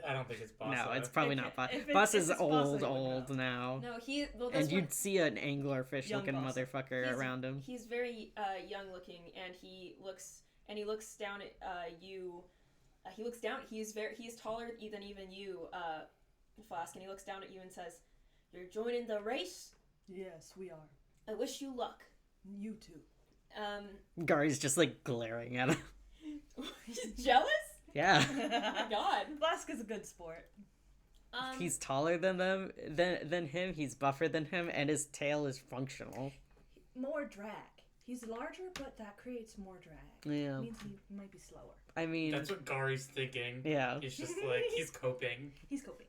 I don't think it's Bossa. No, it's probably not Bassa. if it- Bassa's if it's Bassa, old you would know. now. No, this And one, you'd see an anglerfish Young looking Bassa. motherfucker around him. He's very young looking, and he looks down at you. He looks down. He's taller than even you, Flask, and he looks down at you and says, "You're joining the race. Yes, we are. I wish you luck." You too. Gary's just like glaring at him. He's jealous. Yeah. Oh my God. Flask is a good sport. He's taller than than him, he's buffer than him, and his tail is functional. More drag. He's larger, but that creates more drag. Yeah. Means he might be slower. I mean, That's what Gari's thinking. yeah. He's just like, he's coping. He's coping.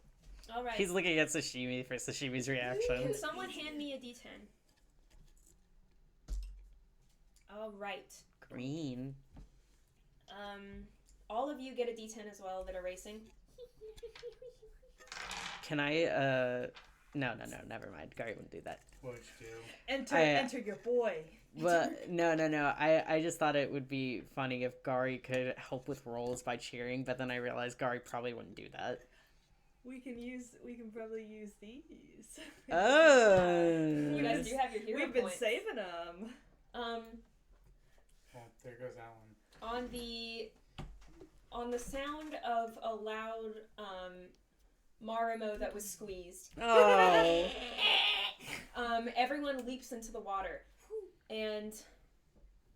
All right. He's looking at Sashimi for Sashimi's reaction. Can someone hand me a D10? All right. Green. all of you get a D10 as well that are racing. Can I, no, never mind. Gary wouldn't do that. What'd you do? Enter your boy. Well, no. I just thought it would be funny if Gari could help with rolls by cheering, but then I realized Gari probably wouldn't do that. We can probably use these. Oh. You guys do have your hero We've been points. saving them. Oh, there goes that one. On the sound of a loud Marimo that was squeezed, Oh. everyone leaps into the water, and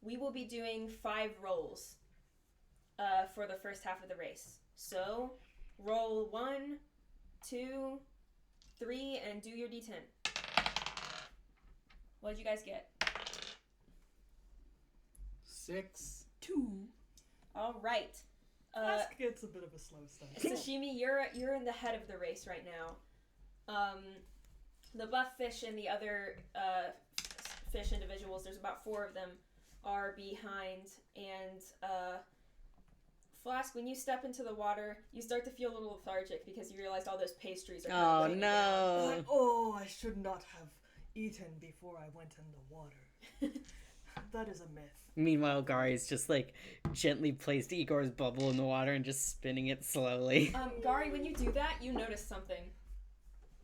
we will be doing 5 rolls for the first half of the race. So roll 1, 2, 3, and do your D10. What did you guys get? 6. 2. All right. Flask gets a bit of a slow start. Sashimi, you're in the head of the race right now. The buff fish and the other fish individuals, there's about 4 of them, are behind. And Flask, when you step into the water, you start to feel a little lethargic because you realized all those pastries are kind of Oh, weighing you down. Like, oh, I should not have eaten before I went in the water. That is a myth. Meanwhile, Gari's just like gently placed Igor's bubble in the water and just spinning it slowly. Gari, when you do that, you notice something.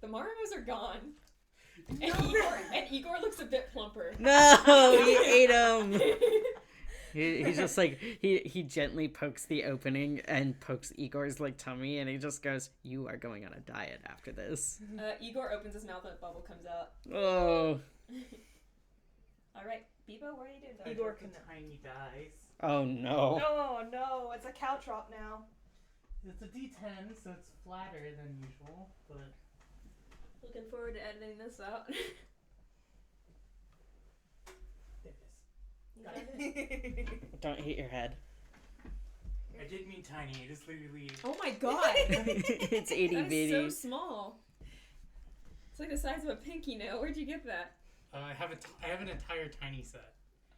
The Marimos are gone. And, Igor looks a bit plumper. No, he ate him. He's just like he gently pokes the opening and pokes Igor's like tummy, and he just goes, "You are going on a diet after this." Igor opens his mouth and a bubble comes out. Oh. All right, Bebo, what are you doing? Igor can. Tiny dice. Oh no. Oh no, it's a caltrop now. It's a D10, so it's flatter than usual, but... Looking forward to editing this out. There it is. Don't hit your head. I didn't mean tiny, I just literally... Oh my god! It's itty That bitty. is so small. It's like the size of a pinky nail. Where'd you get that? I have an entire tiny set.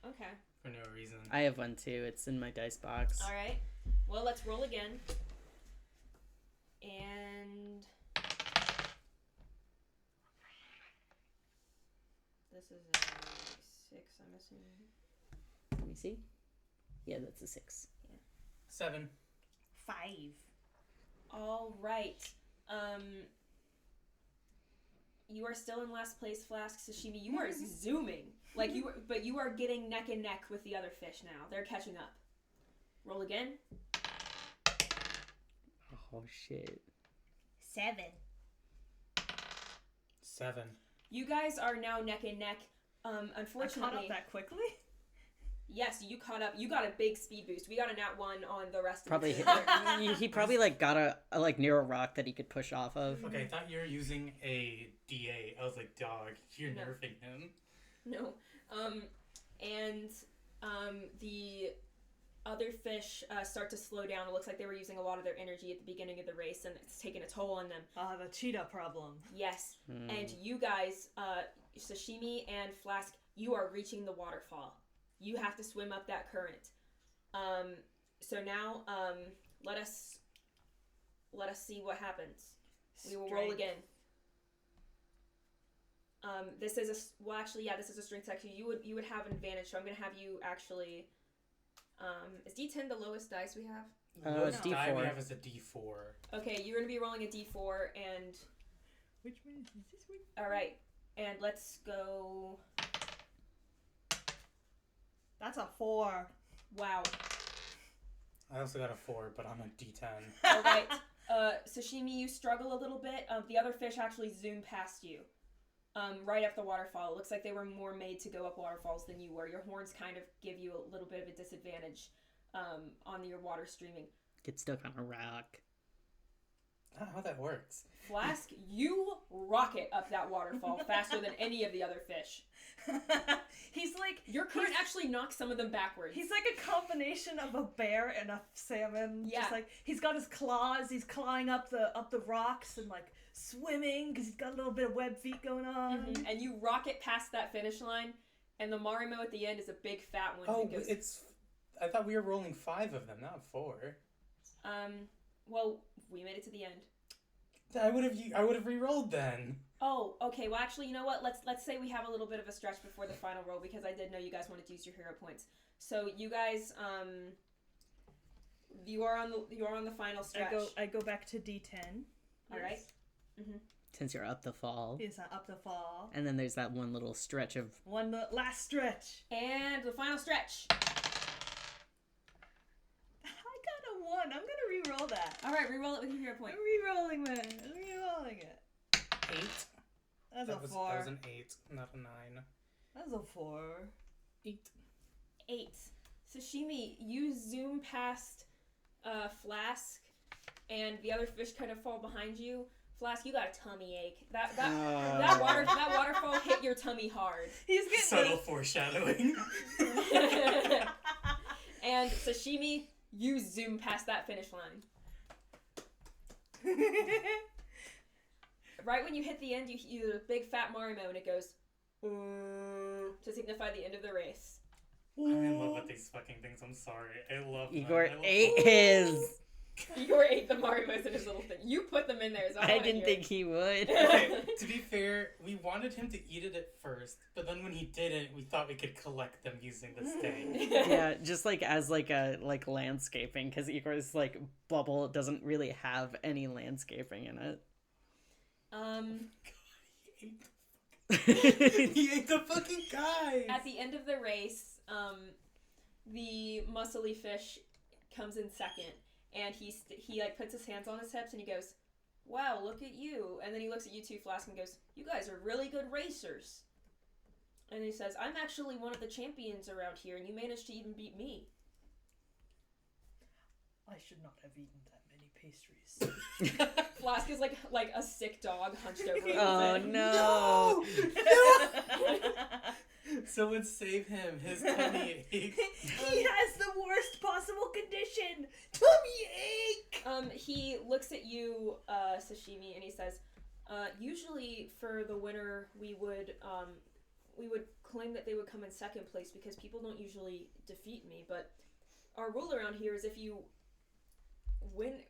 Okay. For no reason. I have one too. It's in my dice box. All right. Well, let's roll again. And this is a 6, I'm assuming. Let me see. Yeah, that's a 6. 7. 5. All right. You are still in last place, Flask. Sashimi, you are zooming. Like but you are getting neck and neck with the other fish now. They're catching up. Roll again. Oh shit. 7. 7. You guys are now neck and neck. I Unfortunately, caught up that quickly? yes, you caught up. You got a big speed boost. We got a nat 1 on the rest of Probably the he probably like got a like near a rock that he could push off of. Okay, I thought you were using a DA. I was like, dog, you're No. nerfing him. No. The other fish start to slow down. It looks like they were using a lot of their energy at the beginning of the race, and it's taken a toll on them. The cheetah problem. Yes. And you guys, Sashimi and Flask, you are reaching the waterfall. You have to swim up that current. So now, let us see what happens. We will roll again. This is this is a strength section. You would have an advantage, so I'm gonna have you actually. Is D10 the lowest dice we have? The lowest D4. die we have is a D4. Okay, you're gonna be rolling a D4, and Which one is this one? all right, and let's go. That's a 4. Wow. I also got a 4, but I'm a D10. All right, Sashimi, you struggle a little bit. The other fish actually zoom past you. Right up the waterfall. It looks like they were more made to go up waterfalls than you were. Your horns kind of give you a little bit of a disadvantage on your water streaming. Get stuck on a rock. I don't know how that works. Flask, you rocket up that waterfall faster than any of the other fish. He's like Your current actually knocks some of them backwards. he's like a combination of a bear and a salmon. Yeah. Just like he's got his claws. He's clawing up the rocks and like swimming because he's got a little bit of web feet going on. Mhm. And you rocket past that finish line, and the Marimo at the end is a big fat one. Oh, that goes, I thought we were rolling 5 of them, not 4. Well, we made it to the end. I would have re-rolled then. Oh, okay. Well, actually, you know what? Let's say we have a little bit of a stretch before the final roll because I did know you guys wanted to use your hero points. So you guys, you are on the final stretch. I go back to D10. All right. Mm-hmm. Since you're up the fall. Is up the fall. And then there's that one little stretch of... Last stretch. And the final stretch. I got a 1. I'm gonna re-roll that. All right, re-roll it with your hero point. I'm re-rolling it. 8. That's a 4. That was an 8, not a 9. That's a 4. 8. 8. Sashimi, you zoom past Flask, and the other fish kind of fall behind you. Flask, you got a tummy ache. That waterfall hit your tummy hard. He's getting subtle foreshadowing. And Sashimi, you zoom past that finish line. Right when you hit the end, you hear a big fat Marimo, and it goes to signify the end of the race. I'm in love with these fucking things. I'm sorry. I love them. Igor ate his. Igor ate the Marimos in his little thing. You put them in there, so I didn't think he would. Okay, to be fair, we wanted him to eat it at first, but then when he didn't, we thought we could collect them using the steak. Yeah, just like as like a landscaping, because Igor's like bubble doesn't really have any landscaping in it. He ate the fucking guy. At the end of the race, the muscly fish comes in second, and he like puts his hands on his hips and he goes, "Wow, look at you!" And then he looks at you two, Flask, and goes, "You guys are really good racers." And he says, "I'm actually one of the champions around here, and you managed to even beat me." I should not have eaten that many pastries. Flask is like a sick dog hunched over. Oh his head. no! Someone save him. His tummy ache. He has the worst possible condition. Tummy ache. He looks at you, Sashimi, and he says, "Usually for the winner, we would claim that they would come in second place because people don't usually defeat me. But our rule around here is if you win."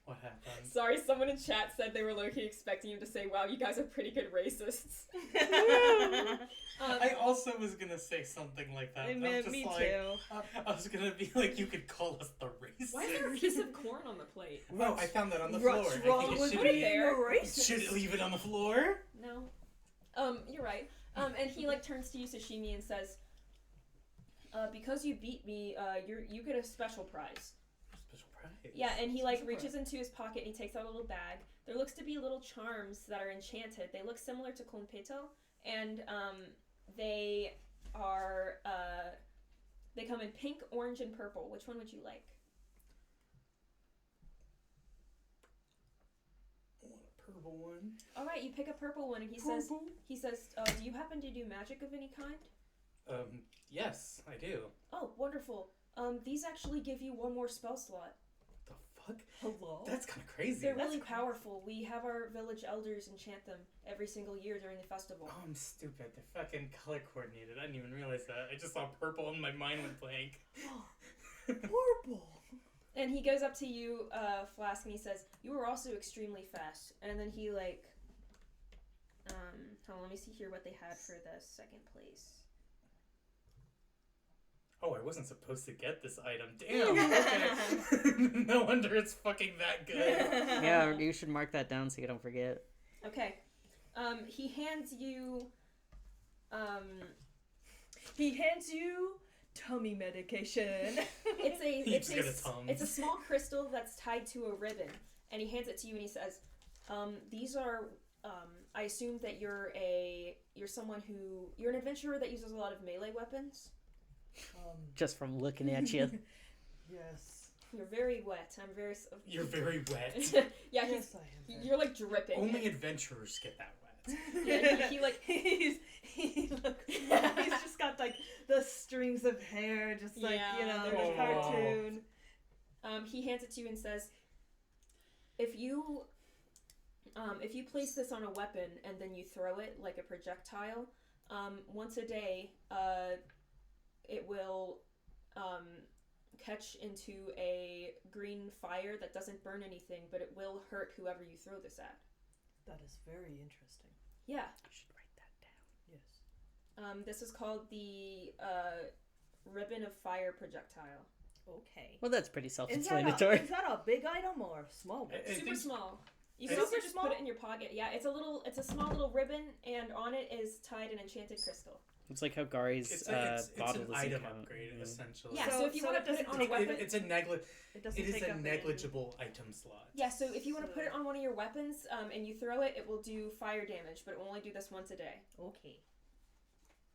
What happened? Sorry, someone in chat said they were low-key expecting you to say, "Wow, you guys are pretty good racists." I also was gonna say something like that. Me too. I was gonna be like, you could call us the racists. Why is there a piece of corn on the plate? Oh, I found that on the What's floor. wrong I with think put it it there? should it leave it on the floor? No. You're right. And he like turns to you, Sashimi, and says, "Because you beat me, you get a special prize." Special prize. Yeah, and he like reaches into his pocket and he takes out a little bag. There looks to be little charms that are enchanted. They look similar to Clonpeto, and they are they come in pink, orange, and purple. Which one would you like? I want a purple one. All right, you pick a purple one, and he says, "Do you happen to do magic of any kind?" Yes, I do. Oh, wonderful. These actually give you one more spell slot. The fuck? Hello? That's kind of crazy. They're really powerful. We have our village elders enchant them every single year during the festival. Oh, I'm stupid. They're fucking color coordinated. I didn't even realize that. I just saw purple and my mind went blank. Purple. And he goes up to you, Flask, and he says, "You were also extremely fast." And then he like, hold on, let me see here what they had for the second place. Oh, I wasn't supposed to get this item. Damn. Okay. No wonder it's fucking that good. Yeah, you should mark that down so you don't forget. Okay. He hands you, tummy medication. It's a small crystal that's tied to a ribbon, and he hands it to you and he says, "These are, I assume that you're an adventurer that uses a lot of melee weapons." Just from looking at you. Yes. You're very wet. You're very wet. Yeah, Yes, I am. you're like dripping. Only adventurers get that wet. Yeah, he like he's just got like the strings of hair, just like Yeah, the they're cartoon. He hands it to you and says, if you place this on a weapon and then you throw it like a projectile, once a day, it will catch into a green fire that doesn't burn anything, but it will hurt whoever you throw this at. That is very interesting. Yeah. I should write that down. Yes. This is called the ribbon of fire projectile. Okay. Well, that's pretty Is self-explanatory. that a big item or a small one? Super small. You I can also super just small? put it in your pocket. Yeah, it's a small little ribbon, and on it is tied an enchanted crystal. It's like how Gari's It's bottle an doesn't item count. upgrade, essentially. Yeah, so if you so want it to put it doesn't on a take weapon, It's a It it is take a up negligible item slot. yeah. So if you want to put it on one of your weapons, and you throw it, it will do fire damage, but it will only do this once a day. Okay.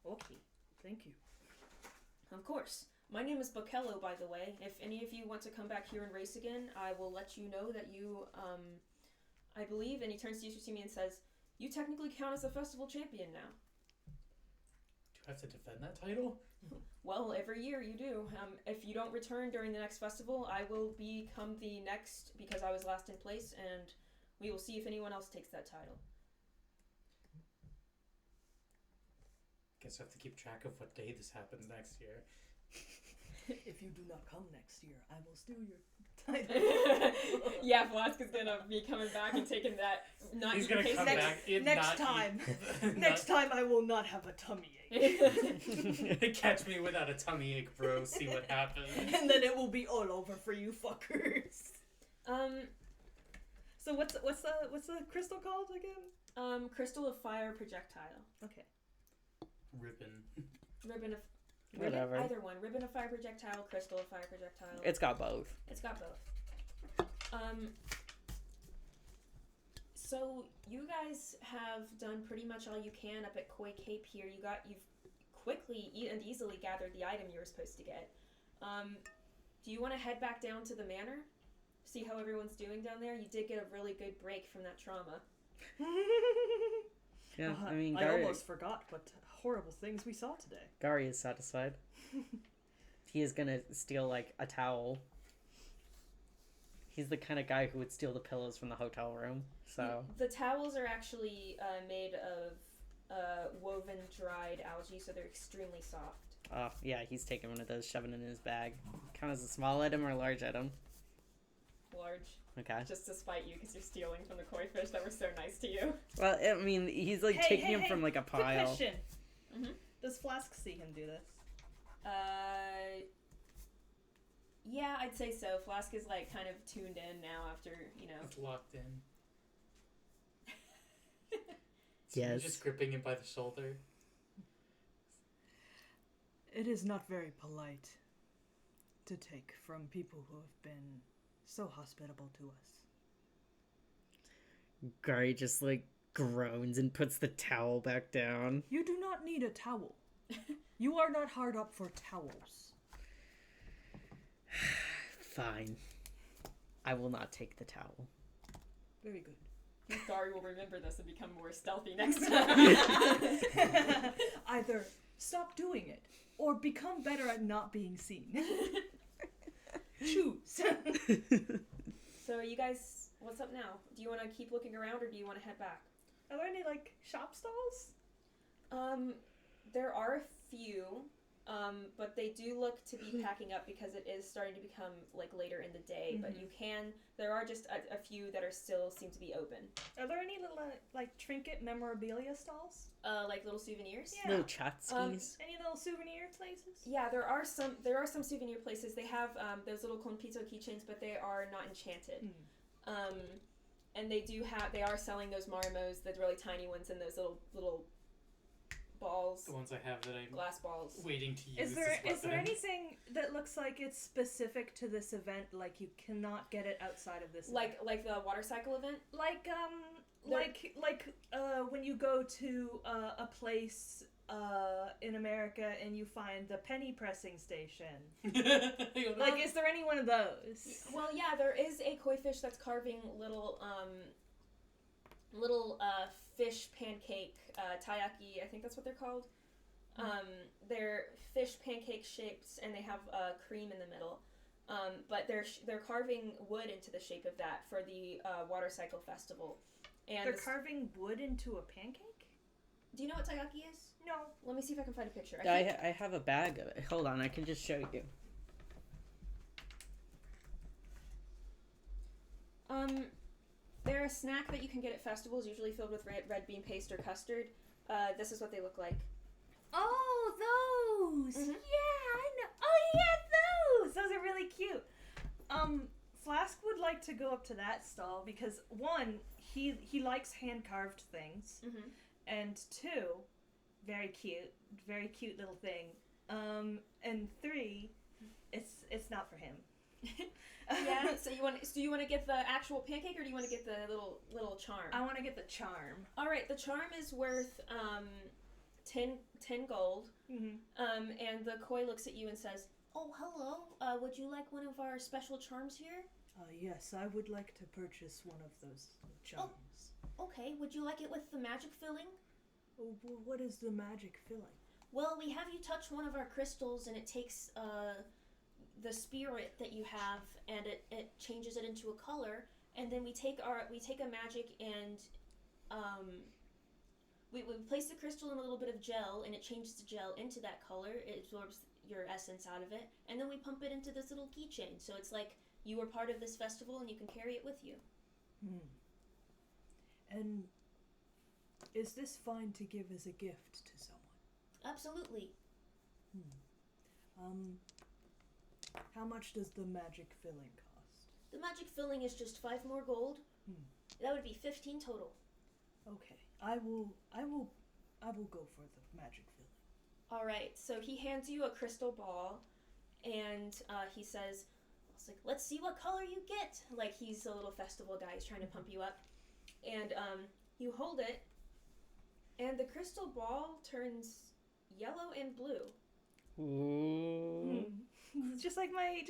Okay. Thank you. Of course. My name is Bokello, by the way. If any of you want to come back here and race again, I will let you know that you, I believe, and he turns to you to me and says, you technically count as a festival champion now. Do I have to defend that title? Well, every year you do. If you don't return during the next festival, I will become the next because I was last in place, and we will see if anyone else takes that title. Guess I have to keep track of what day this happens next year. If you do not come next year, I will steal your title. Yeah, Flask is gonna be coming back and taking that. Not He's gonna come next- back. and next not time. eat- Next time I will not have a tummy ache. not- Catch me without a tummy ache, bro. See what happens. And then it will be all over for you fuckers. So what's the crystal called again? Crystal of Fire Projectile. Okay. Ribbon. Ribbon of Whatever. Either one. Ribbon of Fire Projectile, Crystal of Fire Projectile. It's got both. It's got both. So you guys have done pretty much all you can up at Koi Cape here. You've quickly and easily gathered the item you were supposed to get. Do you want to head back down to the manor? See how everyone's doing down there? You did get a really good break from that trauma. Yeah, I mean, I Gari, almost forgot what horrible things we saw today. Gari is satisfied. He is gonna steal, like, a towel. He's the kind of guy who would steal the pillows from the hotel room, so... The towels are actually made of woven dried algae, so they're extremely soft. Oh, yeah, he's taking one of those, shoving it in his bag. Count as a small item or a large item? Large. Okay. Just to spite you because you're stealing from the koi fish that were so nice to you. Well, I mean, he's, like, taking him from, like, a Quick pile. question. Mhm. Does Flask see him do this? Yeah, I'd say so. Flask is like kind of tuned in now after, It's locked in. So Yes. you're just gripping him by the shoulder. It is not very polite to take from people who have been so hospitable to us. Gari just, like, groans and puts the towel back down. You do not need a towel. You are not hard up for towels. Fine. I will not take the towel. Very good. Gari will remember this and become more stealthy next time. Either stop doing it or become better at not being seen. Choose. So you guys, what's up now? Do you want to keep looking around or do you want to head back? Are there any, like, shop stalls? There are a few, but they do look to be packing up because it is starting to become like later in the day. But there are just a few that are still seem to be open. Are there any little, like, trinket memorabilia stalls? Like little souvenirs. Yeah. Little chat skis. Any little souvenir places? Yeah, there are some souvenir places. They have those little compito keychains, but they are not enchanted. And they are selling those marmos, the really tiny ones, and those little balls, The ones I have that I'm glass balls. waiting to use. Is there as weapons. anything that looks like it's specific to this event, like you cannot get it outside of this event? Like the water cycle event? Like when you go to a place in America and you find the penny pressing station. Like, is there any one of those? Well, yeah, there is a koi fish that's carving little fish pancake taiyaki. I think that's what they're called. They're fish pancake shapes, and they have cream in the middle. But they're carving wood into the shape of that for the water cycle festival. And They're carving wood into a pancake? do you know what taiyaki is? No. Let me see if I can find a picture. I have a bag of it. Hold on, I can just show you. They're a snack that you can get at festivals, usually filled with red bean paste or custard. This is what they look like. Oh, those! Mhm. Yeah, I know. Oh, yeah, those! Those are really cute. Flask would like to go up to that stall because, one, he likes hand-carved things, Mm-hmm. and two, very cute little thing. And three, it's not for him. Yeah. So you want to get the actual pancake, or do you want to get the little charm? I want to get the charm. All right. The charm is worth 10 gold. Mm-hmm. And the koi looks at you and says, "Oh, hello. Would you like one of our special charms here?" Yes, I would like to purchase one of those charms. Okay. Would you like it with the magic filling? Oh, what is the magic filling? Well, we have you touch one of our crystals, and it takes the spirit that you have, and it changes it into a color. And then we take a magic, and we place the crystal in a little bit of gel, and it changes the gel into that color. It absorbs your essence out of it, and then we pump it into this little keychain. So it's like you were part of this festival, and you can carry it with you. And is this fine to give as a gift to someone? Absolutely. How much does the magic filling cost? The magic filling is just 5 more gold. That would be 15 total. Okay, I will go for the magic filling. All right. So he hands you a crystal ball, and he says, "It's like, let's see what color you get." Like he's a little festival guy. He's trying to pump you up, and you hold it, and the crystal ball turns yellow and blue. Ooh. Just like my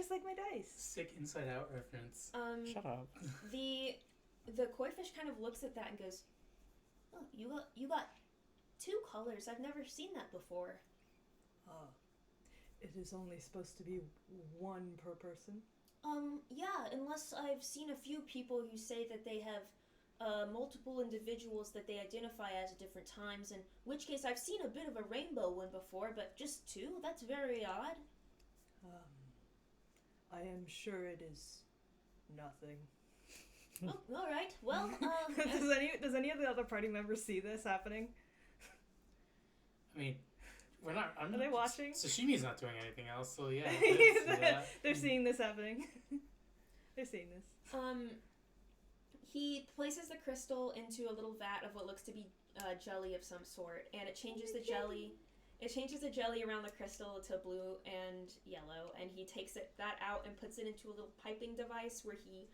dice. Sick Inside Out reference. Shut up. The koi fish kind of looks at that and goes, "Oh, you got 2 colors. I've never seen that before." It is only supposed to be one per person. Yeah, unless I've seen a few people who say that they have multiple individuals that they identify as at different times, in which case I've seen a bit of a rainbow one before, but just 2? That's very odd. I am sure it is nothing. Oh, all right. Well, Does any of the other party members see this happening? I mean, we're not. Are they watching? Sashimi's not doing anything else, so yeah. They're seeing this happening. They're seeing this. he places the crystal into a little vat of what looks to be jelly of some sort, and it changes the jelly. It changes the jelly around the crystal to blue and yellow, and he takes that out and puts it into a little piping device where he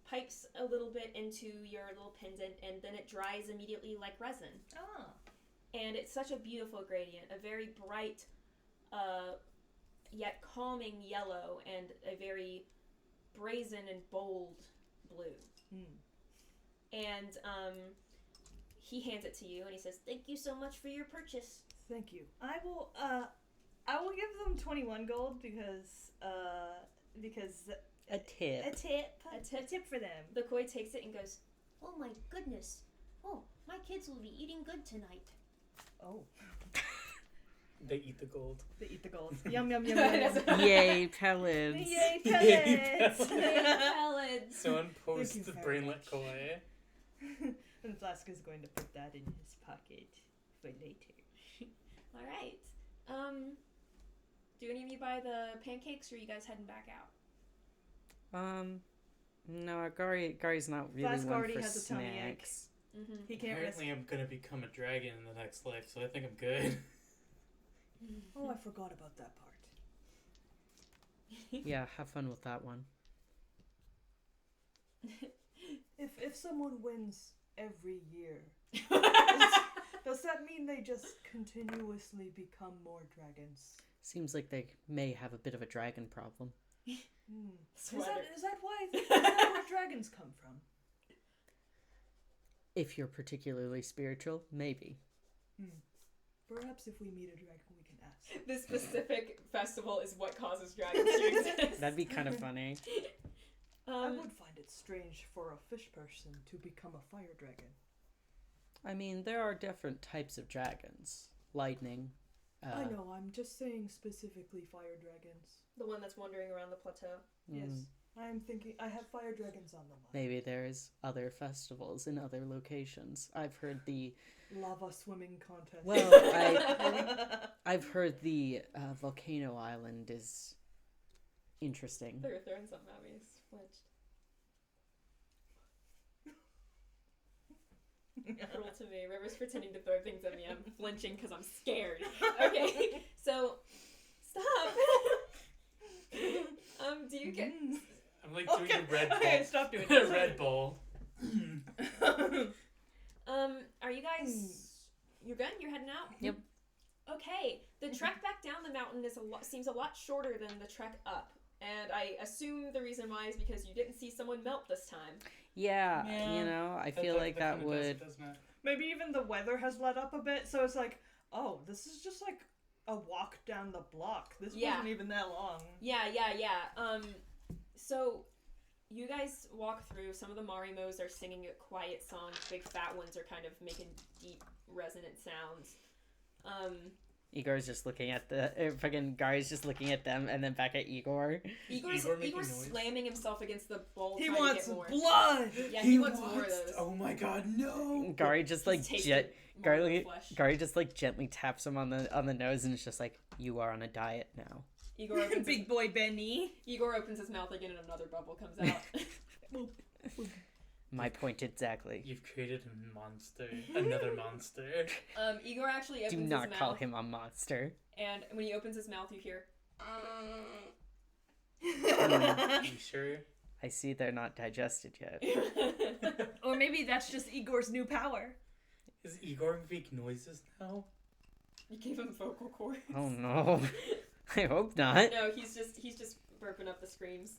pipes a little bit into your little pendant, and then it dries immediately like resin. Oh. And it's such a beautiful gradient, a very bright, yet calming yellow, and a very brazen and bold blue. And he hands it to you, and he says, "Thank you so much for your purchase." Thank you. I will give them 21 gold because A tip. a tip for them. The koi takes it and goes, "Oh my goodness. Oh, my kids will be eating good tonight." Oh, They eat the gold. they eat the gold. Yum yum yum yum. Yum. Yay, pellets. Yay, pellets! Salads. Someone posts Thank you the very brainlet koi. And Flask is going to put that in his pocket for later. All right. Do any of you buy the pancakes, or are you guys heading back out? No, Gari's not really Flask one already for has a tummy ache. snacks. Mm-hmm. He can't risk. Apparently, I'm gonna become a dragon in the next life, so I think I'm good. Oh, I forgot about that part. Yeah, have fun with that one. If someone wins every year, does that mean they just continuously become more dragons? Seems like they may have a bit of a dragon problem. Is that where dragons come from? If you're particularly spiritual, maybe. Perhaps if we meet a dragon, we can ask. This specific festival is what causes dragons to exist. That'd be kind of funny. I would find it strange for a fish person to become a fire dragon. I mean, there are different types of dragons. Lightning. I know, I'm just saying specifically fire dragons. The one that's wandering around the plateau. Yes. I'm thinking I have fire dragons on the mind. Maybe there's other festivals in other locations. I've heard the Lava swimming contest. well, I've heard the volcano island is interesting. They're throwing something at me. It's flinched. Cruel to me. River's pretending to throw things at me. I'm flinching because I'm scared. Okay, so stop. Do you get? I'm like doing a Red Bull. Okay, stop doing a it. Red Bull. Are you guys? You're good. You're heading out. Yep. Okay. The trek back down the mountain seems a lot shorter than the trek up, and I assume the reason why is because you didn't see someone melt this time. Yeah, you know, I feel like that kinda would. doesn't it? Maybe even the weather has let up a bit, so it's like, oh, this is just like a walk down the block. This wasn't even that long. Yeah. So you guys walk through. Some of the Marimos are singing a quiet song. Big fat ones are kind of making deep, resonant sounds. Igor's just looking at fucking Gari's just looking at them and then back at Igor. Igor's making noise? slamming himself against the bowl. He trying wants to get more. blood! Yeah, he wants more of those. Oh my god, no! Gari just like tasted more of the Gari flesh. just like gently taps him on the nose and it's just like, you are on a diet now. Igor opens Big boy Benny. Igor opens his mouth again and another bubble comes out. My point exactly. You've created a monster. Another monster. Igor actually opens Do his not mouth. call him a monster. And when he opens his mouth, you hear. You sure? I see they're not digested yet. Or maybe that's just Igor's new power. Is Igor make noises now? You gave him vocal cords. Oh no. I hope not. No, he's just burping up the screams.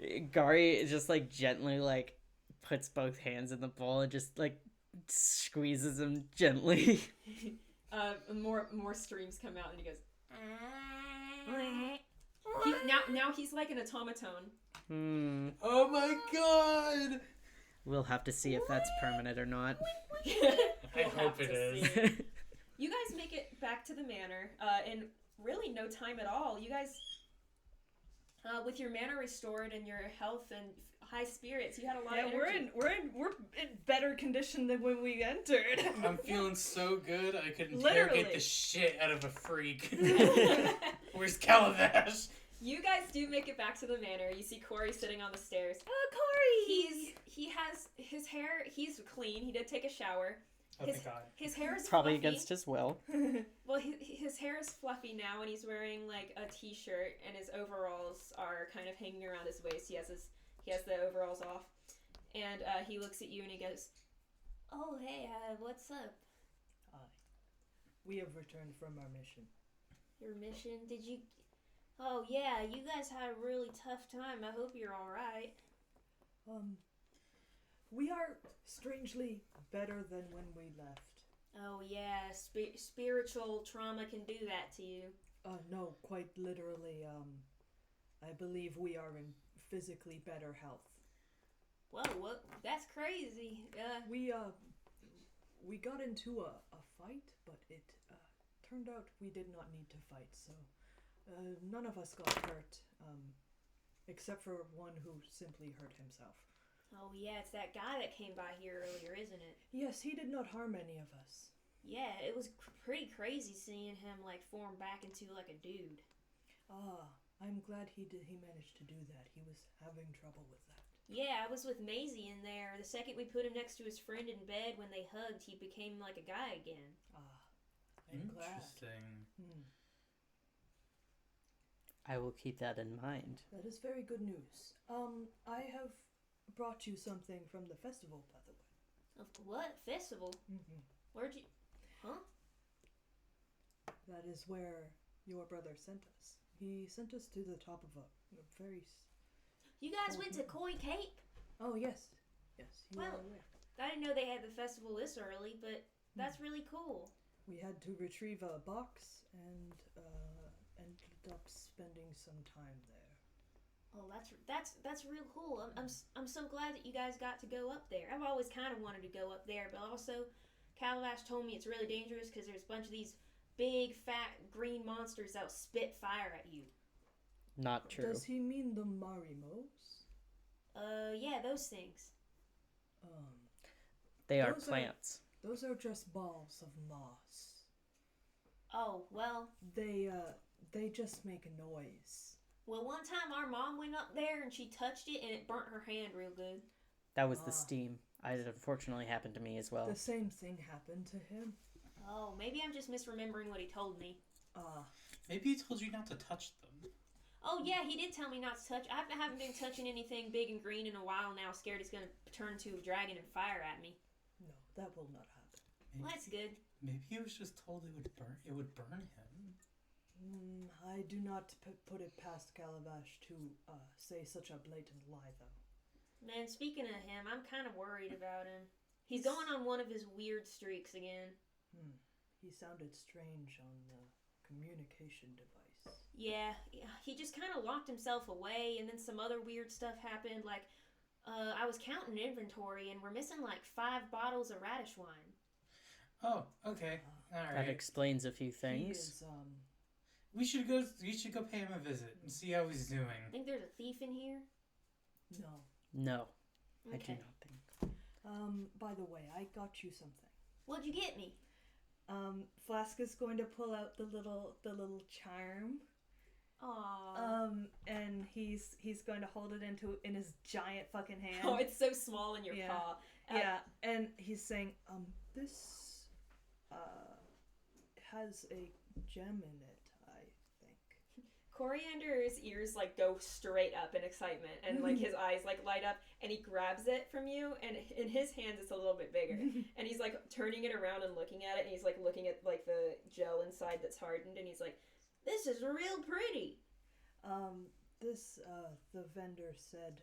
Gari just like gently like puts both hands in the bowl and just like squeezes them gently. More streams come out and he goes. Now he's like an automaton. Oh my god! We'll have to see if that's permanent or not. I hope it is. You guys make it back to the manor in really no time at all. You guys, with your mana restored and your health and high spirits, you had a lot of energy. we're in better condition than when we entered. I'm feeling so good I could Literally. interrogate the shit out of a freak. Where's Calavash? You guys do make it back to the manor. You see Corey sitting on the stairs. Oh, Corey! He has his hair. He's clean. He did take a shower. Oh His- thank god. His hair is Probably fluffy. against his will. Well, his hair is fluffy now, and he's wearing like a t-shirt, and his overalls are kind of hanging around his waist. He has the overalls off, and he looks at you and he goes, "Oh hey, what's up? We have returned from our mission. Your mission? Did you? Oh yeah, you guys had a really tough time. I hope you're all right. We are strangely better than when we left. Oh yeah, spiritual trauma can do that to you. No, quite literally, I believe we are in physically better health. Whoa, what? That's crazy. We got into a fight, but it turned out we did not need to fight, so none of us got hurt, except for one who simply hurt himself. Oh yeah, it's that guy that came by here earlier, isn't it? Yes, he did not harm any of us. Yeah, it was pretty crazy seeing him like form back into like a dude. I'm glad he managed to do that. He was having trouble with that. Yeah, I was with Maisie in there. The second we put him next to his friend in bed when they hugged, he became like a guy again. I'm glad. Interesting. I will keep that in mind. That is very good news. I have brought you something from the festival, by the way. Of what? Festival? Where'd you... Huh? That is where your brother sent us. He sent us to the top of a very... You guys went to Koi Cape? Oh, yes. Yes, you Well, are aware. I didn't know they had the festival this early, but that's really cool. We had to retrieve a box and ended up spending some time there. Oh, that's real cool. I'm so glad that you guys got to go up there. I've always kind of wanted to go up there, but also Calavash told me it's really dangerous because there's a bunch of these big, fat, green monsters that'll spit fire at you. Not true. Does he mean the Marimos? Yeah, those things. They are those plants. Those are just balls of moss. Oh, well, They just make a noise. one time our mom went up there and she touched it and it burnt her hand real good. That was the steam. It unfortunately happened to me as well. The same thing happened to him. Oh, maybe I'm just misremembering what he told me. Maybe he told you not to touch them. Oh, yeah, he did tell me not to touch. I haven't been touching anything big and green in a while now, scared he's going to turn to a dragon and fire at me. No, that will not happen. Maybe, Well, that's good. Maybe he was just told it would burn. It would burn him. I do not put it past Calavash to say such a blatant lie, though. Man, speaking of him, I'm kind of worried about him. He's going on one of his weird streaks again. He sounded strange on the communication device. Yeah, he just kind of locked himself away, and then some other weird stuff happened. Like, I was counting inventory, and we're missing like 5 bottles of radish wine. Oh, okay. All right. That explains a few He things. is, We should go pay him a visit and see how he's doing. Think there's a thief in here? no. No, I do Okay. not think. By the way, I got you something. What'd you get me? Flask is going to pull out the little charm. Aww. And he's going to hold it in his giant fucking hand. Oh, it's so small in your Yeah. paw. Yeah, and he's saying, this has a gem in it, I think. Coriander's ears like go straight up in excitement, and like his eyes like light up, and he grabs it from you, and in his hands it's a little bit bigger, and he's like turning it around and looking at it, and he's like looking at like the gel inside that's hardened, and he's like, "This is real pretty." This the vendor said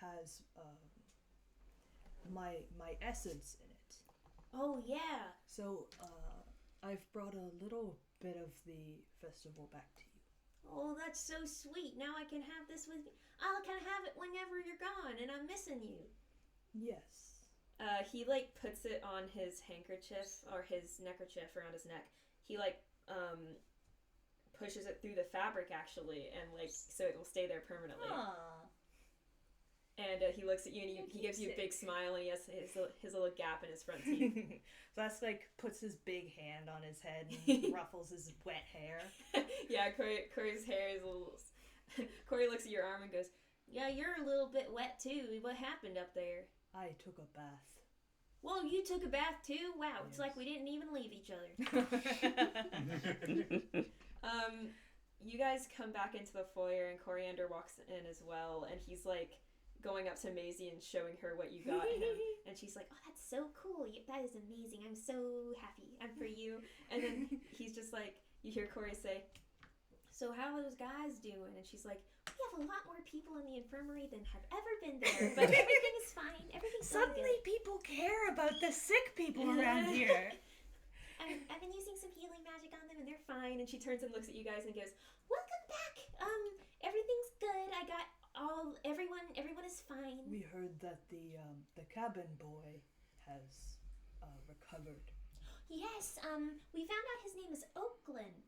has my essence in it. Oh yeah. So I've brought a little bit of the festival back to you. Oh, that's so sweet. Now I can have this with me. I can have it whenever you're gone, and I'm missing you. Yes. He like puts it on his handkerchief or his neckerchief around his neck. He like pushes it through the fabric actually, and like so it will stay there permanently. Aww. And he looks at you and he gives you a big smile, and he has his little gap in his front teeth. Flask like puts his big hand on his head and ruffles his wet hair. Yeah, Corey's hair is a little. Corey looks at your arm and goes, "Yeah, you're a little bit wet too. What happened up there?" I took a bath. Well, you took a bath too? Wow, it's Yes. like we didn't even leave each other. You guys come back into the foyer, and Coriander walks in as well, and he's like going up to Maisie and showing her what you got him, and she's like, "Oh, that's so cool. That is amazing. I'm so happy. I'm for you." And then he's just like, you hear Corey say, "So how are those guys doing?" And she's like, "We have a lot more people in the infirmary than have ever been there, but everything is fine. Everything's going Suddenly good. people care about the sick people around here. I've been using some healing magic on them, and they're fine." Fine." And she turns and looks at you guys and goes, Welcome back. Everything's good. I got everyone is fine. We heard that the cabin boy has recovered. Yes, we found out his name is Oakland.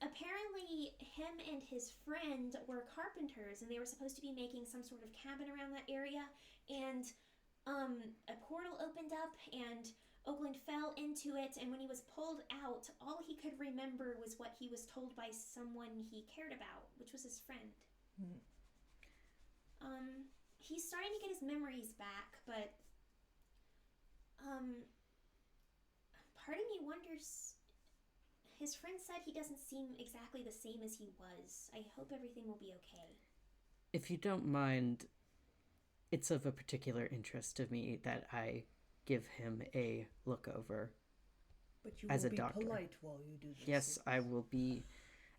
Apparently him and his friend were carpenters, and they were supposed to be making some sort of cabin around that area, and a portal opened up and Oakland fell into it, and when he was pulled out, all he could remember was what he was told by someone he cared about, which was his friend. He's starting to get his memories back, but part of me wonders. His friend said he doesn't seem exactly the same as he was. I hope everything will be okay. If you don't mind, it's of a particular interest to me that I give him a look over. But you As will a be doctor. polite while you do this. Yes, I will be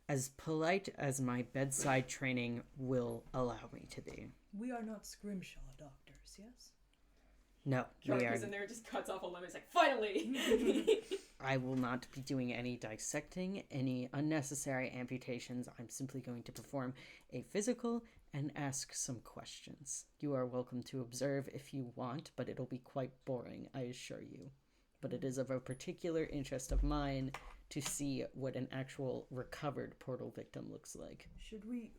as polite as my bedside training will allow me to be. We are not Scrimshaw doctors, yes? No, we Shark are. goes in there and just cuts off a lemon. He's like, "Finally!" I will not be doing any dissecting, any unnecessary amputations. I'm simply going to perform a physical and ask some questions. You are welcome to observe if you want, but it'll be quite boring, I assure you. but it is of a particular interest of mine to see what an actual recovered portal victim looks like. Should we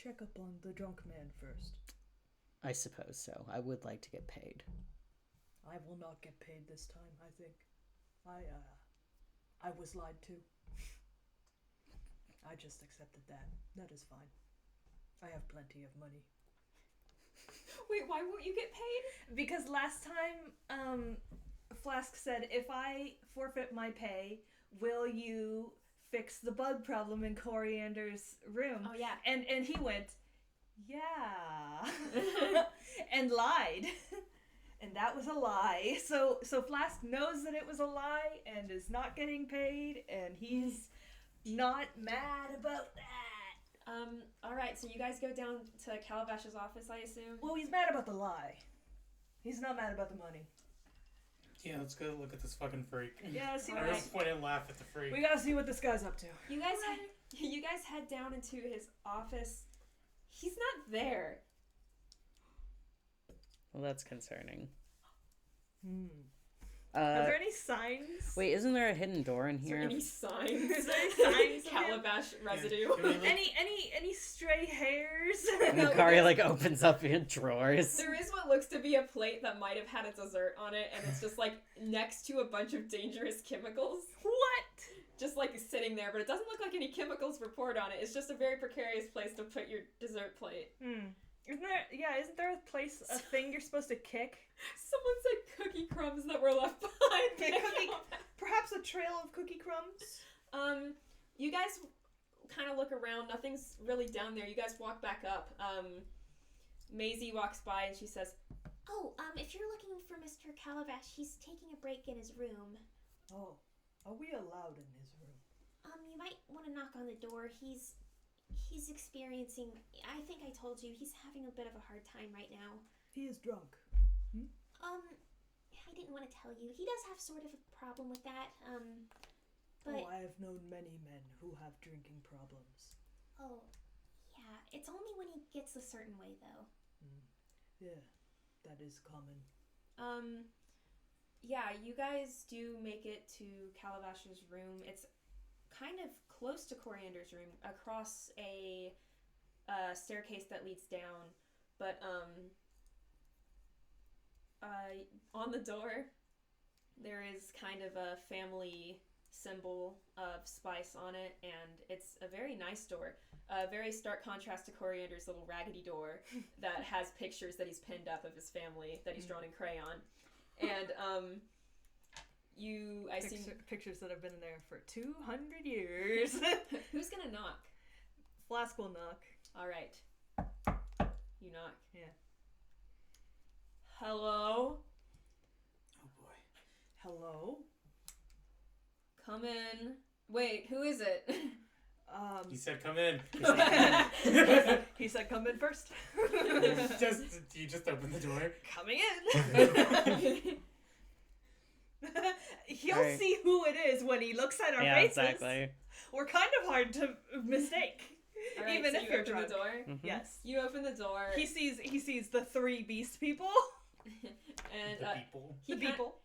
check up on the drunk man first? I suppose so. I would like to get paid. I will not get paid this time, I think. I was lied to. I just accepted that. That is fine. I have plenty of money. Wait, why won't you get paid? Because last time, Flask said, if I forfeit my pay, will you fix the bug problem in Coriander's room? Oh, yeah. And he went, yeah. And lied. And that was a lie. So Flask knows that it was a lie and is not getting paid, and he's not mad about that. Alright, so you guys go down to Calavash's office, I assume? Well, he's mad about the lie. He's not mad about the money. Yeah, let's go look at this fucking freak. Yeah, see I what just point and laugh at the freak. we gotta see what this guy's up to. You guys head down into his office. He's not there. Well, that's concerning. Are there any signs? Wait, isn't there a hidden door in Is here? there any signs? Is there any signs of him? Calabash residue. Any stray hairs? No, Kari like opens up your drawers. There is what looks to be a plate that might have had a dessert on it, and it's just like next to a bunch of dangerous chemicals. What? Just like sitting there, but it doesn't look like any chemicals were poured on it. It's just a very precarious place to put your dessert plate. Isn't there a thing you're supposed to kick? Someone said cookie crumbs that were left behind. Perhaps a trail of cookie crumbs? You guys kind of look around. Nothing's really down there. You guys walk back up. Maisie walks by and she says, Oh, if you're looking for Mr. Calavash, he's taking a break in his room. Oh, are we allowed in his room? You might want to knock on the door. He's experiencing, I think I told you, he's having a bit of a hard time right now. He is drunk. I didn't want to tell you. He does have sort of a problem with that, but... I have known many men who have drinking problems. Oh, yeah. It's only when he gets a certain way, though. Yeah, that is common. yeah, you guys do make it to Calavash's room. It's kind of close to Coriander's room, across a staircase that leads down, but on the door there is kind of a family symbol of spice on it, and it's a very nice door. A very stark contrast to Coriander's little raggedy door that has pictures that he's pinned up of his family that he's drawn in crayon. And pictures that have been there for 200 years. Who's gonna knock? Flask will knock. All right. You knock. Yeah. Hello? Oh boy. Hello? Come in. Wait, who is it? He said come in. He said come in first. You just open the door. Coming in. He'll Right. see who it is when he looks at our Yeah, faces. exactly. We're kind of hard to mistake. All right, Even so if you you're open drunk. the door. Mhm. Yes. You open the door. He sees the three beast people. and The people. The people.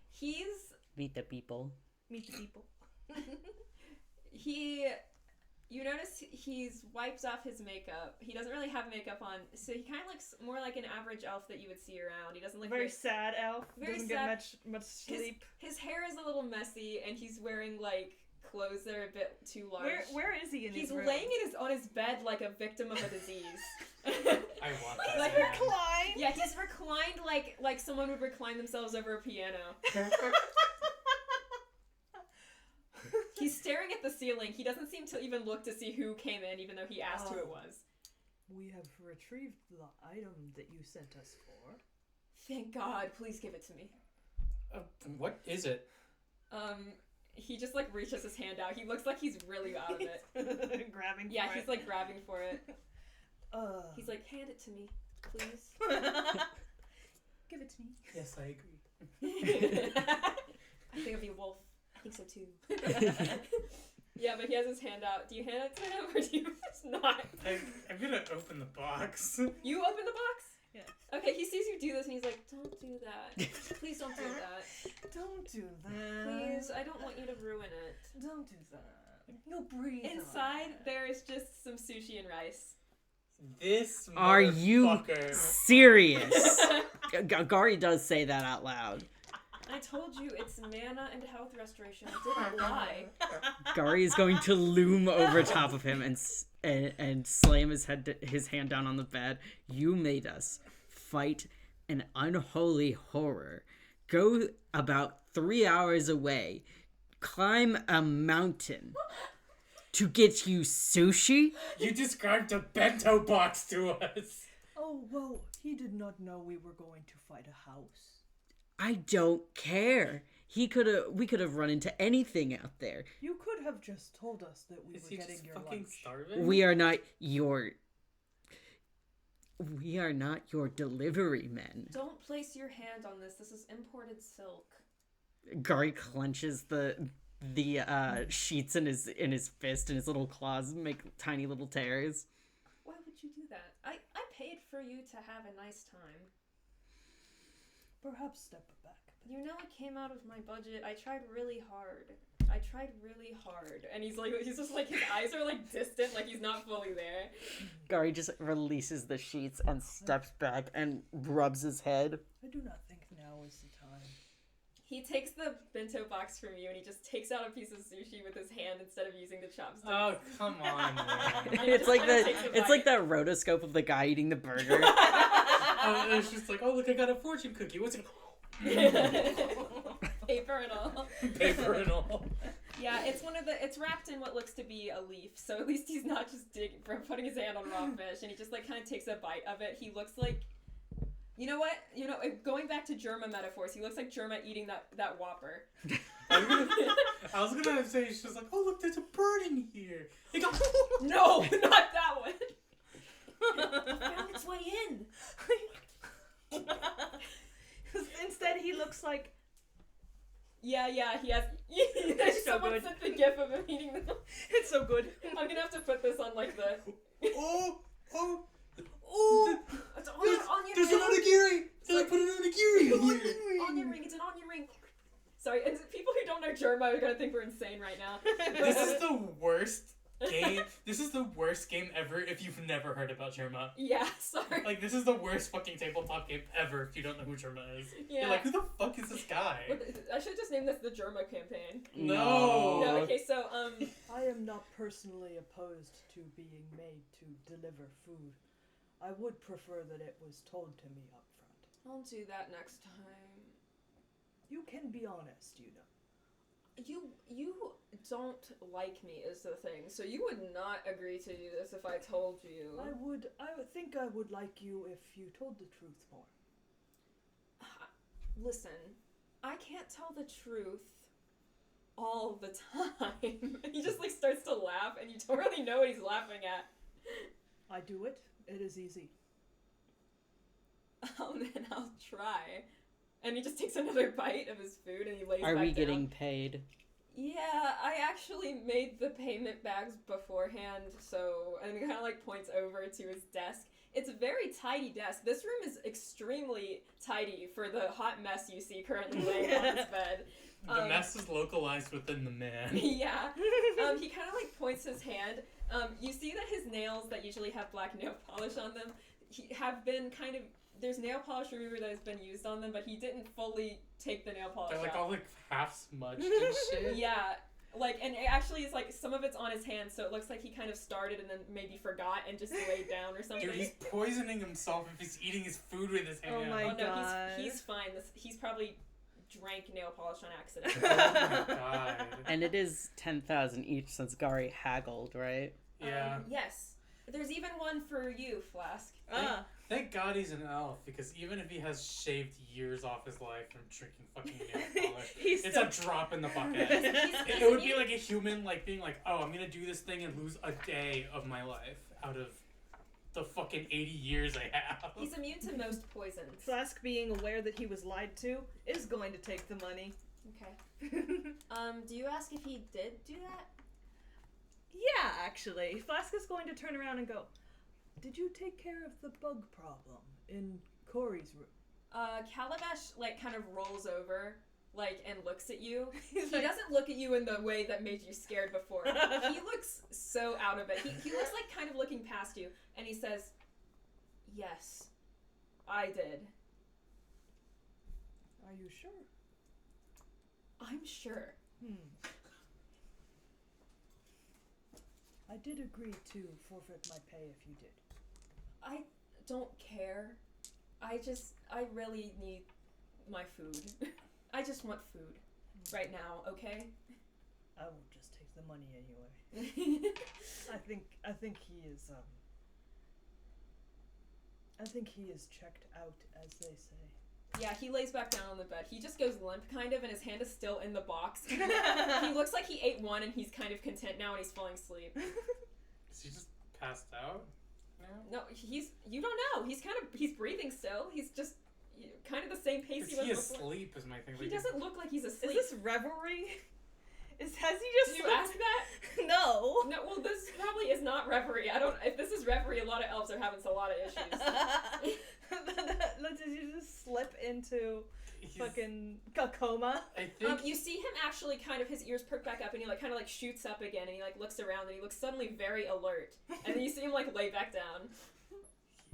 Meet the people. Meet the people. You notice he's wiped off his makeup. He doesn't really have makeup on, so he kind of looks more like an average elf that you would see around. He doesn't look Very sad elf. Very Doesn't sad. get much sleep. His hair is a little messy, and he's wearing like clothes that are a bit too large. Where is he in He's his room? laying on his bed like a victim of a disease. I want that. Like man. reclined. Yeah, he's reclined like someone would recline themselves over a piano. He's staring at the ceiling. He doesn't seem to even look to see who came in, even though he asked who it was. We have retrieved the item that you sent us for. Thank God. Please give it to me. What is it? He just like reaches his hand out. He looks like he's really out of it. Grabbing Yeah, for he's it. like grabbing for it. He's He's like, hand it to me, please. give it to me. Yes, I agree. I think it'd be a wolf. I think so too. Yeah, but he has his hand out. Do you hand it to him or do you just not? I'm gonna open the box. You open the box? Yeah. Okay, he sees you do this and he's like, don't do that. Please don't do that. Don't do that. Please, I don't want you to ruin it. Don't do that. You'll breathe. Inside, there is just some sushi and rice. This Are you motherfucker. serious? Gari does say that out loud. I told you it's mana and health restoration. I didn't lie. Gari is going to loom over top of him and slam his hand down on the bed. You made us fight an unholy horror. Go about 3 hours away. Climb a mountain. To get you sushi? You described a bento box to us. Oh, well, he did not know we were going to fight a house. I don't care. We could have run into anything out there. You could have just told us that we Is were he getting just your fucking lunch. starving? We are not your delivery men. Don't place your hand on this. This is imported silk. Gari clenches the sheets in his fist, and his little claws make tiny little tears. Why would you do that? I paid for you to have a nice time. Perhaps step back. You know it came out of my budget. I tried really hard. And he's just like, his eyes are like distant, like he's not fully there. Gari just releases the sheets and steps back and rubs his head. I do not think now is the time. He takes the bento box from you and he just takes out a piece of sushi with his hand instead of using the chopsticks. Oh, come on, man. It's like that rotoscope of the guy eating the burger. It's just like, oh, look, I got a fortune cookie. What's it? Paper and all. Paper and all. Yeah, it's wrapped in what looks to be a leaf, so at least he's not just putting his hand on raw fish, and he just like kind of takes a bite of it. He looks like, you know what? Going back to Germa metaphors, he looks like Germa eating that Whopper. I was gonna say, she's just like, oh, look, there's a bird in here. He goes, No, not that one. It found its way in. Instead, he looks like... Yeah, he has... So Someone good. sent the gif of him eating them. It's so good. I'm gonna have to put this on like the... oh, It's on your there's an ring. onigiri. They put an onigiri in here. On your ring. It's an on your ring. Sorry, and people who don't know Germa are gonna think we're insane right now. This is the worst game. This is the worst game ever if you've never heard about Germa. Yeah, sorry. Like, this is the worst fucking tabletop game ever if you don't know who Germa is. Yeah. You're like, who the fuck is this guy? I should just name this the Germa campaign. No. No, okay, so, I am not personally opposed to being made to deliver food. I would prefer that it was told to me up front. I'll do that next time. You can be honest, you know. You don't like me is the thing, so you would not agree to do this if I told you. I would think I would like you if you told the truth more. Listen, I can't tell the truth all the time. He just like starts to laugh and you don't really know what he's laughing at. I do it. It is easy. Then I'll try. And he just takes another bite of his food and he lays Are back we down. getting paid? Yeah, I actually made the payment bags beforehand, so... And he kind of, like, points over to his desk. It's a very tidy desk. This room is extremely tidy for the hot mess you see currently laying on his bed. The mess is localized within the man. Yeah. He kind of, like, points his hand. You see that his nails that usually have black nail polish on them have been kind of... There's nail polish remover that has been used on them, but he didn't fully take the nail polish They're like off. all like half smudged and shit. Yeah, like, and it actually is like some of it's on his hands, so it looks like he kind of started and then maybe forgot and just laid down or something. Dude, he's poisoning himself if he's eating his food with his hand. Oh my no, God. he's fine. He's probably drank nail polish on accident. Oh my god. And it is 10,000 each since Gari haggled, right? Yeah. Yes. There's even one for you, Flask. Thank God he's an elf, because even if he has shaved years off his life from drinking fucking nail polish, it's a drop in the bucket. It would be like a human like being like, oh, I'm gonna do this thing and lose a day of my life out of the fucking 80 years I have. He's immune to most poisons. Flask being aware that he was lied to is going to take the money. Okay. Do you ask if he did do that? Yeah, actually. Flask is going to turn around and go, did you take care of the bug problem in Corey's room? Calavash, like, kind of rolls over like, and looks at you. He's He like, doesn't look at you in the way that made you scared before. He looks so out of it. He looks like kind of looking past you, and he says, "Yes, I did. are you sure? I'm sure." I did agree to forfeit my pay if you did. I don't care. I really need my food. I just want food right now, okay? I will just take the money anyway. I think he is I think he is checked out, as they say. Yeah, he lays back down on the bed. He just goes limp, kind of, and his hand is still in the box. He looks like he ate one, and he's kind of content now, and he's falling asleep. Is he just passed out now? No, you don't know. He's breathing still. He's just kind of the same pace Is he was he before. asleep is my thing. He doesn't look like he's asleep. Is this revelry? Has he just Did you ask that? No. No, well, this probably is not reverie. If this is reverie, a lot of elves are having a lot of issues. Did you just slip into He's- fucking a coma? I think You see him actually kind of, his ears perk back up, and he like kind of like shoots up again, and he like looks around, and he looks suddenly very alert. And then you see him like lay back down.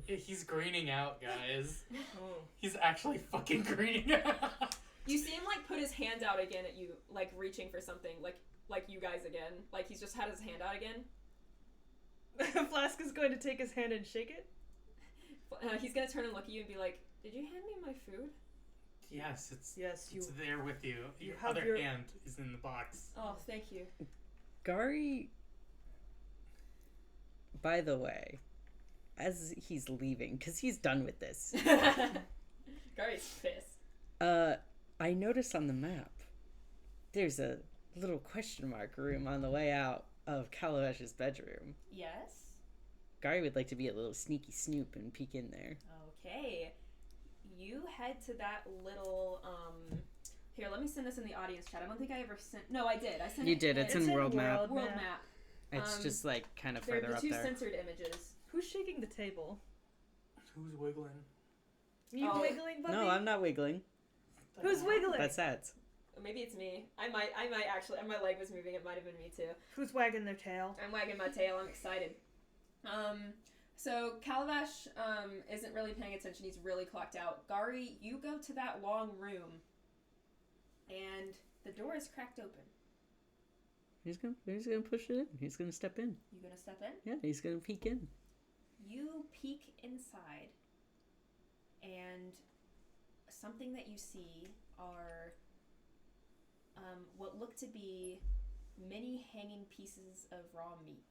he's greening out, guys. Oh. He's actually fucking greening out. You see him like put his hand out again at you, like reaching for something, like you guys again. Like he's just had his hand out again. Flask is going to take his hand and shake it. He's gonna turn and look at you and be like, "Did you hand me my food?" Yes, it's Yes, it's there with you. you Your have other your- hand is in the box. Oh, thank you. Gari, by the way, as he's leaving, because he's done with this, Gari's pissed. I noticed on the map there's a little question mark room on the way out of Calavash's bedroom. Yes. Gari would like to be a little sneaky snoop and peek in there. Okay. You head to that little here, let me send this in the audience chat. I don't think I ever sent. No, I did. I sent You it did. It's in world map. world map. It's just like kind of They're further the up two there. censored images. Who's shaking the table? Who's wiggling? You Oh. wiggling, Bubby? No, I'm not wiggling. Who's wiggling? That's it. Maybe it's me. I might actually. My leg was moving. It might have been me too. Who's wagging their tail? I'm wagging my tail. I'm excited. So Calavash isn't really paying attention. He's really clocked out. Gari, you go to that long room, and the door is cracked open. He's gonna push it in. He's gonna step in. You gonna step in? Yeah, he's gonna peek in. You peek inside, and something that you see are what look to be many hanging pieces of raw meat.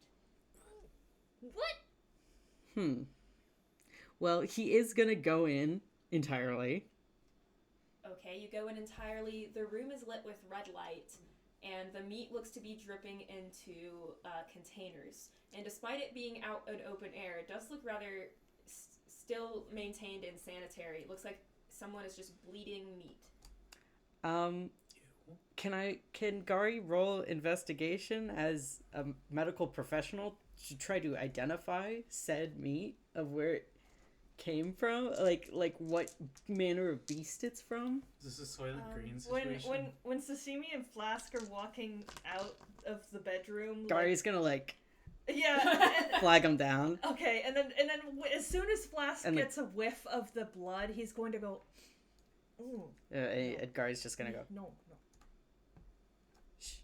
What? Well, he is gonna go in entirely. Okay, you go in entirely. The room is lit with red light, and the meat looks to be dripping into containers. And despite it being out in open air, it does look rather still maintained and sanitary. It looks like someone is just bleeding meat. Can Gari roll investigation as a medical professional to try to identify said meat of where it came from? Like what manner of beast it's from? Is this a Soylent Green When situation? when Sashimi and Flask are walking out of the bedroom, Gari's gonna yeah. flag him down. Okay, and then as soon as Flask And gets a whiff of the blood, he's going to go. Ooh, Gari's just gonna go. no. Shh.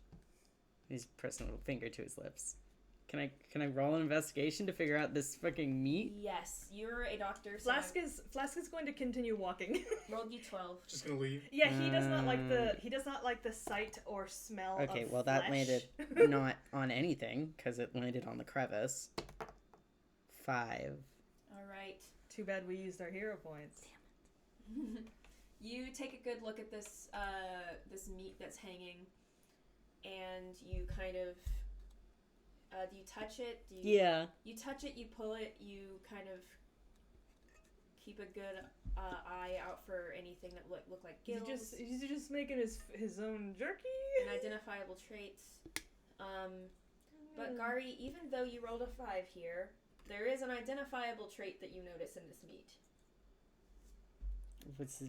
He's pressing a little finger to his lips. Can I roll an investigation to figure out this fucking meat? Yes, you're a doctor. So Flask is going to continue walking. rolled you 12. Just gonna leave. Yeah, he does not like the sight or smell. Okay, of well that flesh. landed not on anything because it landed on the crevice. 5. All right. Too bad we used our hero points. You take a good look at this this meat that's hanging, and you kind of do you touch it? Yeah. You touch it, you pull it, you kind of keep a good eye out for anything that look like gills. He's just making his own jerky. And identifiable traits. But Gari, even though you rolled a 5 here, there is an identifiable trait that you notice in this meat.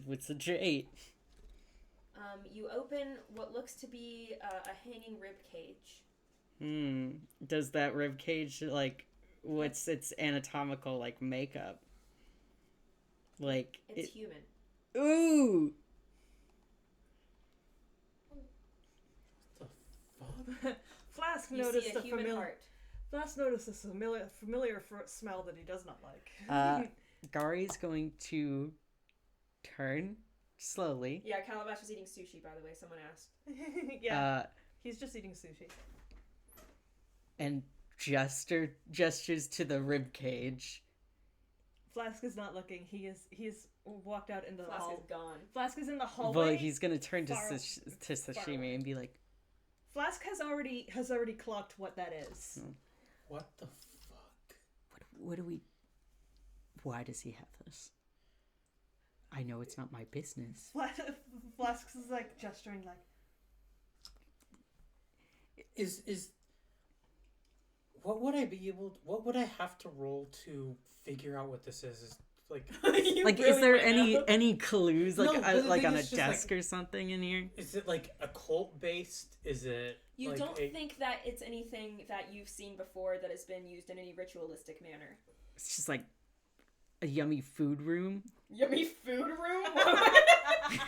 What's the trait? You open what looks to be a hanging rib cage. Does that rib cage, like, what's its anatomical, like, makeup? Like, It's human. Ooh! What the fuck? Flask You noticed see a a human familiar. heart. Flask notices a familiar smell that he does not like. Gari's going to turn slowly. Yeah, Calavash was eating sushi, by the way. Someone asked. Yeah, he's just eating sushi. And gestures to the rib cage. Flask is not looking. He's walked out into the Flask hall. is gone. Flask is in the hallway. Well, he's gonna turn to far- Sashimi and be like, Flask has already clocked what that is. What the fuck? what do we... Why does he have this? I know it's not my business. Flask is like gesturing like. Is what would I be able? What would I have to roll to figure out what this is? Is like Like, is there any clues, like, No, but the like thing on a is just, desk or something in here? Is it like occult based? Is it? You like don't think that it's anything that you've seen before that has been used in any ritualistic manner. It's just like a yummy food room. Yummy food room?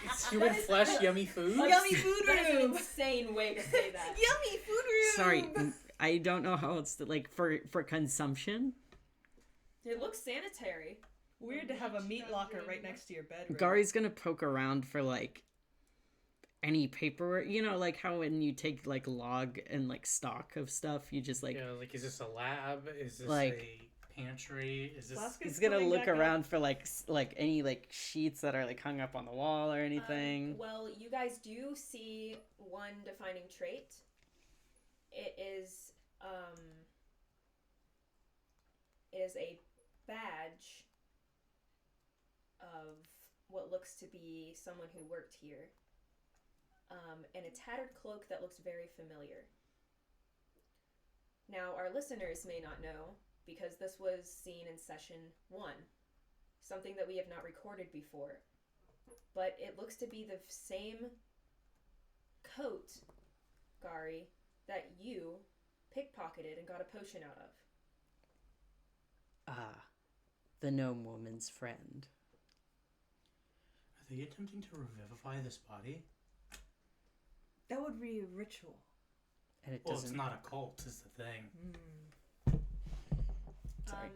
It's human flesh, yummy food. Yummy food That is an room. insane way to say that. Yummy food room. Sorry, I don't know how else to, like, for consumption. It looks sanitary. Weird to have a meat locker right next to your bedroom. Gari's gonna poke around for, like, any paperwork. You know, like how when you take, like, log and, like, stock of stuff, you just, like... Yeah, like is this a lab? Is this Like- a pantry? Is this? Flask is He's gonna coming look back up. around for, like, like any, like, sheets that are, like, hung up on the wall or anything. Well, you guys do see one defining trait. It is a badge of what looks to be someone who worked here, and a tattered cloak that looks very familiar. Now, our listeners may not know, because this was seen in session 1, something that we have not recorded before, but it looks to be the same coat, Gari, that you pickpocketed and got a potion out of. Ah, the gnome woman's friend. Are they attempting to revivify this body? That would be a ritual. And it Well, doesn't... it's not a cult, is the thing. Sorry.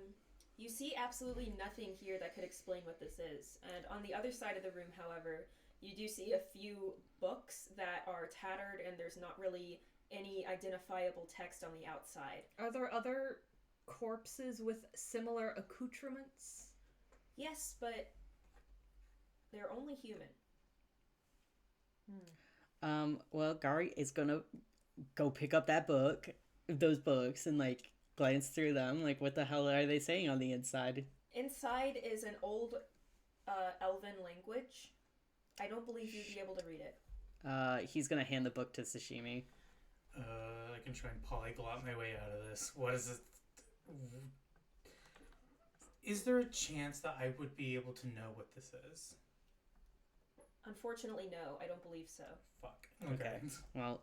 You see absolutely nothing here that could explain what this is. And on the other side of the room, however, you do see a few books that are tattered and there's not really any identifiable text on the outside. Are there other corpses with similar accoutrements? Yes, but they're only human. Well, Gari is gonna go pick up those books, and, like, glance through them. Like, what the hell are they saying on the inside? Inside is an old elven language. I don't believe you'd be able to read it. He's gonna hand the book to Sashimi. I can try and polyglot my way out of this. What is it? Is there a chance that I would be able to know what this is? Unfortunately, no, I don't believe so. Fuck. Okay. Well,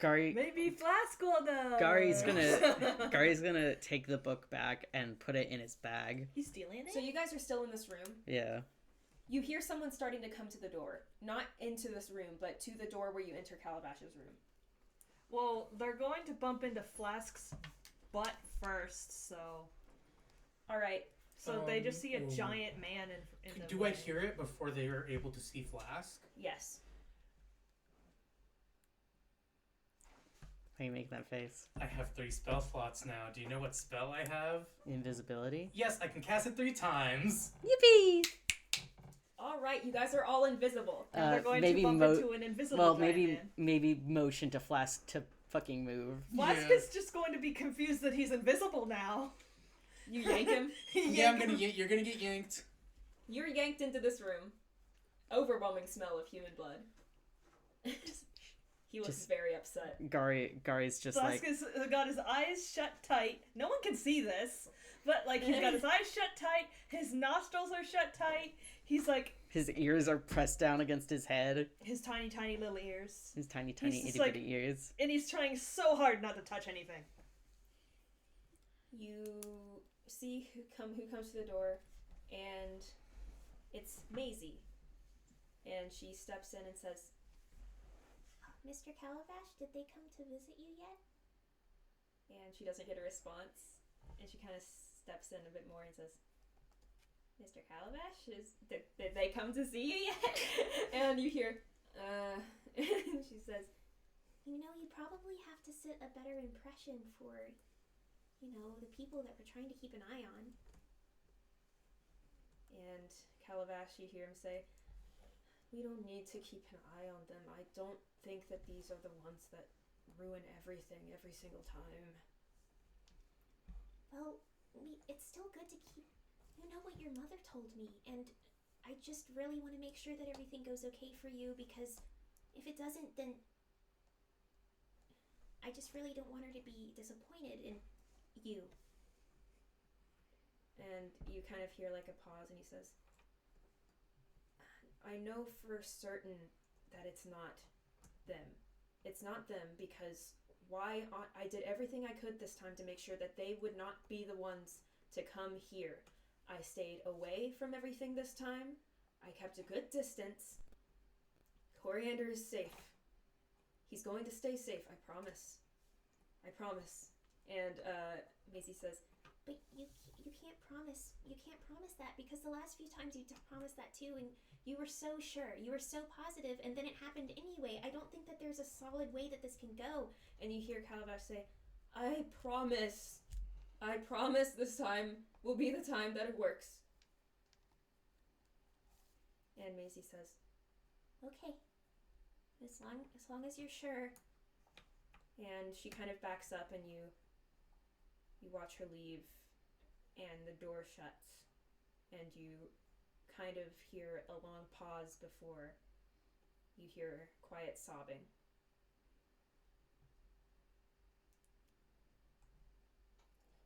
Gari... Maybe Flask will know. Gari's gonna take the book back and put it in his bag. He's stealing it? So you guys are still in this room. Yeah. You hear someone starting to come to the door. Not into this room, but to the door where you enter Calavash's room. Well, they're going to bump into Flask's butt first, so... Alright. So they just see a ooh. giant man in the Do I way. hear it before they are able to see Flask? Yes. How you make that face? I have 3 spell slots now. Do you know what spell I have? Invisibility? Yes, I can cast it 3 times. Yippee! Alright, you guys are all invisible. And they're going maybe to bump into an invisible giant man. maybe motion to Flask to fucking move. Flask Yeah. is just going to be confused that he's invisible now. You yank him. Yeah, you're gonna get yanked. You're yanked into this room. Overwhelming smell of human blood. He looks Just- very upset. Gari's just Flask like... has got his eyes shut tight. No one can see this, but like he's got his eyes shut tight. His nostrils are shut tight. He's like His ears are pressed down against his head. His tiny, tiny little ears. His tiny, He's just itty bitty ears. And he's trying so hard not to touch anything. You see who comes to the door, and it's Maisie. And she steps in and says, Mr. Calavash, did they come to visit you yet? and she doesn't get a response. And she kind of steps in a bit more and says, Mr. Calavash, did they come to see you yet? And you hear, and she says, You probably have to set a better impression for, the people that we're trying to keep an eye on. And Calavash, you hear him say, we don't need to keep an eye on them. I don't think that these are the ones that ruin everything every single time. Well, it's still good to keep, what your mother told me, and I just really want to make sure that everything goes okay for you, because if it doesn't, then I just really don't want her to be disappointed in you. And you kind of hear like a pause, and he says, I know for certain that it's not them. It's not them because I did everything I could this time to make sure that they would not be the ones to come here. I stayed away from everything this time. I kept a good distance. Coriander is safe. He's going to stay safe, I promise. I promise. And Maisie says, But you can't promise. You can't promise that, because the last few times you promised that too, and you were so sure. You were so positive, and then it happened anyway. I don't think that there's a solid way that this can go. And you hear Calavash say, I promise this time will be the time that it works. And Maisie says, Okay. As long as you're sure. and she kind of backs up, and you watch her leave, and the door shuts, and you kind of hear a long pause before you hear quiet sobbing.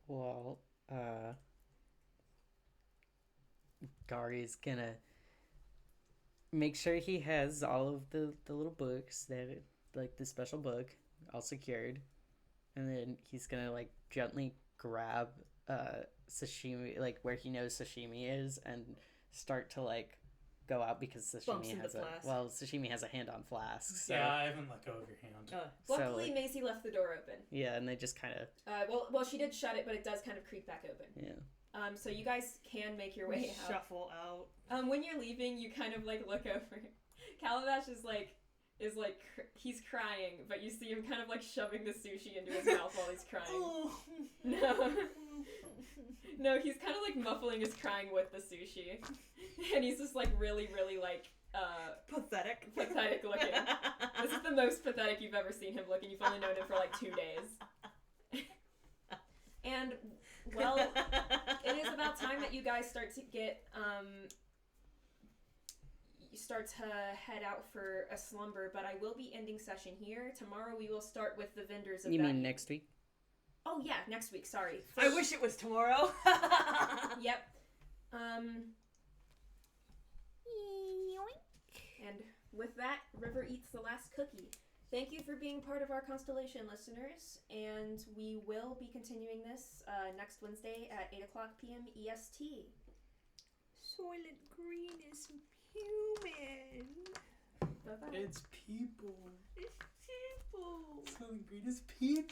Well, Gari's gonna make sure he has all of the little books that, like the special book, all secured. And then he's gonna, like, gently grab Sashimi, like, where he knows Sashimi is, and start to, like, go out because Bumps Sashimi into has Flask. Sashimi has a hand on Flask. So, Yeah, I haven't let go of your hand. Luckily, like, Maisie left the door open. yeah, and they just kind of, Well, she did shut it, but it does kind of creep back open. yeah. So you guys can make your way out. Shuffle out. When you're leaving, you kind of like look over. Calabash is he's crying, but you see him kind of like shoving the sushi into his mouth while he's crying. No, he's kind of like muffling his crying with the sushi, and he's just like really, really like Pathetic looking. This is the most pathetic you've ever seen him look, and you've only known him for like 2 days. And well, it is about time that you guys start to get you start to head out for a slumber, but I will be ending session here. Tomorrow we will start with the vendors of You that. mean next week? Oh yeah, next week, sorry. I wish it was tomorrow. Yep. Yoink. And with that, River eats the last cookie. Thank you for being part of our Constellation, listeners, and we will be continuing this next Wednesday at 8:00 p.m. EST. Soylent Green is human. Bye-bye. It's people. It's people. Something green is people.